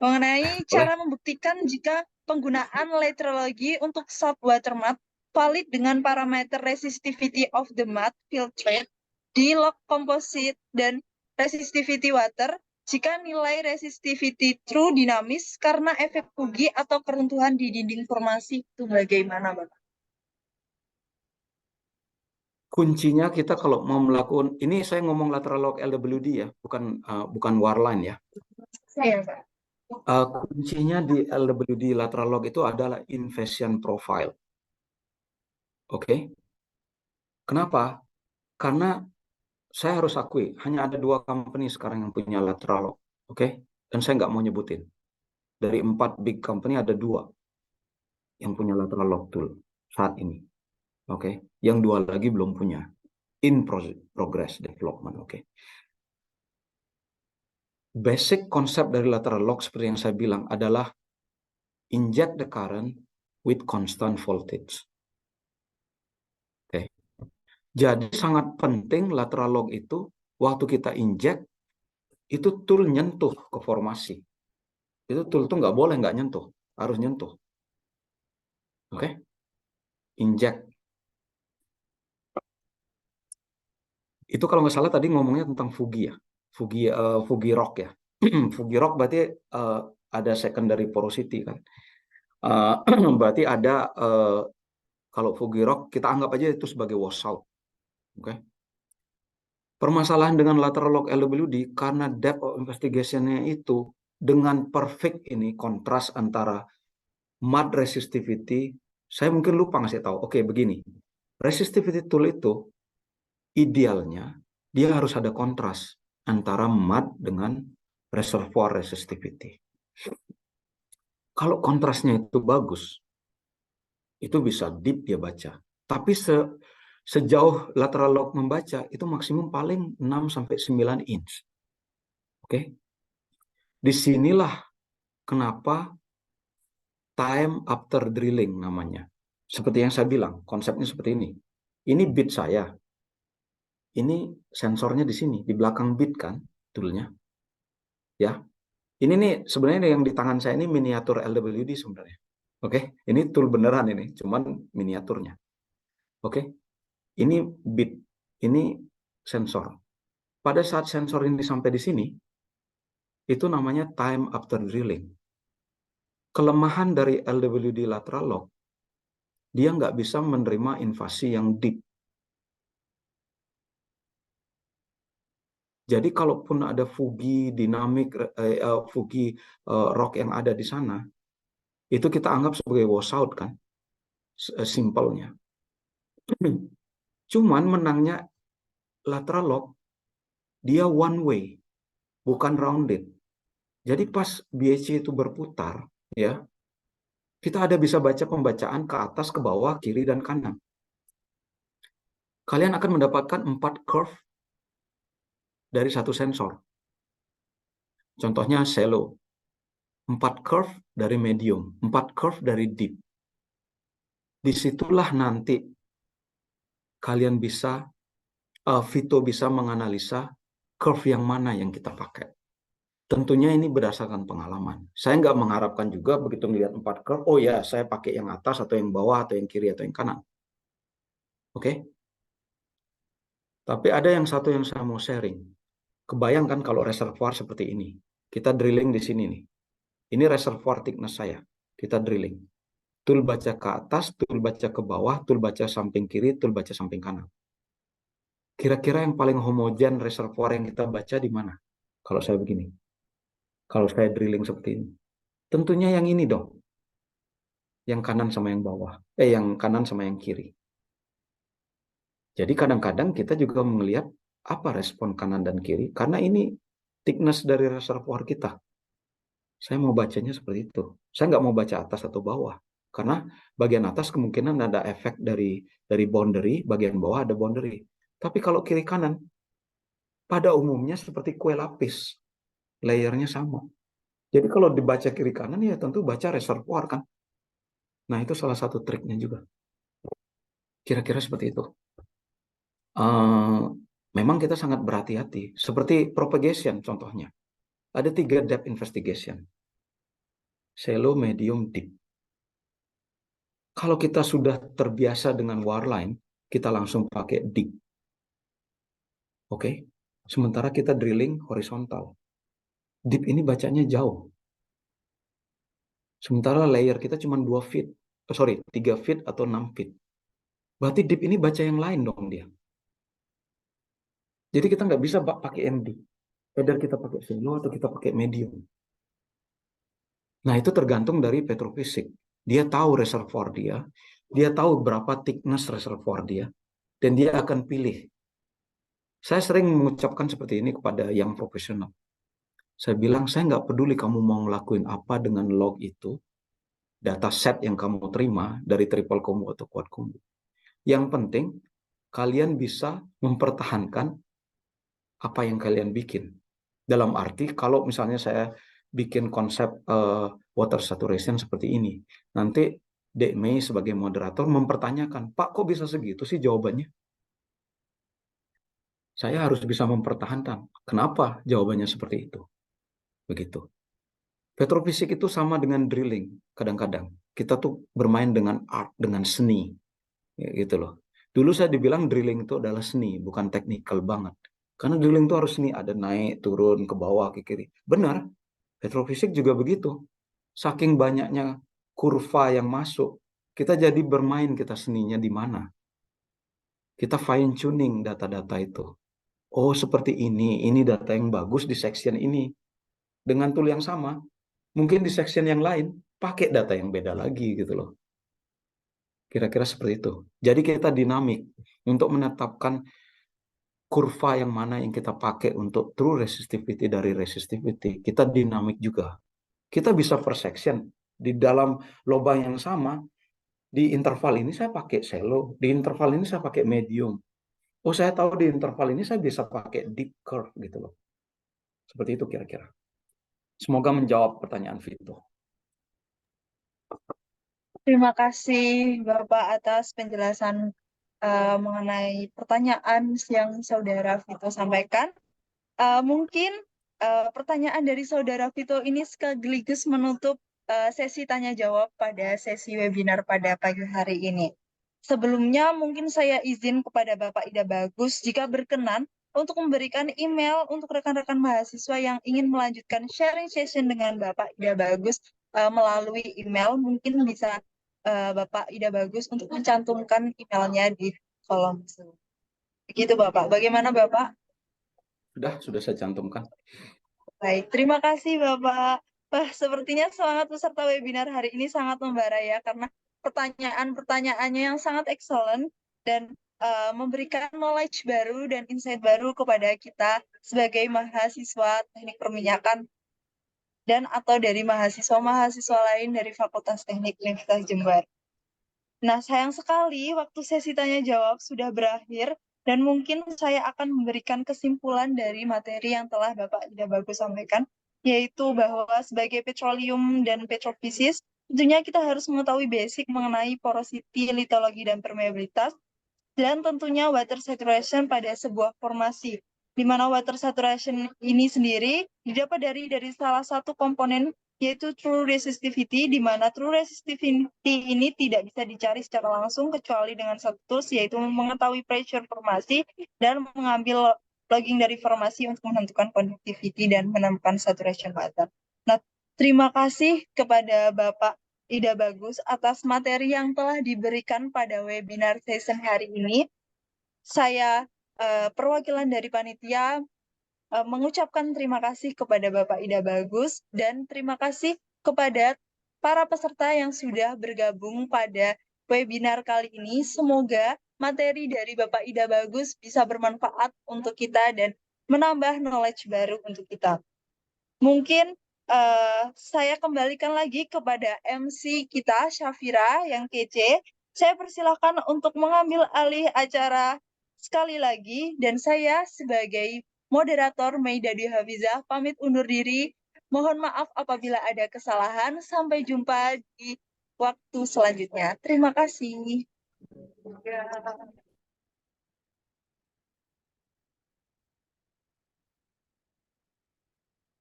mengenai Boleh? cara membuktikan jika penggunaan laterologi untuk salt water mat valid dengan parameter resistivity of the mat filtrate di log composite dan resistivity water jika nilai resistivity true dinamis karena efek Fugi atau keruntuhan di dinding formasi itu bagaimana, Bapak? Kuncinya kita kalau mau melakukan, ini saya ngomong lateral log LWD ya, bukan warline ya. Iya, Pak. Kuncinya di LWD lateral log itu adalah invasion profile. Oke. Kenapa? Karena saya harus akui, hanya ada 2 company sekarang yang punya lateral log. Oke. Dan saya nggak mau nyebutin. Dari 4 big company ada 2 yang punya lateral log tool saat ini. Oke. Yang 2 lagi belum punya. In progress development. Oke. Basic konsep dari lateral log seperti yang saya bilang adalah inject the current with constant voltage. Oke. Jadi sangat penting lateral log itu waktu kita inject itu tool nyentuh ke formasi. Itu tool tuh nggak boleh nggak nyentuh, harus nyentuh. Oke. Inject. Itu kalau nggak salah tadi ngomongnya tentang Fugi ya. Fugi rock ya. Fugi rock berarti ada secondary porosity kan. Berarti ada kalau Fugi rock kita anggap aja itu sebagai washout. Oke. Permasalahan dengan lateral log LWD karena depth of investigation-nya itu dengan perfect ini kontras antara mud resistivity, saya mungkin lupa ngasih tahu. Oke, begini. Resistivity tool itu idealnya dia harus ada kontras antara mud dengan reservoir resistivity. Kalau kontrasnya itu bagus, itu bisa deep dia baca. Tapi sejauh lateral log membaca, itu maksimum paling 6-9 inch. Oke. Disinilah kenapa time after drilling namanya. Seperti yang saya bilang, konsepnya seperti ini. Ini bit saya. Ini sensornya di sini, di belakang bit kan, toolnya. Ya. Ini nih sebenarnya yang di tangan saya ini miniatur LWD sebenarnya. Oke, ini tool beneran ini, cuman miniaturnya. Oke. Ini bit, ini sensor. Pada saat sensor ini sampai di sini, itu namanya time after drilling. Kelemahan dari LWD lateral log, dia nggak bisa menerima invasi yang deep. Jadi kalaupun ada Fugi dinamik, Fugi rock yang ada di sana, itu kita anggap sebagai washout kan, simpelnya. Cuman menangnya lateral log, dia one way, bukan rounded. Jadi pas BHC itu berputar, ya, kita ada bisa baca pembacaan ke atas, ke bawah, kiri, dan kanan. Kalian akan mendapatkan 4 curve dari satu sensor. Contohnya shallow. 4 curve dari medium, 4 curve dari deep. disitulah nanti kalian bisa, Vito bisa menganalisa curve yang mana yang kita pakai. Tentunya ini berdasarkan pengalaman. Saya nggak mengharapkan juga begitu melihat 4 curve, oh ya saya pakai yang atas atau yang bawah atau yang kiri atau yang kanan. Oke? Tapi ada yang satu yang saya mau sharing. Kebayangkan kalau reservoir seperti ini. Kita drilling di sini nih. Ini reservoir thickness saya. Kita drilling. Tool baca ke atas, tool baca ke bawah, tool baca samping kiri, tool baca samping kanan. Kira-kira yang paling homogen reservoir yang kita baca di mana? Kalau saya begini. Kalau saya drilling seperti ini. Tentunya yang ini dong. Yang kanan sama yang bawah. Yang kanan sama yang kiri. Jadi kadang-kadang kita juga melihat apa respon kanan dan kiri. Karena ini thickness dari reservoir kita. Saya mau bacanya seperti itu. Saya nggak mau baca atas atau bawah. Karena bagian atas kemungkinan ada efek dari boundary, bagian bawah ada boundary. Tapi kalau kiri kanan, pada umumnya seperti kue lapis. Layernya sama. Jadi kalau dibaca kiri kanan ya tentu baca reservoir kan. Nah itu salah satu triknya juga. Kira-kira seperti itu. Memang kita sangat berhati-hati. Seperti propagation contohnya. Ada 3 depth investigation. Shallow, medium, deep. Kalau kita sudah terbiasa dengan wireline, kita langsung pakai deep. Oke? Sementara kita drilling horizontal. Deep ini bacanya jauh. Sementara layer kita cuma 2 feet. 3 feet atau 6 feet. Berarti deep ini baca yang lain dong dia. Jadi kita nggak bisa pakai yang deep. Either kita pakai shallow atau kita pakai medium. Nah itu tergantung dari petrofisik. Dia tahu reservoir dia tahu berapa thickness reservoir dia, dan dia akan pilih. Saya sering mengucapkan seperti ini kepada yang profesional. Saya bilang, saya nggak peduli kamu mau ngelakuin apa dengan log itu, data set yang kamu terima dari triple combo atau quad combo. Yang penting, kalian bisa mempertahankan apa yang kalian bikin. Dalam arti, kalau misalnya saya bikin konsep water saturation seperti ini, nanti Dek Mei sebagai moderator mempertanyakan, Pak kok bisa segitu sih jawabannya? Saya harus bisa mempertahankan. Kenapa jawabannya seperti itu? Begitu. Petrofisik itu sama dengan drilling. Kadang-kadang kita tuh bermain dengan art, dengan seni. Ya, gitu loh. Dulu saya dibilang drilling itu adalah seni, bukan teknikal banget. Karena drilling itu harus seni, ada naik, turun, ke bawah, ke kiri. Benar, petrofisik juga begitu. Saking banyaknya kurva yang masuk, kita jadi bermain kita seninya di mana. Kita fine tuning data-data itu. Oh, seperti ini data yang bagus di section ini. Dengan tool yang sama, mungkin di section yang lain pakai data yang beda lagi gitu loh. Kira-kira seperti itu. Jadi kita dinamik untuk menetapkan kurva yang mana yang kita pakai untuk true resistivity dari resistivity. Kita dinamik juga. Kita bisa per section di dalam lubang yang sama. Di interval ini saya pakai shallow, di interval ini saya pakai medium. Oh, saya tahu di interval ini saya bisa pakai deep curve gitu loh. Seperti itu kira-kira. Semoga menjawab pertanyaan Vito. Terima kasih Bapak atas penjelasan mengenai pertanyaan yang Saudara Vito sampaikan. Mungkin pertanyaan dari Saudara Vito ini sekaligus menutup sesi tanya jawab pada sesi webinar pada pagi hari ini. Sebelumnya mungkin saya izin kepada Bapak Ida Bagus jika berkenan untuk memberikan email untuk rekan-rekan mahasiswa yang ingin melanjutkan sharing session dengan Bapak Ida Bagus melalui email. Mungkin bisa Bapak Ida Bagus untuk mencantumkan emailnya di kolom Zoom. Begitu Bapak. Bagaimana Bapak? Sudah saya cantumkan. Baik, terima kasih Bapak. Wah, sepertinya semangat peserta webinar hari ini sangat membara ya, karena pertanyaan-pertanyaannya yang sangat excellent dan memberikan knowledge baru dan insight baru kepada kita sebagai mahasiswa teknik perminyakan dan atau dari mahasiswa-mahasiswa lain dari Fakultas Teknik Universitas Jember. Nah, sayang sekali waktu sesi tanya jawab sudah berakhir dan mungkin saya akan memberikan kesimpulan dari materi yang telah Bapak Ida Bagus sampaikan, yaitu bahwa sebagai petroleum dan petrofisis, Tentunya kita harus mengetahui basic mengenai porosity, litologi, dan permeabilitas, dan tentunya water saturation pada sebuah formasi, di mana water saturation ini sendiri didapat dari salah satu komponen yaitu true resistivity, di mana true resistivity ini tidak bisa dicari secara langsung kecuali dengan satu tools, yaitu mengetahui pressure formasi dan mengambil logging dari formasi untuk menentukan conductivity dan menemukan saturation water. Nah, terima kasih kepada Bapak Ida Bagus atas materi yang telah diberikan pada webinar session hari ini. Saya perwakilan dari panitia mengucapkan terima kasih kepada Bapak Ida Bagus dan terima kasih kepada para peserta yang sudah bergabung pada webinar kali ini. Semoga materi dari Bapak Ida Bagus bisa bermanfaat untuk kita dan menambah knowledge baru untuk kita. Mungkin saya kembalikan lagi kepada MC kita, Syafira, yang kece. Saya persilahkan untuk mengambil alih acara sekali lagi, dan saya sebagai moderator Maida Dwi Hafizah pamit undur diri. Mohon maaf apabila ada kesalahan. Sampai jumpa di waktu selanjutnya. Terima kasih.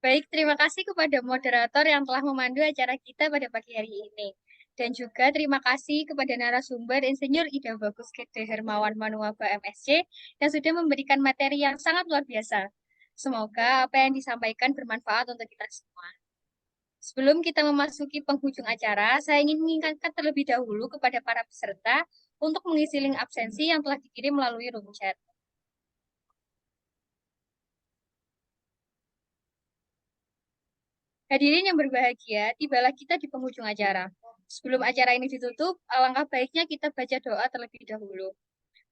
Baik, terima kasih kepada moderator yang telah memandu acara kita pada pagi hari ini. Dan juga terima kasih kepada narasumber Insinyur Ida Bagus Gede Hermawan Manuaba MSc yang sudah memberikan materi yang sangat luar biasa. Semoga apa yang disampaikan bermanfaat untuk kita semua. Sebelum kita memasuki penghujung acara, saya ingin mengingatkan terlebih dahulu kepada para peserta untuk mengisi link absensi yang telah dikirim melalui room chat. Hadirin yang berbahagia, tibalah kita di penghujung acara. Sebelum acara ini ditutup, alangkah baiknya kita baca doa terlebih dahulu.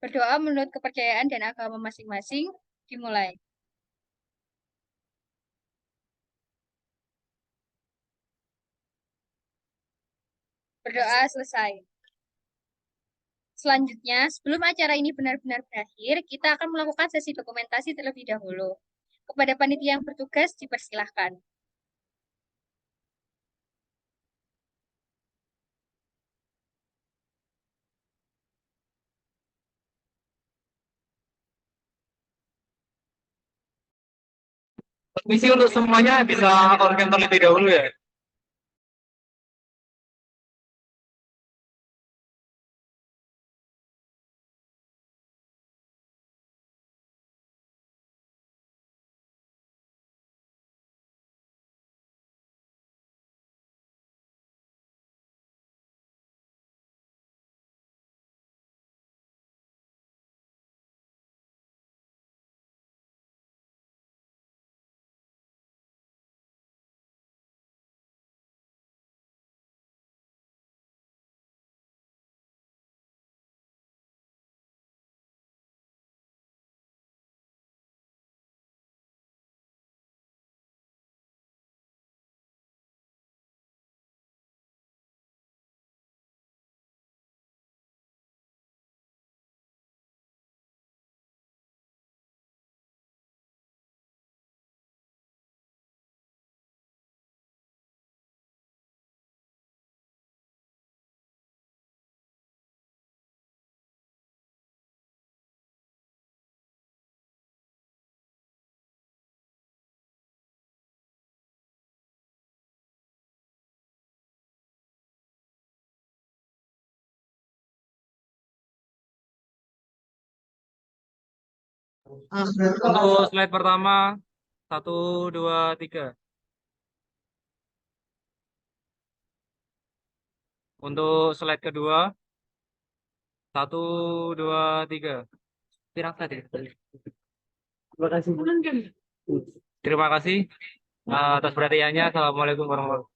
Berdoa menurut kepercayaan dan agama masing-masing, dimulai. Berdoa selesai. Selanjutnya, sebelum acara ini benar-benar berakhir, kita akan melakukan sesi dokumentasi terlebih dahulu. Kepada panitia yang bertugas, dipersilahkan. Permisi untuk semuanya bisa konten terlebih dahulu ya. Untuk slide pertama, 1, 2, 3. Untuk slide kedua, 1, 2, 3. Pirang tadi. Terima kasih. Terima kasih atas perhatiannya. Assalamualaikum warahmatullahi wabarakatuh.